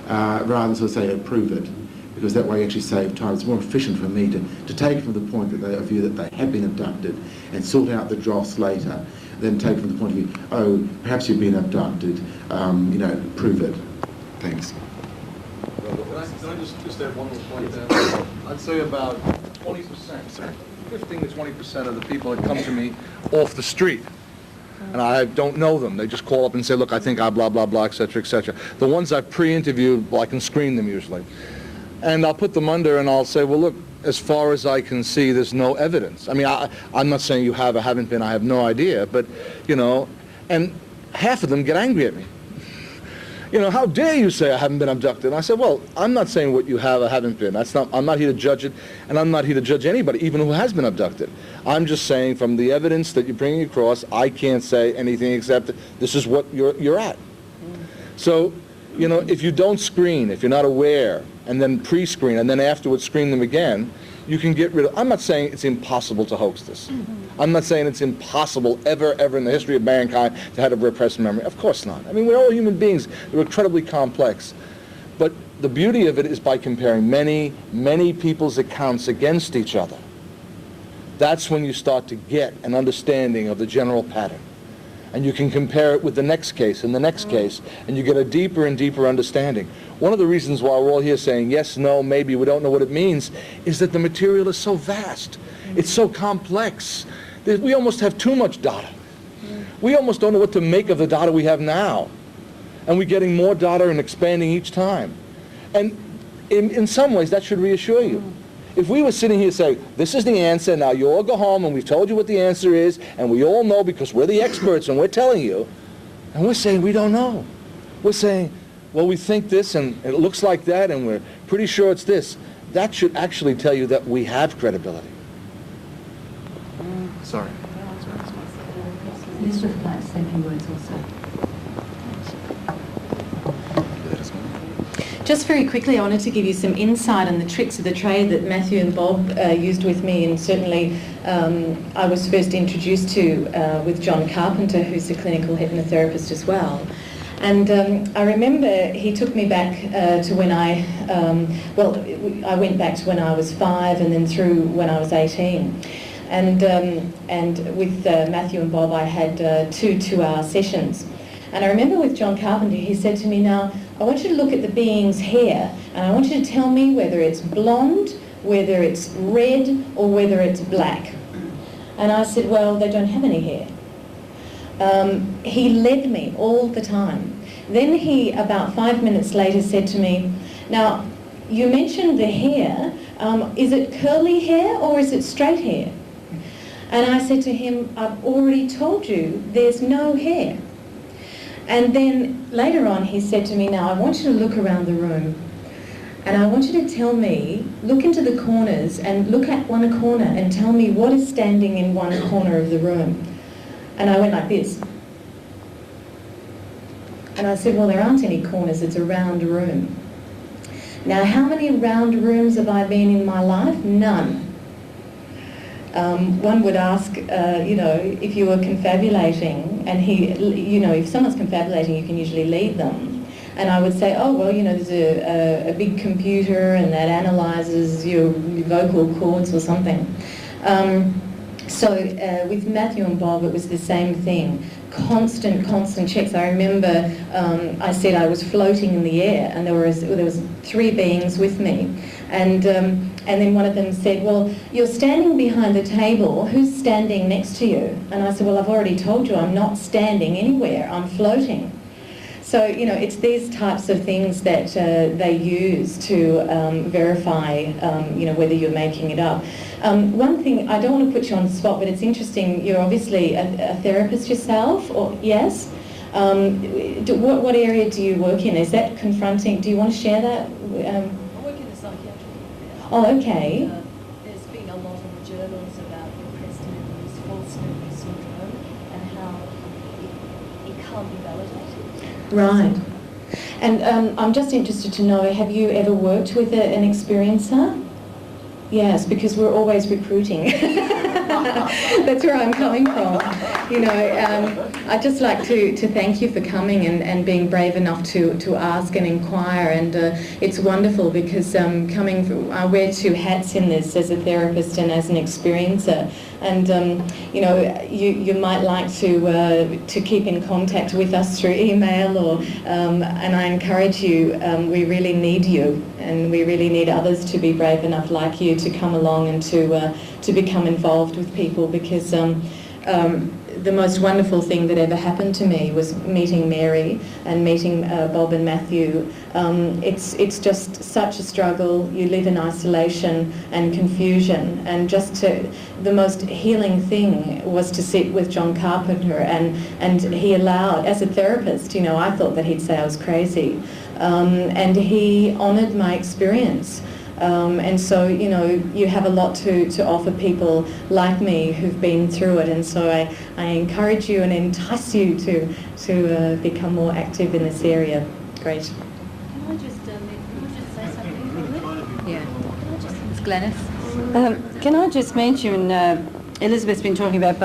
rather than sort of say, prove it. Because that way you actually save time. It's more efficient for me to take it from the point of view that they have been abducted and sort out the dross later, then take it from the point of view, oh, perhaps you've been abducted, prove it. Thanks. Can I just add one more point there? I'd say about 20%, 15 to 20% of the people that come to me off the street, and I don't know them. They just call up and say, look, I think I blah, blah, blah, et cetera, et cetera. The ones I've pre-interviewed, well, I can screen them usually. And I'll put them under and I'll say, well, look, as far as I can see, there's no evidence. I mean, I'm not saying you have or haven't been, I have no idea, but, and half of them get angry at me. How dare you say I haven't been abducted? And I said, well, I'm not saying what you have or haven't been. I'm not here to judge it, and I'm not here to judge anybody, even who has been abducted. I'm just saying from the evidence that you're bringing across, I can't say anything except that this is what you're at. So, if you don't screen, if you're not aware, and then pre-screen, and then afterwards screen them again, you can get rid of. I'm not saying it's impossible to hoax this. I'm not saying it's impossible ever in the history of mankind to have a repressed memory. Of course not. I mean, we're all human beings. We're incredibly complex. But the beauty of it is by comparing many, many people's accounts against each other. That's when you start to get an understanding of the general pattern. And you can compare it with the next case and the next case, and you get a deeper and deeper understanding. One of the reasons why we're all here saying yes, no, maybe, we don't know what it means, is that the material is so vast. It's so complex. We almost have too much data. We almost don't know what to make of the data we have now. And we're getting more data and expanding each time. And in some ways, that should reassure you. If we were sitting here saying, this is the answer, now you all go home and we've told you what the answer is, and we all know because we're the experts and we're telling you, and we're saying we don't know. We're saying, well, we think this and it looks like that and we're pretty sure it's this. That should actually tell you that we have credibility. Sorry. Elizabeth would like to say a few words also. Just very quickly, I wanted to give you some insight on the tricks of the trade that Matthew and Bob used with me, and certainly I was first introduced to with John Carpenter, who's a clinical hypnotherapist as well. And I remember he took me back to when I went back to when I was 5 and then through when I was 18. And with Matthew and Bob, I had 2 2-hour sessions. And I remember with John Carpenter, he said to me, now, I want you to look at the being's hair, and I want you to tell me whether it's blonde, whether it's red, or whether it's black. And I said, well, they don't have any hair. He led me all the time. Then he, about 5 minutes later, said to me, now, you mentioned the hair. Is it curly hair or is it straight hair? And I said to him, I've already told you there's no hair. And then later on he said to me, now I want you to look around the room and I want you to tell me, look into the corners and look at one corner and tell me what is standing in one corner of the room. And I went like this. And I said, well, there aren't any corners, it's a round room. Now, how many round rooms have I been in my life? None. One would ask, you know, if you were confabulating, and you know, if someone's confabulating, you can usually lead them. And I would say, oh, well, you know, there's a big computer and that analyses your vocal cords or something. So with Matthew and Bob, it was the same thing. Constant checks. I remember I said I was floating in the air, and there was 3 beings with me, and then one of them said, well, you're standing behind the table, who's standing next to you? And I said, well, I've already told you I'm not standing anywhere, I'm floating. So, you know, it's these types of things that they use to verify, you know, whether you're making it up. One thing, I don't want to put you on the spot, but it's interesting, you're obviously a therapist yourself, or yes? What area do you work in? Is that confronting? Do you want to share that? I work in the psychiatry. Oh, okay. There's been a lot of journals about repressed memories, false memory syndrome, and how it can't be validated. Right. And I'm just interested to know, have you ever worked with an experiencer? Yes, because we're always recruiting. That's where I'm coming from. You know, I'd just like to thank you for coming and being brave enough to ask and inquire. And it's wonderful because coming from, I wear 2 hats in this, as a therapist and as an experiencer. And you know, you might like to keep in contact with us through email, or and I encourage you. We really need you, and we really need others to be brave enough like you to come along and to become involved with people, because the most wonderful thing that ever happened to me was meeting Mary and meeting Bob and Matthew. It's just such a struggle. You live in isolation and confusion, and the most healing thing was to sit with John Carpenter, and he allowed, as a therapist, you know, I thought that he'd say I was crazy, and he honoured my experience. And so, you know, you have a lot to offer people like me who've been through it, and so I encourage you and entice you to become more active in this area. Great. Can I just say something? Yeah. It's Glenys. Can I just mention, Elizabeth's been talking about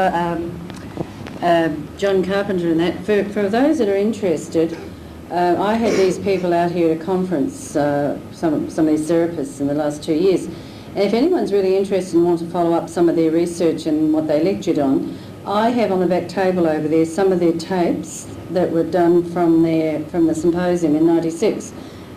John Carpenter and that. For those that are interested, I had these people out here at a conference, some of these therapists in the last 2 years. And if anyone's really interested and want to follow up some of their research and what they lectured on, I have on the back table over there some of their tapes that were done from the symposium in '96.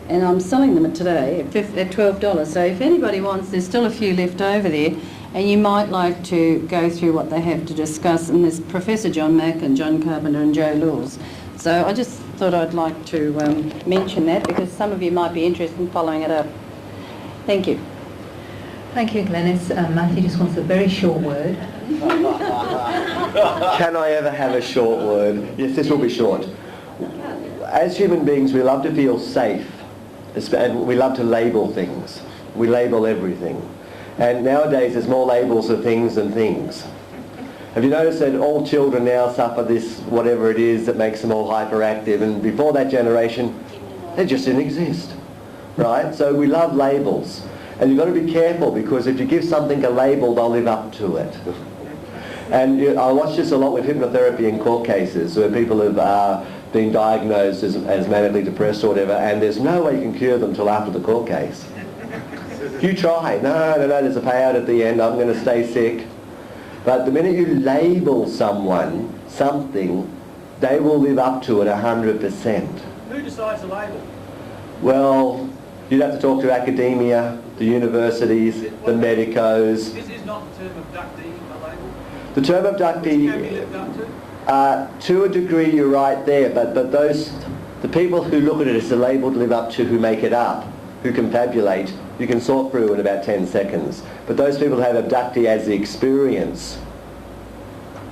And I'm selling them today at $12. So if anybody wants, there's still a few left over there, and you might like to go through what they have to discuss. And there's Professor John Mack and John Carpenter and Joe Laws. So I just thought I'd like to mention that, because some of you might be interested in following it up. Thank you. Thank you, Glenys. Matthew just wants a very short word. Can I ever have a short word? Yes, this will be short. As human beings, we love to feel safe, and we love to label things. We label everything. And nowadays there's more labels of things than things. Have you noticed that all children now suffer this, whatever it is, that makes them all hyperactive, and before that generation, they just didn't exist, right? So we love labels. And you've got to be careful, because if you give something a label, they'll live up to it. And I watch this a lot with hypnotherapy in court cases, where people have been diagnosed as manically depressed or whatever, and there's no way you can cure them till after the court case. You try. No, there's a payout at the end, I'm going to stay sick. But the minute you label someone, something, They will live up to it 100%. Who decides the label? Well, you'd have to talk to academia, the universities, the medicos. This is not the term abductee a label? The term abductee, Can be lived up to? to a degree you're right there, but the people who look at it as a label to live up to, who make it up, who confabulate, you can sort through in about 10 seconds. But those people who have abductee as the experience,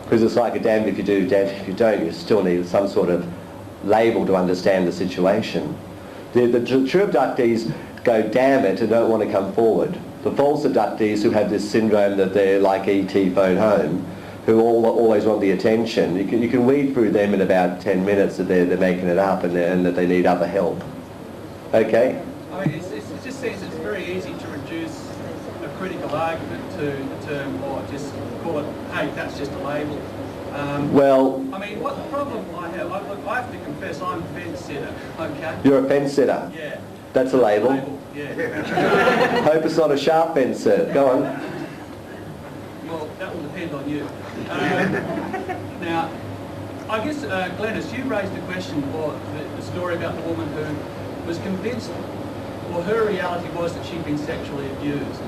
because it's like a damned if you do, damned if you don't, you still need some sort of label to understand the situation. The true abductees go damn it and don't want to come forward. The false abductees who have this syndrome that they're like E.T. phone home, who always want the attention, you can weed through them in about 10 minutes that they're making it up and that they need other help. Okay? I mean, it just seems it's very easy to reduce a critical argument to the term, or just call it, hey, that's just a label. Well, I mean, what the problem I have, I have to confess, I'm a fence sitter, okay? you're a fence sitter. Yeah. That's a label. Yeah. Hope it's not a sharp fence sitter. Go on. Well, that will depend on you. Now, I guess, Glenys, you raised a question, or the story about the woman who was convinced, or her reality was that she'd been sexually abused.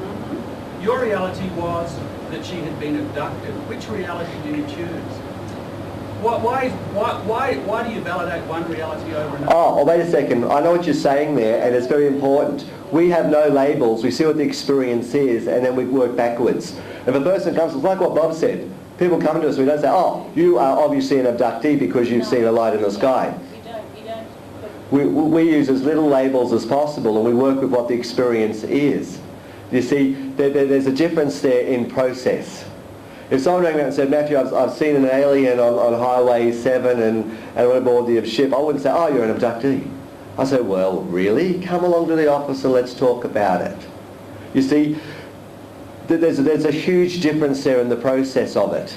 Your reality was that she had been abducted. Which reality do you choose? Why do you validate one reality over another? Oh, wait a second. I know what you're saying there, and it's very important. We have no labels. We see what the experience is, and then we work backwards. If a person comes, it's like what Bob said. People come to us, we don't say, oh, you are obviously an abductee because you've seen a light in the sky. We use as little labels as possible, and we work with what the experience is. You see, there's a difference there in process. If someone rang around and said, Matthew, I've seen an alien on Highway 7 and I'm aboard the ship, I wouldn't say, oh, you're an abductee. I say, well, really? Come along to the office and let's talk about it. You see, there's a huge difference there in the process of it.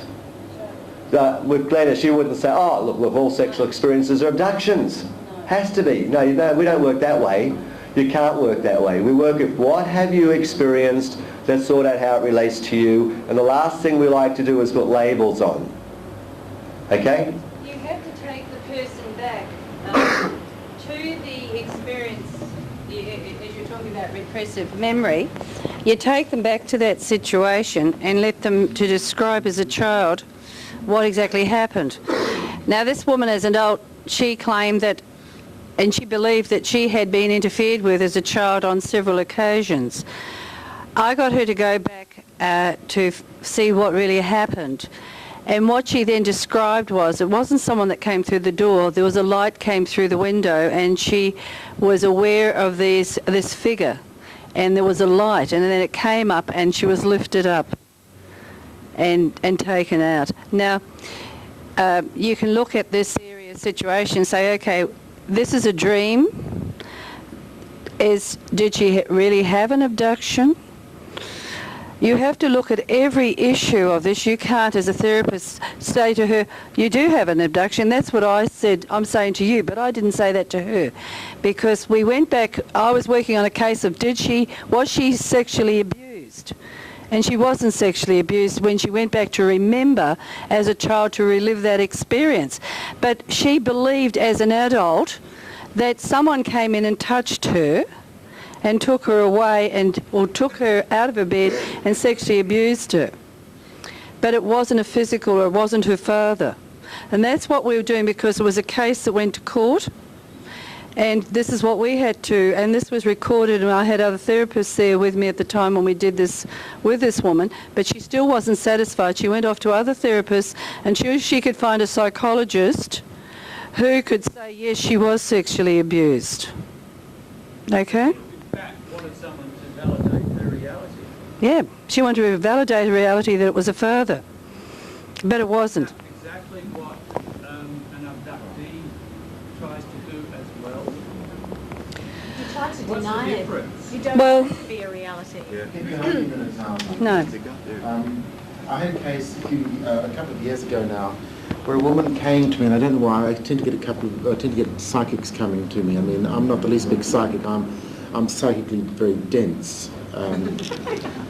With Glenys, you wouldn't say, oh, look, all sexual experiences are abductions. Has to be. No, we don't work that way. You can't work that way. We work with what have you experienced, let's sort out how it relates to you, and the last thing we like to do is put labels on. Okay? You have to take the person back to the experience, as you're talking about repressive memory, you take them back to that situation and let them to describe as a child what exactly happened. Now this woman as an adult, she claimed that, and she believed that she had been interfered with as a child on several occasions. I got her to go back to see what really happened. And what she then described was, it wasn't someone that came through the door, there was a light came through the window and she was aware of this figure. And there was a light and then it came up and she was lifted up and taken out. Now, you can look at this serious situation and say, okay, this is a dream. Did she really have an abduction? You have to look at every issue of this. You can't, as a therapist, say to her, you do have an abduction. That's what I said, I'm saying to you, but I didn't say that to her. Because we went back, I was working on a case of was she sexually abused? And she wasn't sexually abused when she went back to remember as a child to relive that experience. But she believed as an adult that someone came in and touched her and took her away or took her out of her bed and sexually abused her. But it wasn't a physical, or it wasn't her father. And that's what we were doing because it was a case that went to court. And this is what we had to, and this was recorded, and I had other therapists there with me at the time when we did this with this woman, but she still wasn't satisfied. She went off to other therapists and she could find a psychologist who could say, yes, she was sexually abused. Okay? Wanted someone to validate her reality. Yeah, she wanted to validate her reality that it was a father, but it wasn't. Exactly what an abductee tries to do as well. You try to What's deny the it. difference? You don't Well, want it to be a reality. I'll give you an example. No. I had a case a couple of years ago now, where a woman came to me, and I don't know why, I tend to get psychics coming to me. I mean, I'm not the least big psychic. I'm I'm psychically very dense.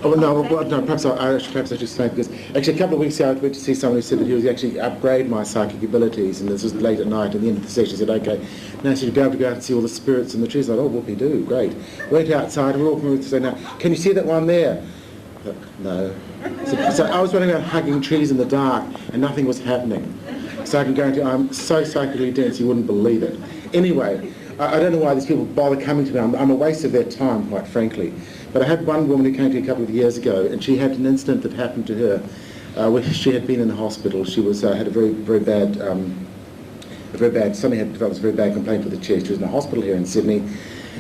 Perhaps I should say, because actually a couple of weeks ago I went to see someone who said that he was actually upgrade my psychic abilities, and this was late at night. At the end of the session, he said, "Okay, now so you go out and see all the spirits in the trees." I thought, "Oh, whoopie-doo, great." Went outside and we're walking with say, "Now, can you see that one there?" No. So I was running around hugging trees in the dark, and nothing was happening. So I can guarantee I'm so psychically dense you wouldn't believe it. Anyway, I don't know why these people bother coming to me. I'm a waste of their time, quite frankly. But I had one woman who came to me a couple of years ago, and she had an incident that happened to her where she had been in the hospital. She was had a very bad, somebody had developed a very bad complaint with the chest. She was in a hospital here in Sydney,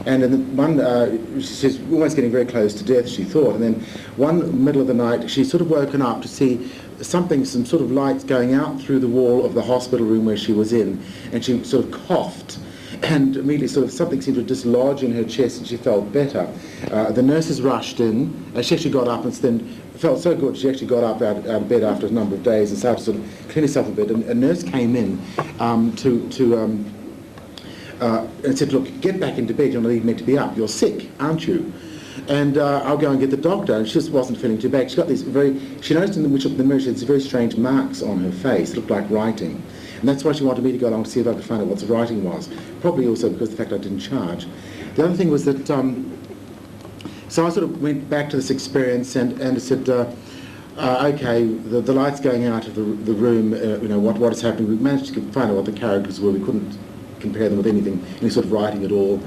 and in she's almost getting very close to death, she thought. And then one middle of the night, she sort of woken up to see some sort of lights going out through the wall of the hospital room where she was in, and she sort of coughed. And immediately sort of something seemed to dislodge in her chest, and she felt better. The nurses rushed in, and she actually got up and then felt so good, she actually got up out of bed after a number of days and started to sort of clean herself a bit. And a nurse came in and said, "Look, get back into bed, you're not even meant to be up, you're sick, aren't you?" And I'll go and get the doctor. And she just wasn't feeling too bad. She got these she noticed in the mirror she had these very strange marks on her face, looked like writing. And that's why she wanted me to go along to see if I could find out what the writing was. Probably also because of the fact I didn't charge. The other thing was that, so I sort of went back to this experience and said, okay, the light's going out of the room, what is happening. We managed to find out what the characters were. We couldn't compare them with anything, any sort of writing at all.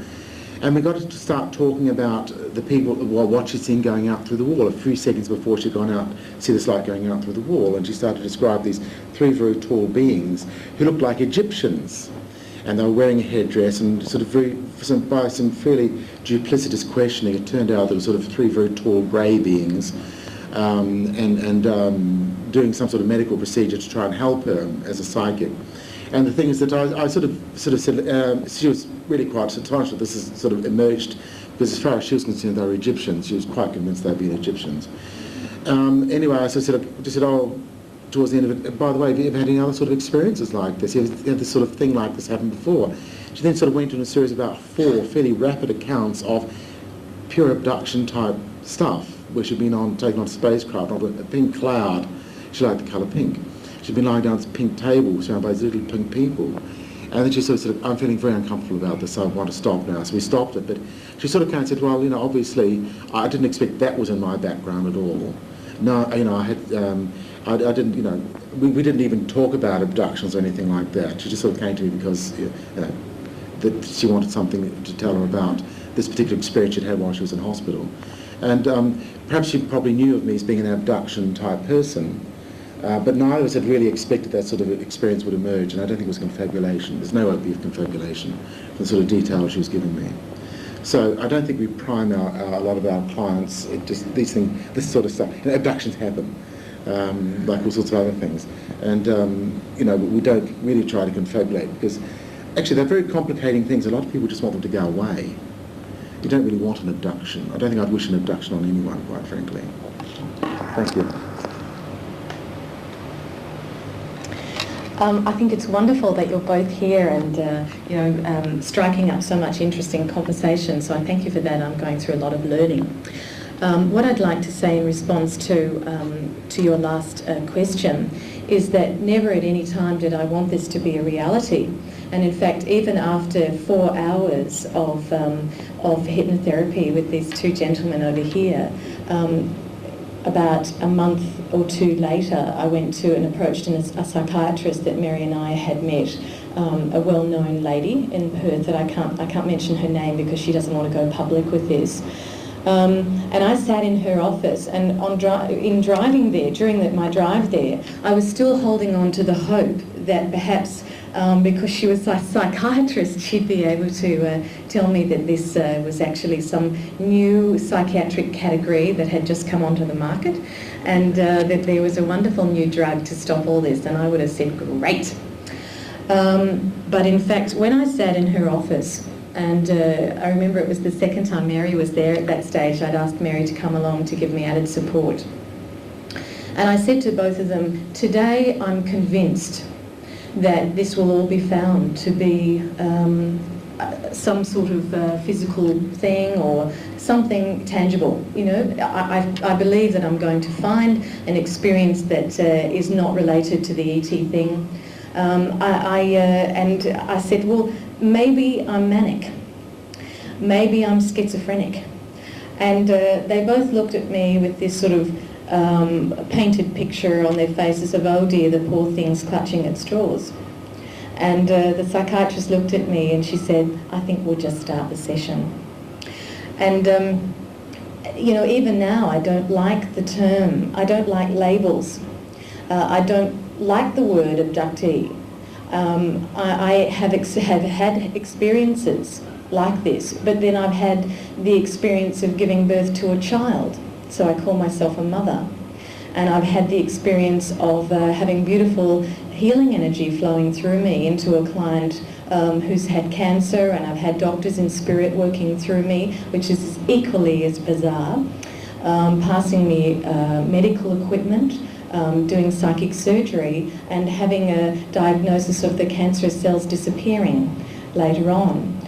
And we got to start talking about the people, what she'd seen going out through the wall. A few seconds before she'd gone out, see this light going out through the wall, and she started to describe these three very tall beings who looked like Egyptians. And they were wearing a headdress, and sort of by some fairly duplicitous questioning, it turned out there were sort of three very tall grey beings, doing some sort of medical procedure to try and help her as a psychic. And the thing is that I sort of said, she was really quite astonished that this has sort of emerged, because as far as she was concerned, they were Egyptians. She was quite convinced they'd been Egyptians. Anyway, I just said, oh, towards the end of it, by the way, have you ever had any other sort of experiences like this? You had this sort of thing like this happen before? She then sort of went into a series of about 4 fairly rapid accounts of pure abduction type stuff, where she'd been taken on a spacecraft on a pink cloud. She liked the colour pink. She'd been lying down on this pink table surrounded by these little pink people. And then she sort of said, I'm feeling very uncomfortable about this, so I want to stop now. So we stopped it, but she sort of kind of said, well, obviously, I didn't expect that was in my background at all. No, I had, I didn't, we didn't even talk about abductions or anything like that. She just sort of came to me because, that she wanted something to tell her about this particular experience she'd had while she was in hospital. And perhaps she probably knew of me as being an abduction type person. But neither of us had really expected that sort of experience would emerge, and I don't think it was confabulation. There's no idea of confabulation from the sort of detail she was giving me. So I don't think we prime a lot of our clients. It just these things, this sort of stuff. Abductions happen, like all sorts of other things, and we don't really try to confabulate, because actually they're very complicating things. A lot of people just want them to go away. You don't really want an abduction. I don't think I'd wish an abduction on anyone, quite frankly. Thank you. I think it's wonderful that you're both here and, striking up so much interesting conversation. So I thank you for that. I'm going through a lot of learning. What I'd like to say in response to your last question is that never at any time did I want this to be a reality. And in fact, even after 4 hours of hypnotherapy with these two gentlemen over here, about a month or 2 later, I went to and approached a psychiatrist that Mary and I had met, a well-known lady in Perth that I can't mention her name because she doesn't want to go public with this. And I sat in her office, and in driving there, during my drive there, I was still holding on to the hope that perhaps because she was a psychiatrist, she'd be able to tell me that this was actually some new psychiatric category that had just come onto the market, and that there was a wonderful new drug to stop all this, and I would have said, great. But in fact, when I sat in her office, and I remember it was the second time Mary was there at that stage, I'd asked Mary to come along to give me added support. And I said to both of them, today I'm convinced that this will all be found to be some sort of physical thing or something tangible. You know, I believe that I'm going to find an experience that is not related to the ET thing. And I said, well, maybe I'm manic. Maybe I'm schizophrenic. And they both looked at me with this sort of painted picture on their faces of, oh dear, the poor thing's clutching at straws. And the psychiatrist looked at me and she said, I think we'll just start the session. And, you know, even now I don't like the term, I don't like labels. I don't like the word abductee. I have had experiences like this, but then I've had the experience of giving birth to a child, so I call myself a mother. And I've had the experience of having beautiful healing energy flowing through me into a client who's had cancer, and I've had doctors in spirit working through me, which is equally as bizarre, passing me medical equipment, doing psychic surgery, and having a diagnosis of the cancerous cells disappearing later on.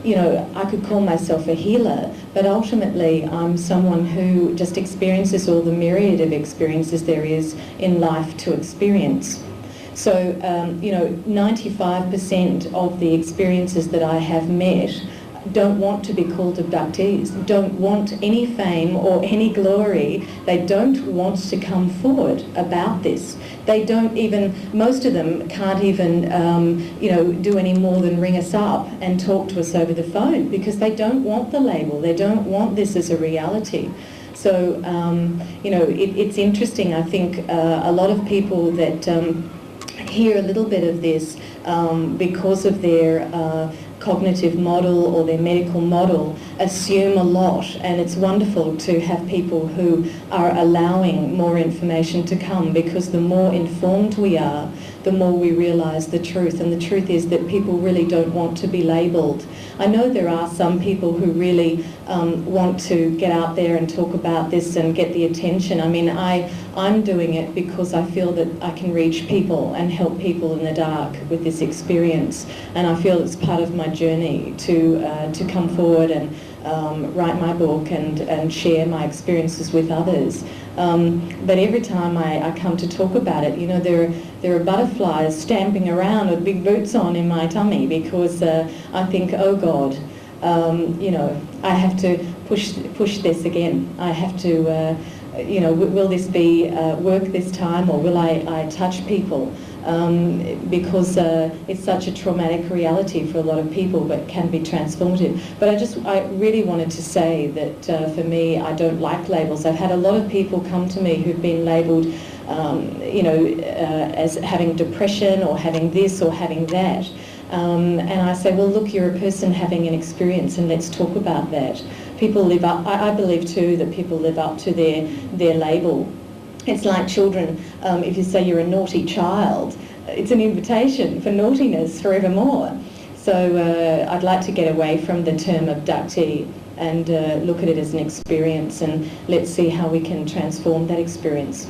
You know, I could call myself a healer, but ultimately I'm someone who just experiences all the myriad of experiences there is in life to experience. So, you know, 95% of the experiences that I have met don't want to be called abductees, don't want any fame or any glory. They don't want to come forward about this. They don't even, most of them can't even, you know, do any more than ring us up and talk to us over the phone because they don't want the label. They don't want this as a reality. So, you know, it's interesting. I think a lot of people that hear a little bit of this because of their cognitive model or their medical model assume a lot, and it's wonderful to have people who are allowing more information to come, because the more informed we are, the more we realise the truth. And the truth is that people really don't want to be labelled. I know there are some people who really want to get out there and talk about this and get the attention. I mean, I'm doing it because I feel that I can reach people and help people in the dark with this experience, and I feel it's part of my journey to come forward and write my book and share my experiences with others. But every time I come to talk about it, you know, there are butterflies stamping around with big boots on in my tummy, because I think, oh God, you know, I have to push this again. I have to, you know, will this be work this time, or will I touch people? Because it's such a traumatic reality for a lot of people, but can be transformative. But I really wanted to say that for me, I don't like labels. I've had a lot of people come to me who've been labelled, you know, as having depression or having this or having that. And I say, well, look, you're a person having an experience, and let's talk about that. People live up, I believe too, that people live up to their label. It's like children, if you say you're a naughty child, it's an invitation for naughtiness forevermore. So I'd like to get away from the term abductee and look at it as an experience, and let's see how we can transform that experience.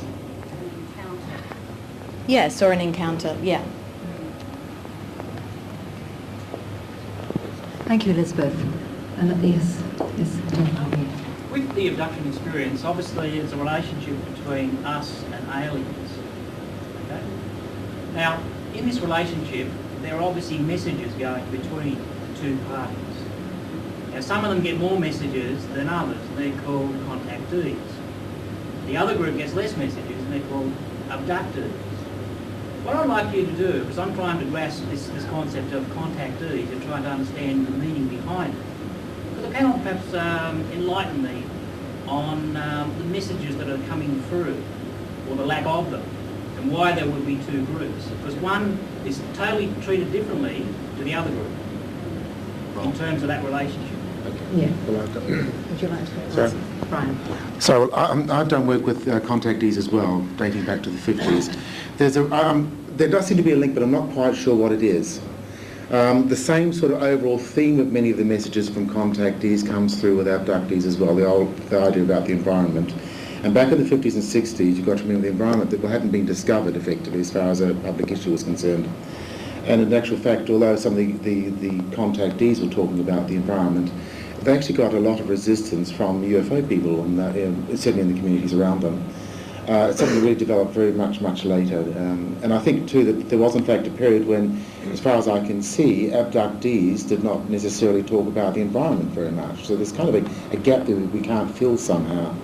Yes, or an encounter, yeah. Thank you, Elizabeth. And yes. With the abduction experience, obviously there's a relationship between us and aliens. Okay? Now, in this relationship, there are obviously messages going between two parties. Now, some of them get more messages than others, and they're called contactees. The other group gets less messages, and they're called abductees. What I'd like you to do, because I'm trying to grasp this concept of contactees and trying to understand the meaning behind it, because I cannot perhaps enlighten me on the messages that are coming through, or the lack of them, and why there would be two groups. Because one is totally treated differently to the other group in terms of that relationship. Yeah. Would you like to Sorry. Brian? So I've done work with contactees as well, dating back to the 50s. There does seem to be a link, but I'm not quite sure what it is. The same sort of overall theme of many of the messages from contactees comes through with abductees as well, the idea about the environment. And back in the 50s and 60s, you've got to remember the environment that hadn't been discovered effectively as far as a public issue was concerned. And in actual fact, although some of the contactees were talking about the environment, they actually got a lot of resistance from UFO people, and certainly in the communities around them. It's something that really developed very much later. And I think too that there was in fact a period when, as far as I can see, abductees did not necessarily talk about the environment very much. So there's kind of a gap that we can't fill somehow.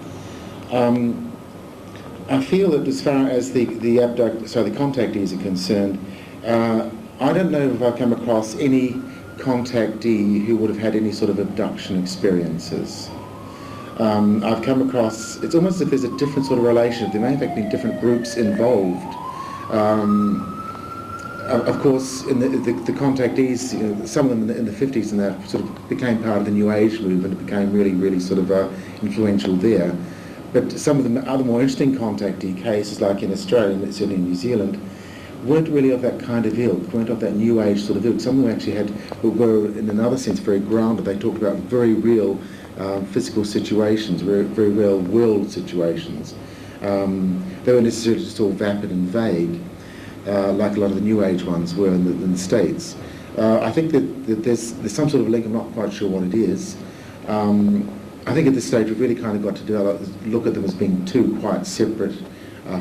I feel that as far as the contactees are concerned, I don't know if I've come across any contactee who would have had any sort of abduction experiences. I've come across, it's almost as if there's a different sort of relationship. There may have been different groups involved. Of course, in the contactees, you know, some of them in the 50s and that sort of became part of the New Age movement. It became really sort of influential there. But some of the other more interesting contactee cases, like in Australia and certainly in New Zealand, weren't really of that kind of ilk, weren't of that New Age sort of ilk. Some of them actually were in another sense very grounded. They talked about very real physical situations, very real world situations. They weren't necessarily just all vapid and vague, like a lot of the New Age ones were in the States. I think that there's some sort of link. I'm not quite sure what it is. I think at this stage we've really kind of got to look at them as being two quite separate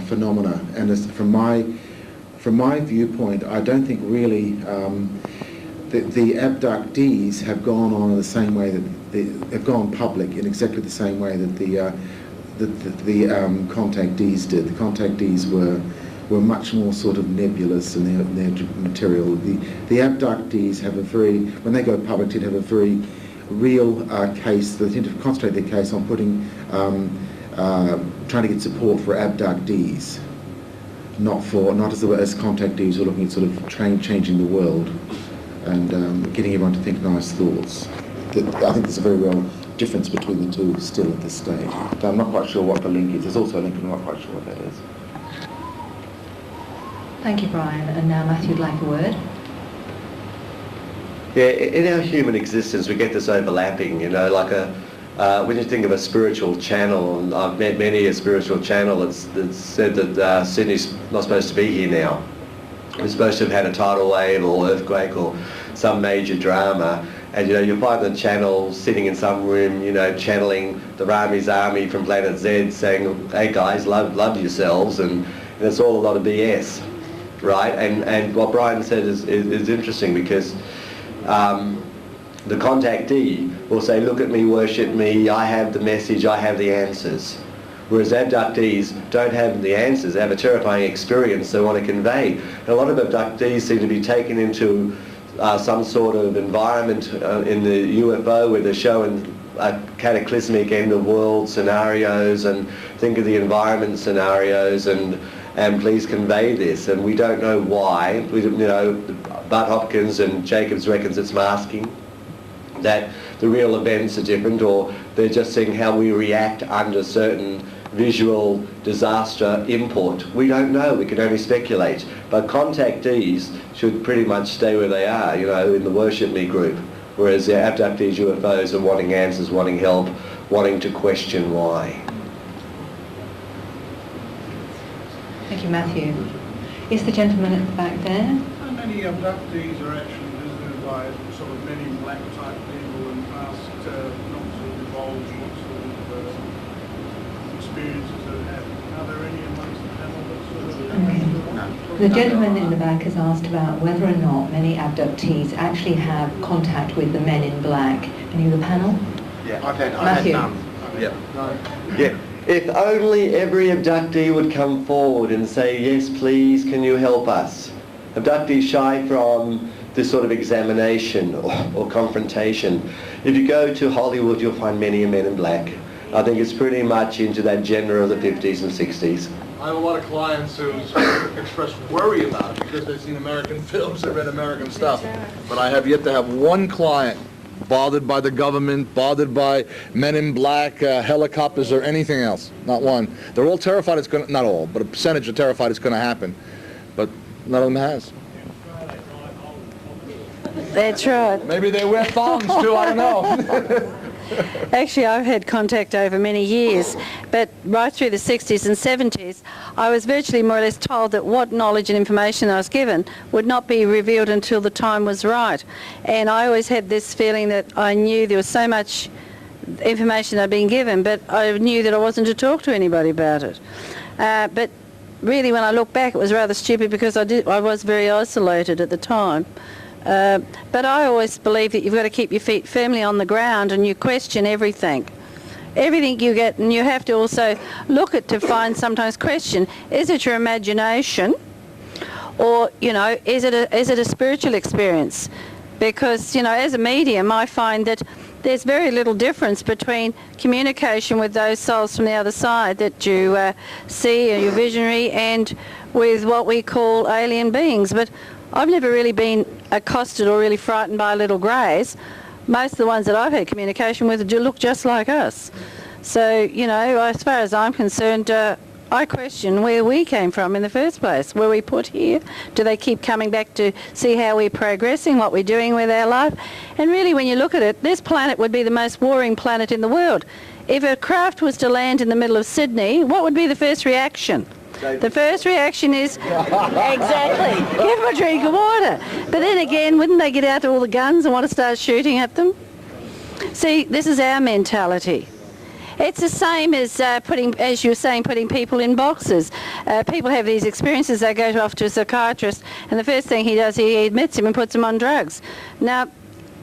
phenomena. And from my viewpoint, I don't think really the abductees have gone on in the same way that have gone public in exactly the same way that the contactees did. The contactees were much more sort of nebulous in their material. The abductees have when they go public, tend to have a very real case. They tend to concentrate their case on trying to get support for abductees, not as contactees who are looking at sort of changing the world and getting everyone to think nice thoughts. I think there's a very real difference between the two still at this stage. But I'm not quite sure what the link is. There's also a link, but I'm not quite sure what that is. Thank you, Brian. And now Matthew would like a word. Yeah, in our human existence we get this overlapping, you know, like when you think of a spiritual channel, and I've met many a spiritual channel that's said that Sydney's not supposed to be here now. It's supposed to have had a tidal wave or earthquake or some major drama, and you know, you find the channel sitting in some room, you know, channeling the Rami's army from Planet Z, saying, "Hey guys, love yourselves," and it's all a lot of BS, right? And what Brian said is interesting, because the contactee will say, "Look at me, worship me, I have the message, I have the answers." Whereas abductees don't have the answers, they have a terrifying experience they want to convey. And a lot of abductees seem to be taken into some sort of environment in the UFO where they're showing cataclysmic end of world scenarios, and think of the environment scenarios, and please convey this. And we don't know why. You know, Bart Hopkins and Jacobs reckons it's masking, that the real events are different, or they're just seeing how we react under certain visual disaster import. We don't know, we can only speculate. But contactees should pretty much stay where they are, you know, in the worship me group, whereas the abductees, UFOs, are wanting answers, wanting help, wanting to question why. Thank you, Matthew. Is the gentleman at the back there? How many abductees are actually visited by sort of men in black type people and asked not to divulge what sort of experiences they've had? Are there any amongst the panel that sort of... The gentleman in the back has asked about whether or not many abductees actually have contact with the men in black. Any of the panel? Yeah, I've had none. Yeah. If only every abductee would come forward and say, "Yes, please, can you help us?" Abductees shy from this sort of examination or confrontation. If you go to Hollywood, you'll find many men in black. I think it's pretty much into that genre of the 50s and 60s. I have a lot of clients who express worry about it because they've seen American films, they've read American stuff. But I have yet to have one client bothered by the government, bothered by men in black, helicopters, or anything else. Not one. They're all terrified it's going to, not all, but a percentage are terrified it's going to happen. But none of them has. That's right. Maybe they wear thongs too, I don't know. Actually, I've had contact over many years, but right through the 60s and 70s, I was virtually more or less told that what knowledge and information I was given would not be revealed until the time was right. And I always had this feeling that I knew there was so much information I'd been given, but I knew that I wasn't to talk to anybody about it. But really, when I look back, it was rather stupid because I was very isolated at the time. But I always believe that you've got to keep your feet firmly on the ground and you question everything. Everything you get, and you have to also look at to find, sometimes question, is it your imagination, or, you know, is it a spiritual experience? Because, you know, as a medium, I find that there's very little difference between communication with those souls from the other side that you see, or your visionary, and with what we call alien beings. But I've never really been accosted or really frightened by little greys. Most of the ones that I've had communication with do look just like us. So, you know, as far as I'm concerned, I question where we came from in the first place. Were we put here? Do they keep coming back to see how we're progressing, what we're doing with our life? And really, when you look at it, this planet would be the most warring planet in the world. If a craft was to land in the middle of Sydney, what would be the first reaction? The first reaction is, exactly, give them a drink of water. But then again, wouldn't they get out all the guns and want to start shooting at them? See, this is our mentality. It's the same as as you were saying, putting people in boxes. People have these experiences, they go off to a psychiatrist, and the first thing he does, he admits him and puts them on drugs. Now,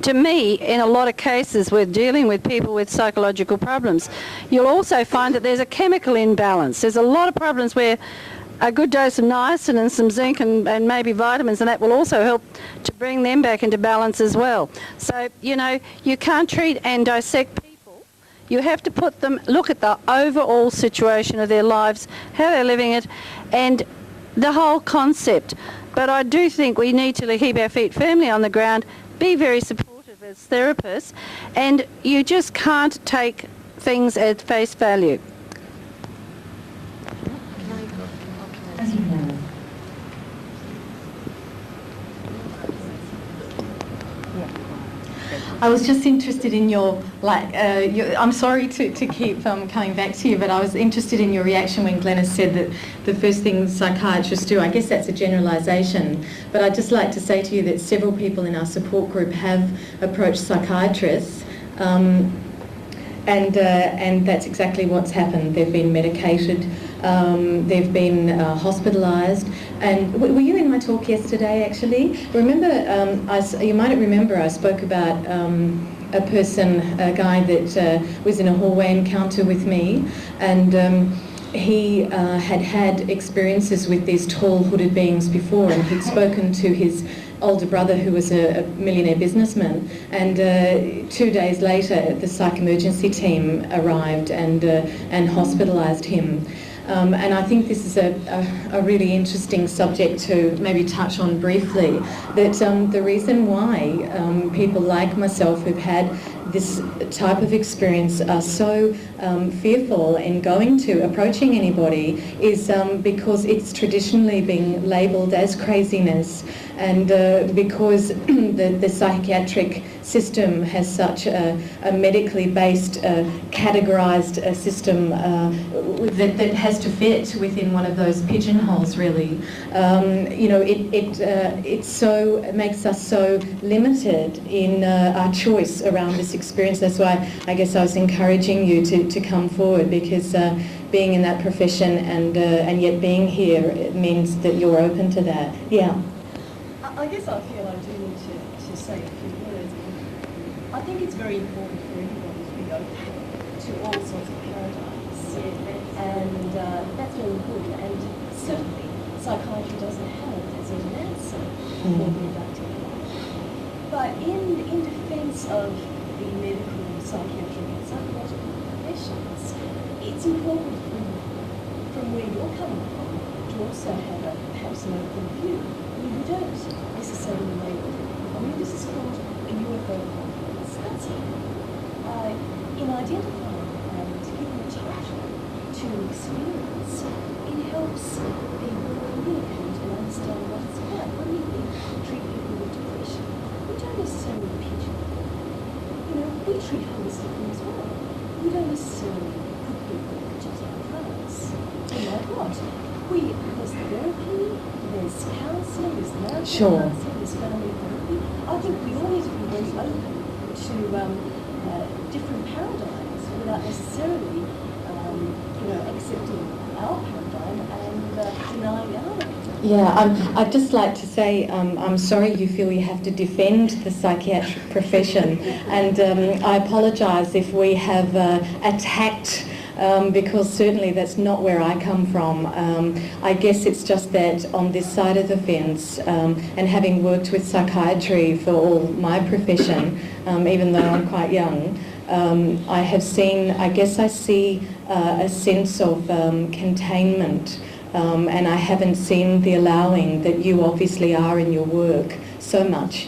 to me, in a lot of cases with dealing with people with psychological problems, you'll also find that there's a chemical imbalance. There's a lot of problems where a good dose of niacin and some zinc and maybe vitamins, and that will also help to bring them back into balance as well. So, you know, you can't treat and dissect people. You have to put them, look at the overall situation of their lives, how they're living it, and the whole concept. But I do think we need to keep our feet firmly on the ground, be very supportive as therapists, and you just can't take things at face value. I was just interested in your, I'm sorry to keep coming back to you, but I was interested in your reaction when Glenys said that the first thing psychiatrists do, I guess that's a generalisation, but I'd just like to say to you that several people in our support group have approached psychiatrists, and that's exactly what's happened. They've been medicated, they've been hospitalised. And were you in my talk yesterday, actually? Remember, you might remember I spoke about a guy that was in a hallway encounter with me, and he had experiences with these tall hooded beings before, and he'd spoken to his older brother who was a millionaire businessman, and 2 days later the psych emergency team arrived and hospitalised him. And I think this is a really interesting subject to maybe touch on briefly, that the reason why people like myself who've had this type of experience are so fearful in approaching anybody is because it's traditionally been labelled as craziness, and because the psychiatric system has such a medically based, categorised system that has to fit within one of those pigeonholes, really. You know, it makes us so limited in our choice around this experience. That's why I guess I was encouraging you to come forward, because being in that profession and yet being here, it means that you're open to that. Yeah. I guess I feel I do need to say a few words. I think it's very important for everybody to be open to all sorts of paradigms, and that's really good. And certainly, psychiatry doesn't have as an answer for the abducted life. But in defence of the medical, psychiatric, and psychological professions, it's important from where you're coming from to also have perhaps an open view. You don't necessarily label it. I mean, this is called a UFO conference. That's it. In identifying and giving attention to experience, it helps people communicate and understand what it's about. When we treat people with depression, we don't necessarily pigeonhole. You know, we treat holistically as well. We don't necessarily put people in particular parts. And like what? There's therapy, there's counselling, there's marriage counselling, there's family therapy. I think we all need to be very open to different paradigms without necessarily, accepting our paradigm and denying our paradigm. Yeah, I'd just like to say I'm sorry you feel you have to defend the psychiatric profession, and I apologise if we have attacked, because certainly that's not where I come from. I guess it's just that on this side of the fence, and having worked with psychiatry for all my profession, even though I'm quite young, I have seen, I guess I see a sense of containment. And I haven't seen the allowing that you obviously are in your work so much,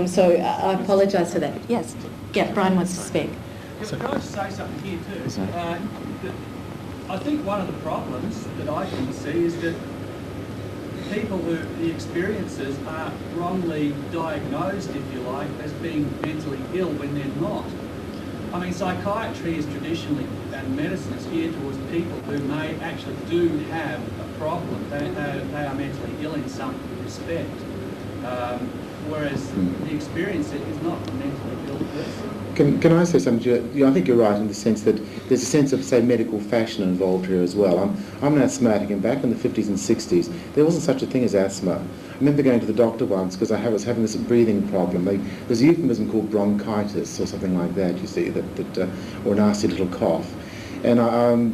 So I apologise for that. Yes. Yeah, Brian wants to speak. Can I just say something here too? I think one of the problems that I can see is that people who the experiences are wrongly diagnosed, if you like, as being mentally ill when they're not. I mean, psychiatry is traditionally, and medicine is geared towards people who may actually do have a problem. They are mentally ill in some respect. Whereas the experiencer is not a mentally ill person. Can I say something? I think you're right in the sense that there's a sense of, say, medical fashion involved here as well. I'm an asthmatic, and back in the 50s and 60s, there wasn't such a thing as asthma. I remember going to the doctor once because I was having this breathing problem. There's a euphemism called bronchitis or something like that, you see, or a nasty little cough. And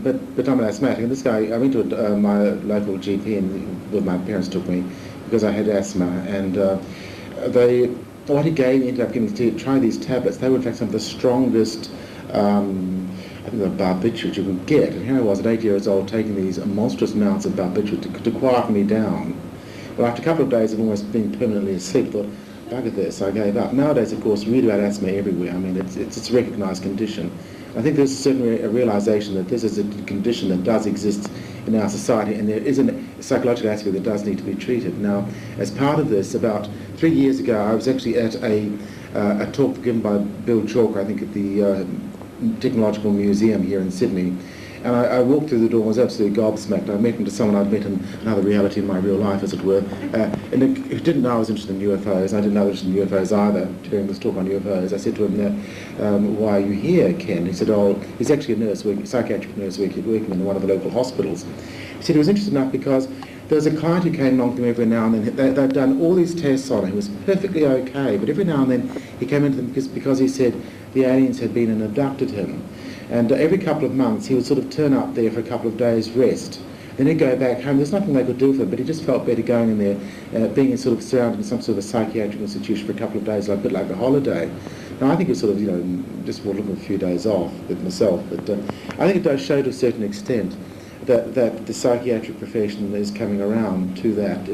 but I'm an asthmatic, and this guy, I went to my local GP, and my parents took me because I had asthma, and what he ended up giving me to try these tablets. They were in fact some of the strongest, I think, barbiturate you could get. And here I was at 8 years old taking these monstrous amounts of barbiturate to quiet me down. Well, after a couple of days of almost being permanently asleep, I thought, bugger this, I gave up. Nowadays, of course, we read about asthma everywhere. I mean, it's a recognised condition. I think there's certainly a realisation that this is a condition that does exist in our society, and there is a psychological aspect that does need to be treated. Now, as part of this, about 3 years ago, I was actually at a talk given by Bill Chalker, I think at the Technological Museum here in Sydney, and I walked through the door and was absolutely gobsmacked. I met him to someone I'd met in another reality in my real life, as it were, and who didn't know I was interested in UFOs. I didn't know I was interested in UFOs either. During this talk on UFOs, I said to him, why are you here, Ken? He said, oh, he's actually a nurse, psychiatric nurse working in one of the local hospitals. He said he was interested enough because there was a client who came along to him every now and then. They'd done all these tests on him. He was perfectly okay, but every now and then he came into them because he said the aliens had been and abducted him. And every couple of months he would sort of turn up there for a couple of days' rest. Then he'd go back home. There's nothing they could do for him, but he just felt better going in there, being sort of surrounded in some sort of a psychiatric institution for a couple of days, a bit like a holiday. Now I think it's sort of, just looking a few days off with myself, but I think it does show to a certain extent that the psychiatric profession is coming around to that.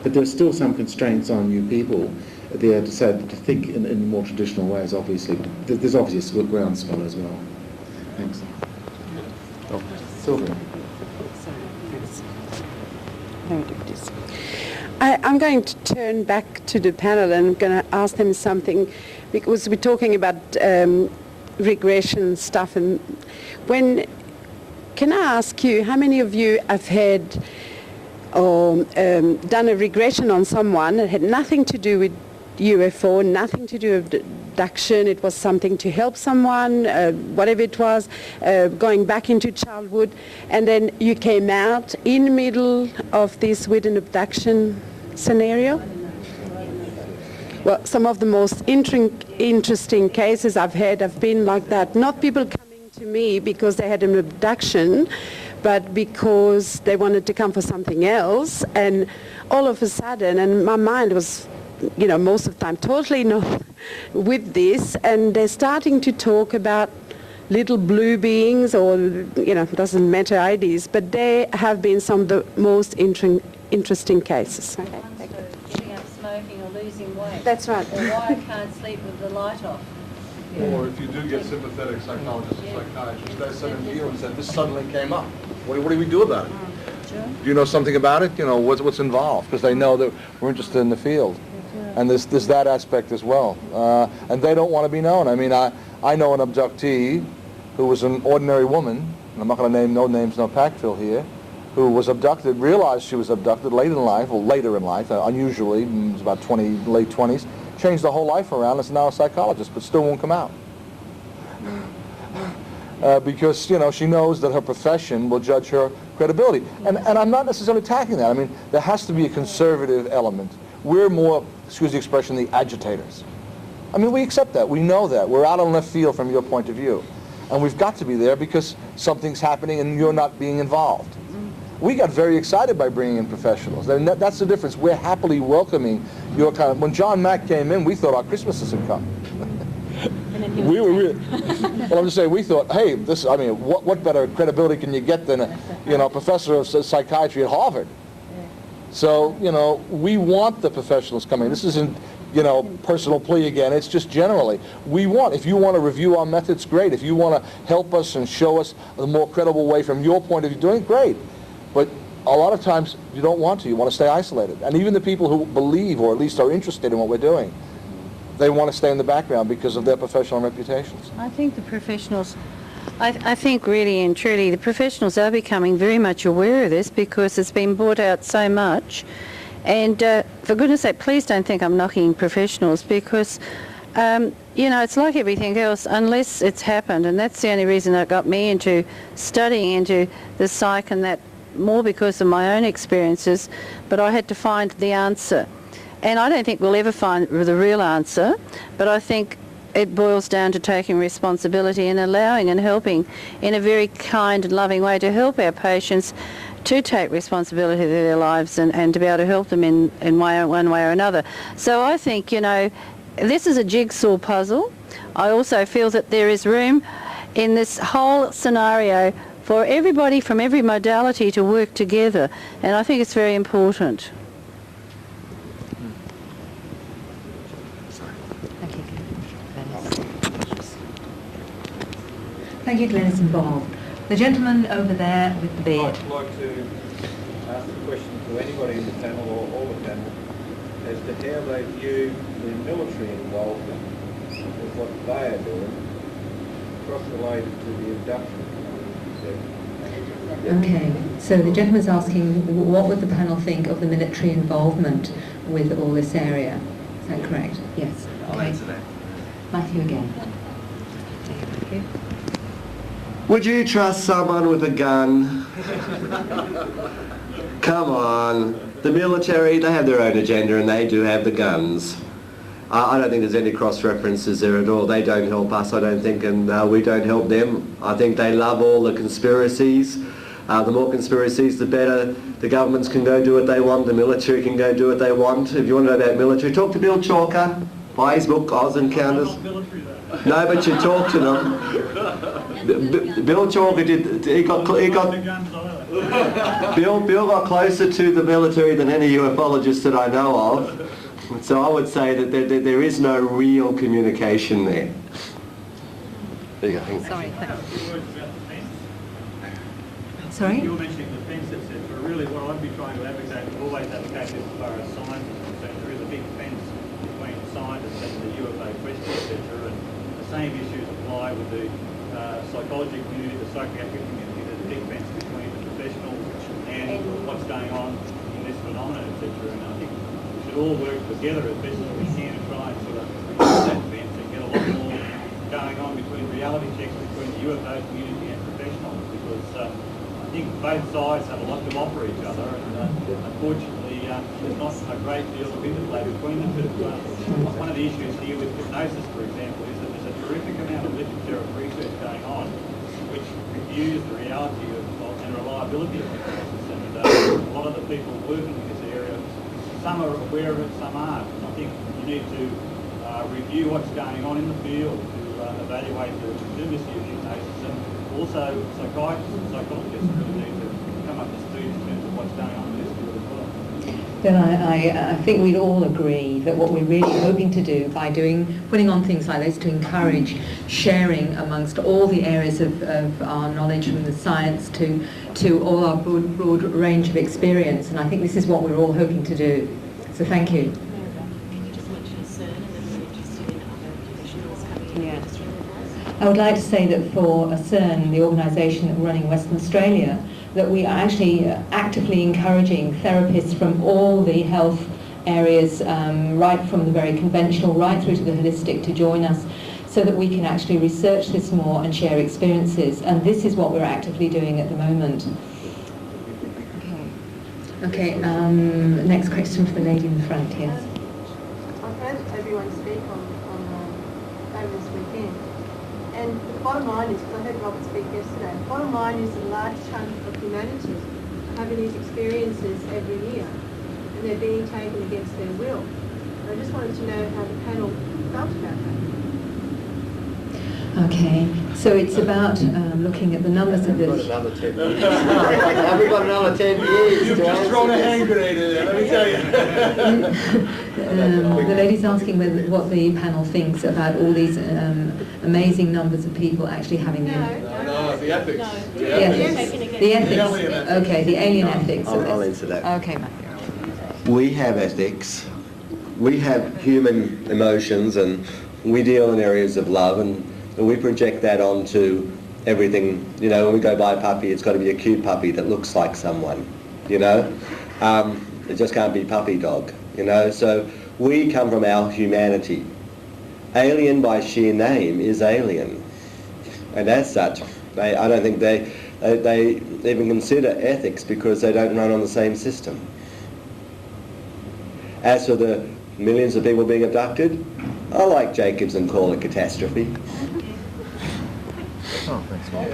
But there's still some constraints on you people there to think in more traditional ways, obviously. There's obviously a groundswell as well. Thanks. Oh, Sylvia. I'm going to turn back to the panel and I'm going to ask them something, because we're talking about regression stuff. And can I ask you, how many of you have had or done a regression on someone that had nothing to do with UFO, nothing to do with abduction? It was something to help someone, whatever it was, going back into childhood, and then you came out in the middle of this with an abduction scenario? Well, some of the most interesting cases I've had have been like that. Not people coming to me because they had an abduction, but because they wanted to come for something else, and all of a sudden, and my mind was, most of the time totally not with this, and they're starting to talk about little blue beings, or, it doesn't matter IDs, but they have been some of the most interesting cases. Okay. Giving up smoking or losing weight. That's right. Or why I can't sleep with the light off. Or if you do get sympathetic psychologists and psychiatrists, they send in you and said, this suddenly came up. What do we do about it? Sure. Do you know something about it? What's involved? Because they know that we're interested in the field. And there's that aspect as well. And they don't want to be known. I mean, I know an abductee who was an ordinary woman, and I'm not going to name no names, no Packville here, who was abducted, realized she was abducted late in life, or later in life, unusually, it was about late 20s, changed her whole life around, is now a psychologist, but still won't come out. Because, you know, she knows that her profession will judge her credibility. And I'm not necessarily attacking that. I mean, there has to be a conservative element. We're more, excuse the expression, the agitators. I mean, we accept that. We know that. We're out on left field from your point of view. And we've got to be there because something's happening and you're not being involved. We got very excited by bringing in professionals. And that's the difference. We're happily welcoming your kind of... When John Mack came in, we thought our Christmases had come. We were really... Well, I'm just saying, we thought, hey, this... I mean, what better credibility can you get than a professor of psychiatry at Harvard? So, you know, we want the professionals coming. This isn't, you know, personal plea again. It's just generally. We want, if you want to review our methods, great. If you want to help us and show us a more credible way from your point of view doing it, great. But a lot of times you don't want to. You want to stay isolated. And even the people who believe or at least are interested in what we're doing, they want to stay in the background because of their professional reputations. I think the professionals, I think really and truly the professionals are becoming very much aware of this because it's been brought out so much. And for goodness sake, please don't think I'm knocking professionals because, you know, it's like everything else unless it's happened. And that's the only reason that got me into studying into the psych and that more because of my own experiences. But I had to find the answer. And I don't think we'll ever find the real answer, but I think it boils down to taking responsibility and allowing and helping in a very kind and loving way to help our patients to take responsibility of their lives and to be able to help them in one way or another. So I think, you know, this is a jigsaw puzzle. I also feel that there is room in this whole scenario for everybody from every modality to work together, and I think it's very important. Thank you, Glenys and Bob. The gentleman over there with the beard. I'd like to ask a question to anybody in the panel or all the panel as to how they view the military involvement with what they are doing cross-related to the abduction. Okay, so the gentleman's asking what would the panel think of the military involvement with all this area? Is that correct? Yes. I'll answer that. Matthew again. Thank you. Would you trust someone with a gun? Come on. The military, they have their own agenda and they do have the guns. I don't think there's any cross-references there at all. They don't help us, I don't think, and we don't help them. I think they love all the conspiracies. The more conspiracies, the better. The governments can go do what they want. The military can go do what they want. If you want to know about military, talk to Bill Chalker. Buy his book, Oz Encounters. No, but you talk to them. Bill Chalker Bill got closer to the military than any ufologist that I know of. So I would say that there is no real communication there. There you go. Sorry. Sorry? You were mentioning defence, etc. Really what I'd be trying to advocate, always advocate this as far as science is concerned. There is a big fence between scientists and the UFO question, etc. And the same issues apply with the psychology community, the psychiatric community. There's a big fence between the professionals and what's going on in this phenomenon, etc. And I think we should all work together as best as we can and try and sort of reduce that fence and get a lot more going on between reality checks between the UFO community and professionals, because I think both sides have a lot to offer each other, and unfortunately there's not a great deal of interplay between the two. One of the issues here with hypnosis, for example, is that there's a terrific amount of literature and research going on which reviews the reality and reliability of hypnosis, and a lot of the people working in this area, some are aware of it, some aren't. And I think you need to review what's going on in the field to evaluate the legitimacy of hypnosis, and also psychiatrists and psychologists really need to come up to speed in terms of what's going on in this field as well. Then I think we'd all agree that what we're really hoping to do by putting on things like this to encourage sharing amongst all the areas of our knowledge from the science to all our broad range of experience, and I think this is what we're all hoping to do. So thank you. I would like to say that for CERN, the organisation that we're running in Western Australia, that we are actually actively encouraging therapists from all the health areas, right from the very conventional right through to the holistic, to join us, so that we can actually research this more and share experiences. And this is what we're actively doing at the moment. Okay, next question for the lady in the front here. I've heard everyone speak over this weekend, and the bottom line is, because I heard Robert speak yesterday, the bottom line is a large chunk of humanity are having these experiences every year, and they're being taken against their will. And I just wanted to know how the panel felt about that. Okay, so it's about looking at the numbers of this. We've got another 10 years. We've got another 10 years. You've just thrown a hand grenade in there, let me tell you. The lady's asking what the panel thinks about all these amazing numbers of people actually having No, the ethics. Yes, the ethics. Okay, the alien ethics. I'll answer that. Okay, Matthew. We have ethics. We have human emotions, and we deal in areas of love, and we project that onto everything. You know, when we go buy a puppy, it's got to be a cute puppy that looks like someone, you know. It just can't be puppy dog, you know. So we come from our humanity. Alien by sheer name is alien. And as such, I don't think they even consider ethics, because they don't run on the same system. As for the millions of people being abducted, I like Jacobs and call it catastrophe. Oh, thanks, Mark.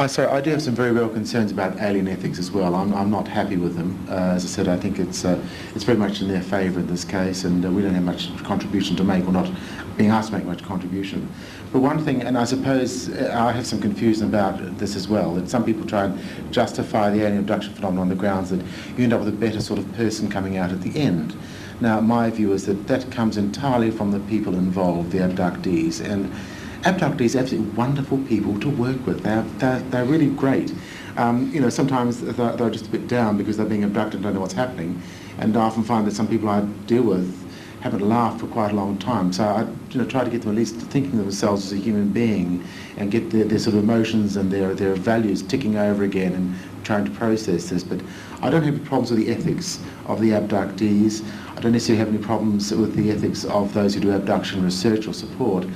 So I do have some very real concerns about alien ethics as well. I'm not happy with them. As I said, I think it's very much in their favour in this case, and we don't have much contribution to make, or not being asked to make much contribution. But one thing, and I suppose I have some confusion about this as well, that some people try and justify the alien abduction phenomenon on the grounds that you end up with a better sort of person coming out at the end. Now, my view is that that comes entirely from the people involved, the abductees. And abductees are absolutely wonderful people to work with. They're really great. You know, sometimes they're just a bit down because they're being abducted and don't know what's happening. And I often find that some people I deal with haven't laughed for quite a long time. So I try to get them at least thinking of themselves as a human being, and get their sort of emotions and their values ticking over again, and trying to process this. But I don't have any problems with the ethics of the abductees. I don't necessarily have any problems with the ethics of those who do abduction research or support,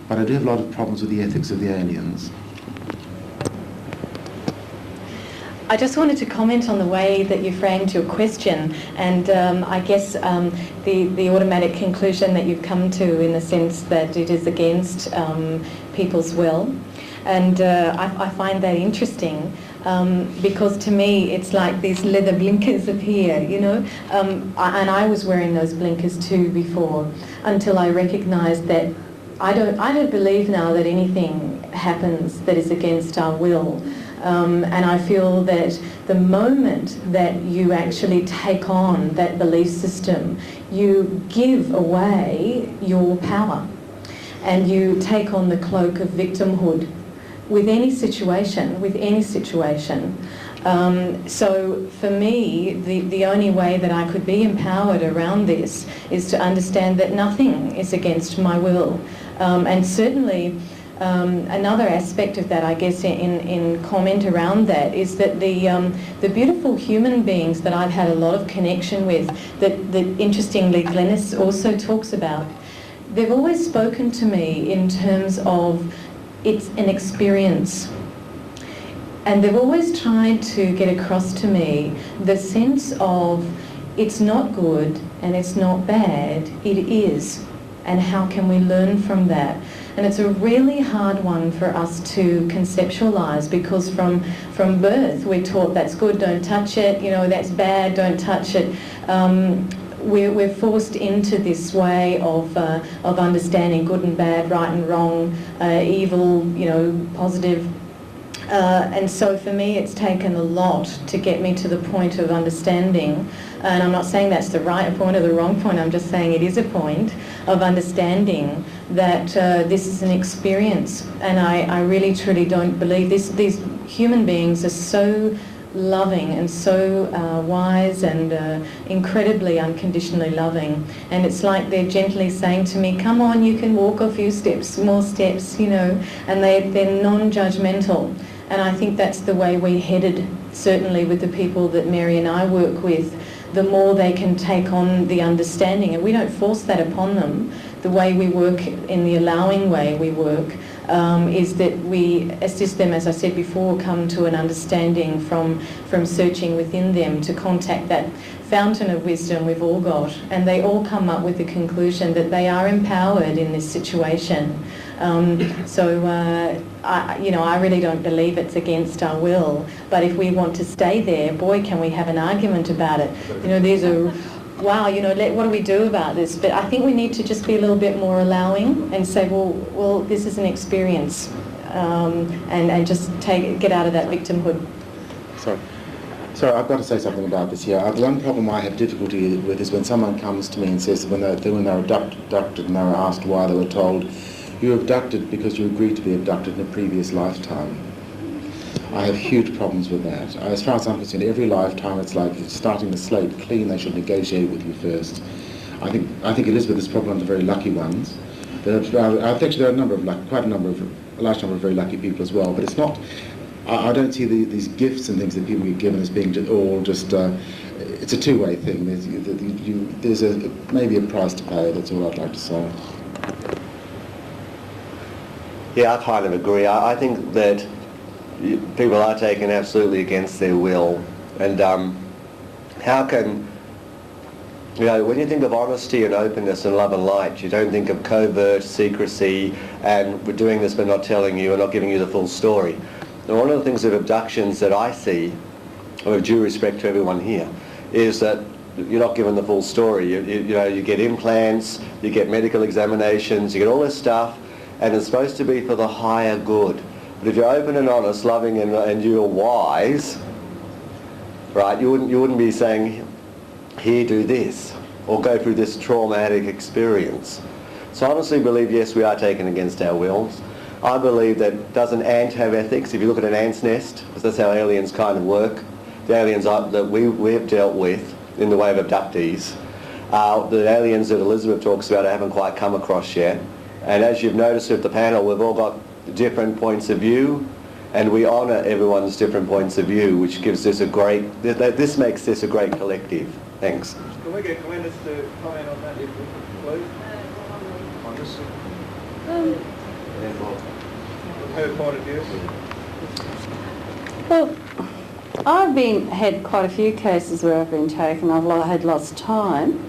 but I do have a lot of problems with the ethics of the aliens. I just wanted to comment on the way that you framed your question, and I guess the automatic conclusion that you've come to, in the sense that it is against people's will. And I find that interesting, because to me it's like these leather blinkers appear, you know, and I was wearing those blinkers too before, until I recognised that I don't believe now that anything happens that is against our will. And I feel that the moment that you actually take on that belief system, you give away your power, and you take on the cloak of victimhood with any situation, So for me, the only way that I could be empowered around this is to understand that nothing is against my will. And certainly, another aspect of that, I guess, in comment around that, is that the beautiful human beings that I've had a lot of connection with, that interestingly Glenys also talks about, they've always spoken to me in terms of it's an experience. And they've always tried to get across to me the sense of it's not good and it's not bad, it is. And how can we learn from that? And it's a really hard one for us to conceptualise, because from birth we're taught that's good, don't touch it, you know, that's bad, don't touch it. We're forced into this way of understanding good and bad, right and wrong, evil, you know, positive. And so for me it's taken a lot to get me to the point of understanding, and I'm not saying that's the right point or the wrong point, I'm just saying it is a point of understanding that this is an experience, and I really truly don't believe this. These human beings are so loving and so wise and incredibly unconditionally loving. And it's like they're gently saying to me, come on, you can walk a few steps, more steps, you know, and they're non-judgmental. And I think that's the way we're headed, certainly with the people that Mary and I work with. The more they can take on the understanding, and we don't force that upon them. The way we work, in the allowing way we work, is that we assist them, as I said before, come to an understanding from searching within them to contact that fountain of wisdom we've all got, and they all come up with the conclusion that they are empowered in this situation. I really don't believe it's against our will, but if we want to stay there, boy, can we have an argument about it. You know, there's a, wow, you know, what do we do about this? But I think we need to just be a little bit more allowing and say, well, this is an experience, and just get out of that victimhood. Sorry, I've got to say something about this here. The one problem I have difficulty with is when someone comes to me and says when they were abducted and they were asked why, they were told, you were abducted because you agreed to be abducted in a previous lifetime. I have huge problems with that. As far as I'm concerned, every lifetime it's like starting the slate clean. They should negotiate with you first. I think Elizabeth is probably one of the very lucky ones. I think there are a large number of very lucky people as well. But it's not. I don't see these gifts and things that people get given as being it's a two-way thing. There's maybe a price to pay. That's all I'd like to say. Yeah, I kind of agree. I think that people are taken absolutely against their will. And how can, you know, when you think of honesty and openness and love and light, you don't think of covert secrecy and we're doing this but not telling you and not giving you the full story. And one of the things of abductions that I see, with due respect to everyone here, is that you're not given the full story. You get implants, you get medical examinations, you get all this stuff, and it's supposed to be for the higher good. But if you're open and honest, loving and you're wise, right, you wouldn't be saying, here, do this, or go through this traumatic experience. So I honestly believe, yes, we are taken against our wills. I believe that does an ant have ethics? If you look at an ant's nest, because that's how aliens kind of work, the aliens that we've dealt with in the way of abductees, the aliens that Elizabeth talks about I haven't quite come across yet. And as you've noticed with the panel, we've all got different points of view, and we honour everyone's different points of view, which gives this this makes this a great collective. Thanks. Can we get Glennis to comment on that, if we could, please? On this? Her point of view? Well, I've had quite a few cases where I've been taken. I've had lots of time.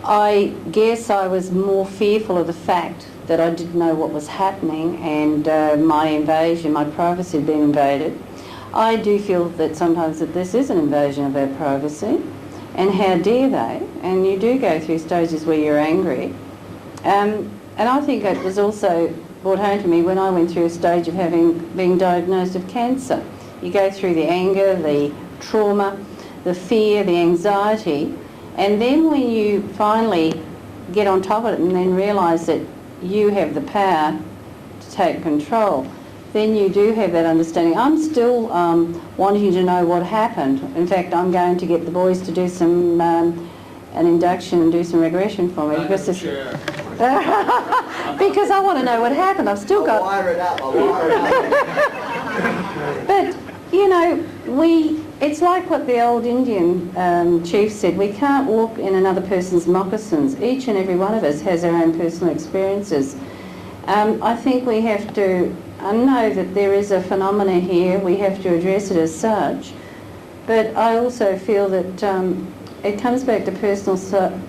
I guess I was more fearful of the fact that I didn't know what was happening and my privacy had been invaded. I do feel that sometimes that this is an invasion of our privacy, and how dare they? And you do go through stages where you're angry. And I think it was also brought home to me when I went through a stage of being diagnosed with cancer. You go through the anger, the trauma, the fear, the anxiety, and then when you finally get on top of it and then realise that you have the power to take control, then you do have that understanding. I'm still wanting to know what happened. In fact, I'm going to get the boys to do some an induction and do some regression for me because because I want to know what happened. I've still got. I'll wire it up. But you know, it's like what the old Indian chief said. We can't walk in another person's moccasins. Each and every one of us has our own personal experiences. I think we have to know that there is a phenomena here. We have to address it as such. But I also feel that it comes back to personal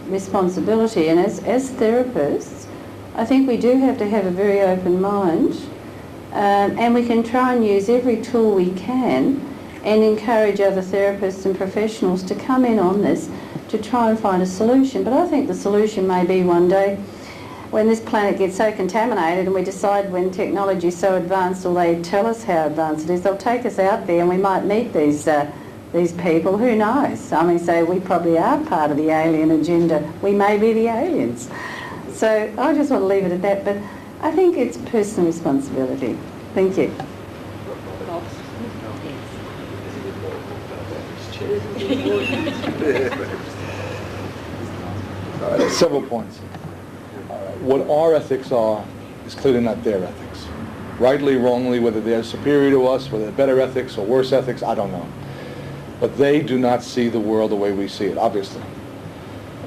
responsibility. And as therapists, I think we do have to have a very open mind. And we can try and use every tool we can and encourage other therapists and professionals to come in on this to try and find a solution. But I think the solution may be one day when this planet gets so contaminated and we decide when technology is so advanced, or they tell us how advanced it is, they'll take us out there and we might meet these people. Who knows? I mean, so we probably are part of the alien agenda. We may be the aliens. So I just want to leave it at that. But I think it's personal responsibility. Thank you. Several points. What our ethics are is clearly not their ethics. Rightly, wrongly, whether they're superior to us, whether they're better ethics or worse ethics, I don't know. But they do not see the world the way we see it, obviously.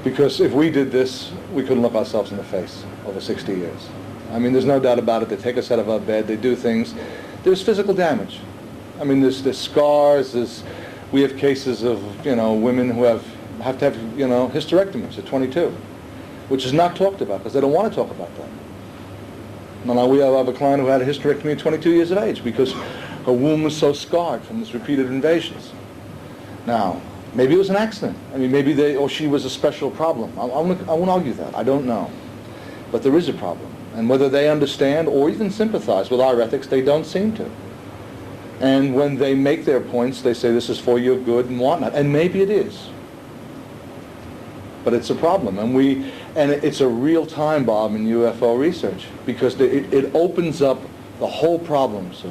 Because if we did this, we couldn't look ourselves in the face over 60 years. I mean, there's no doubt about it. They take us out of our bed. They do things. There's physical damage. I mean, there's scars. We have cases of, women who have to have, hysterectomies at 22, which is not talked about because they don't want to talk about that. Now, we have a client who had a hysterectomy at 22 years of age because her womb was so scarred from this repeated invasions. Now, maybe it was an accident. I mean, maybe or she was a special problem. I won't argue that. I don't know. But there is a problem. And whether they understand or even sympathize with our ethics, they don't seem to. And when they make their points, they say this is for your good and whatnot. And maybe it is. But it's a problem. And it's a real time bomb in UFO research because it opens up the whole problems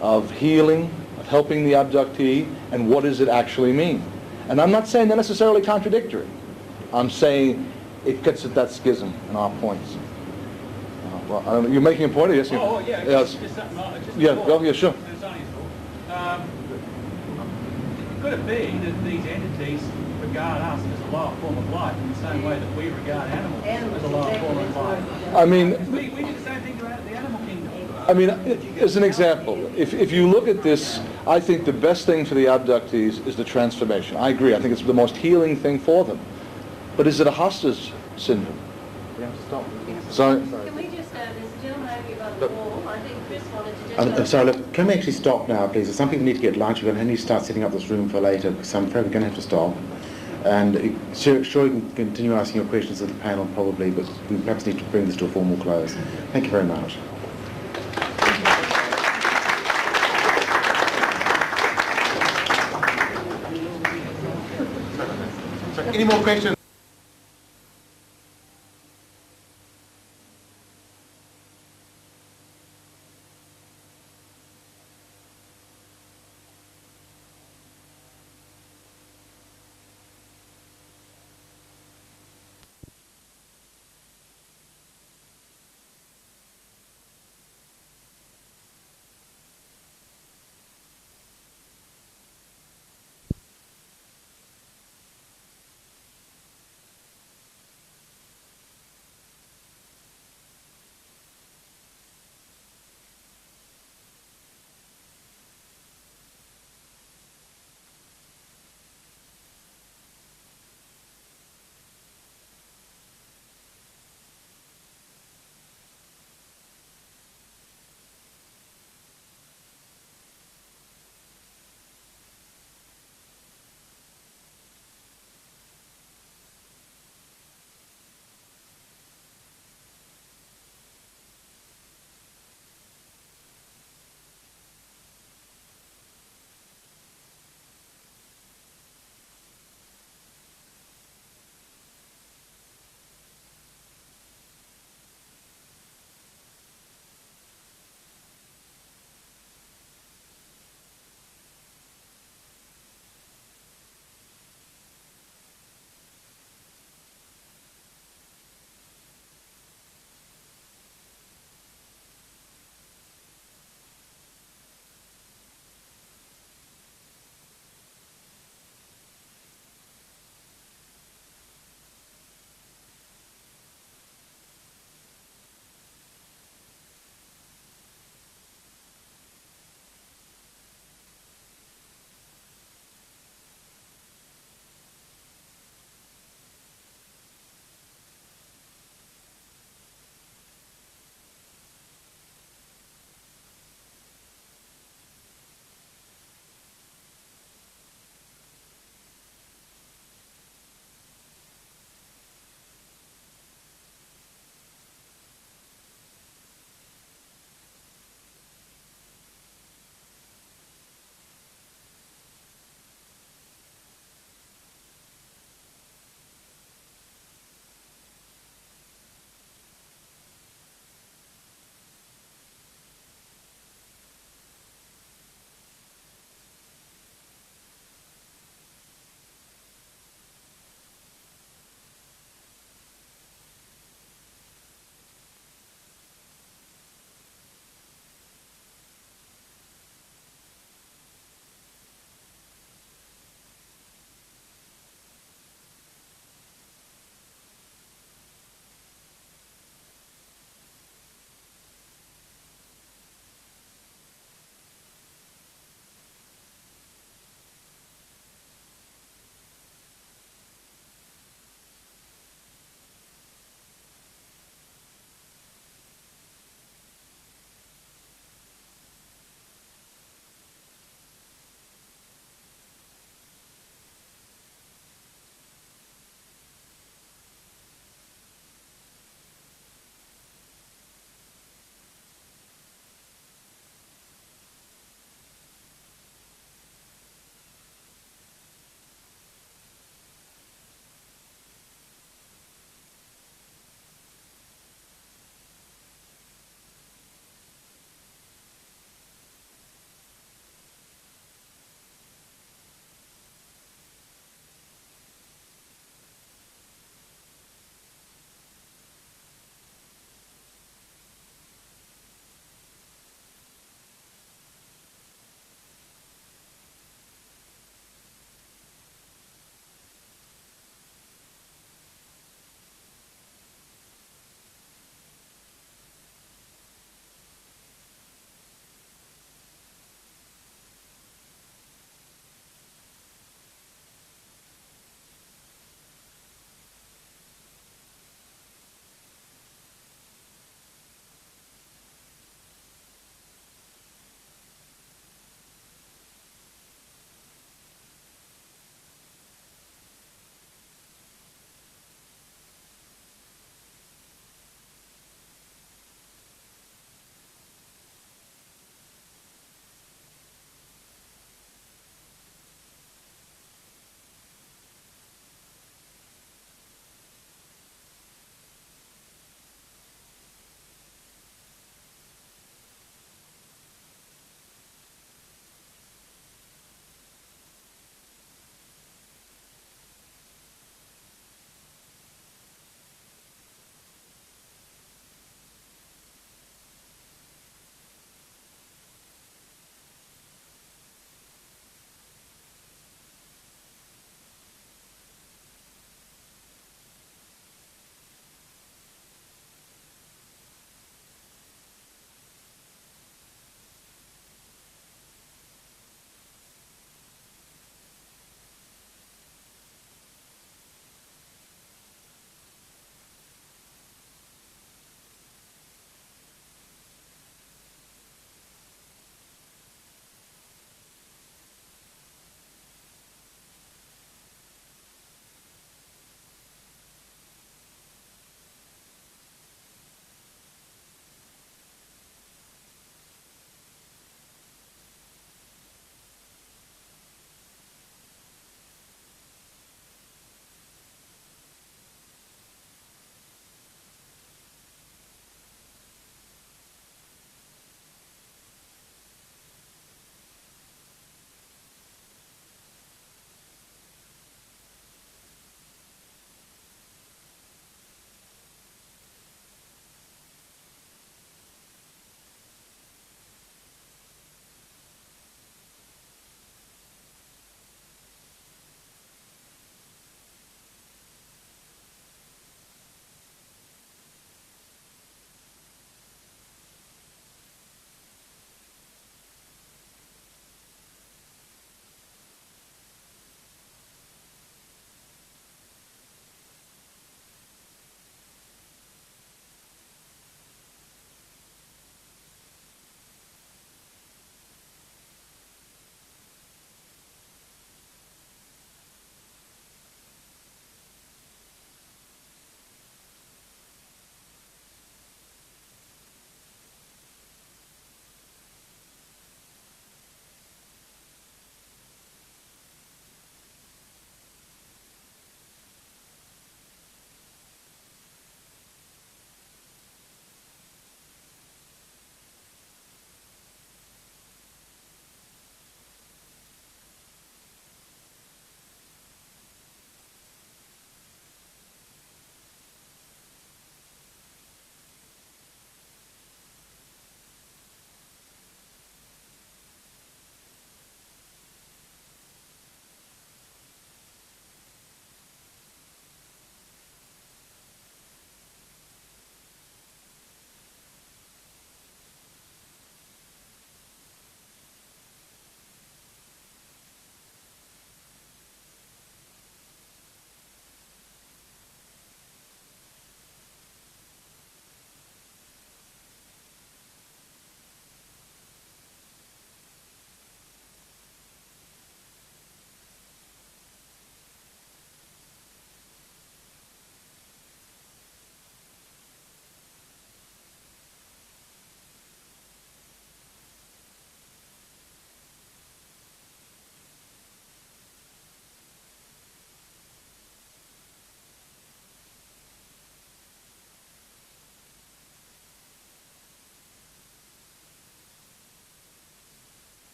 of healing, of helping the abductee, and what does it actually mean. And I'm not saying they're necessarily contradictory. I'm saying it gets at that schism in our points. Well, you're making a point? Yes. Oh, yeah. Yes. Yeah, sure. Could it be that these entities regard us as a lower form of life in the same way that we regard animals as a lower form of life? I mean, we do the same thing to the animal kingdom. I mean, as an example, if you look at this, I think the best thing for the abductees is the transformation. I agree. I think it's the most healing thing for them. But is it a hostage syndrome? Yeah, stop. Sorry. Can we just, there's a gentleman over here by the wall. I think Chris wanted to just... I'm sorry, look, can we actually stop now, please? There's some people need to get lunch. We're going to need to start setting up this room for later, because I'm afraid we're going to have to stop. And sure, you can continue asking your questions of the panel, probably, but we perhaps need to bring this to a formal close. Thank you very much. Any more questions?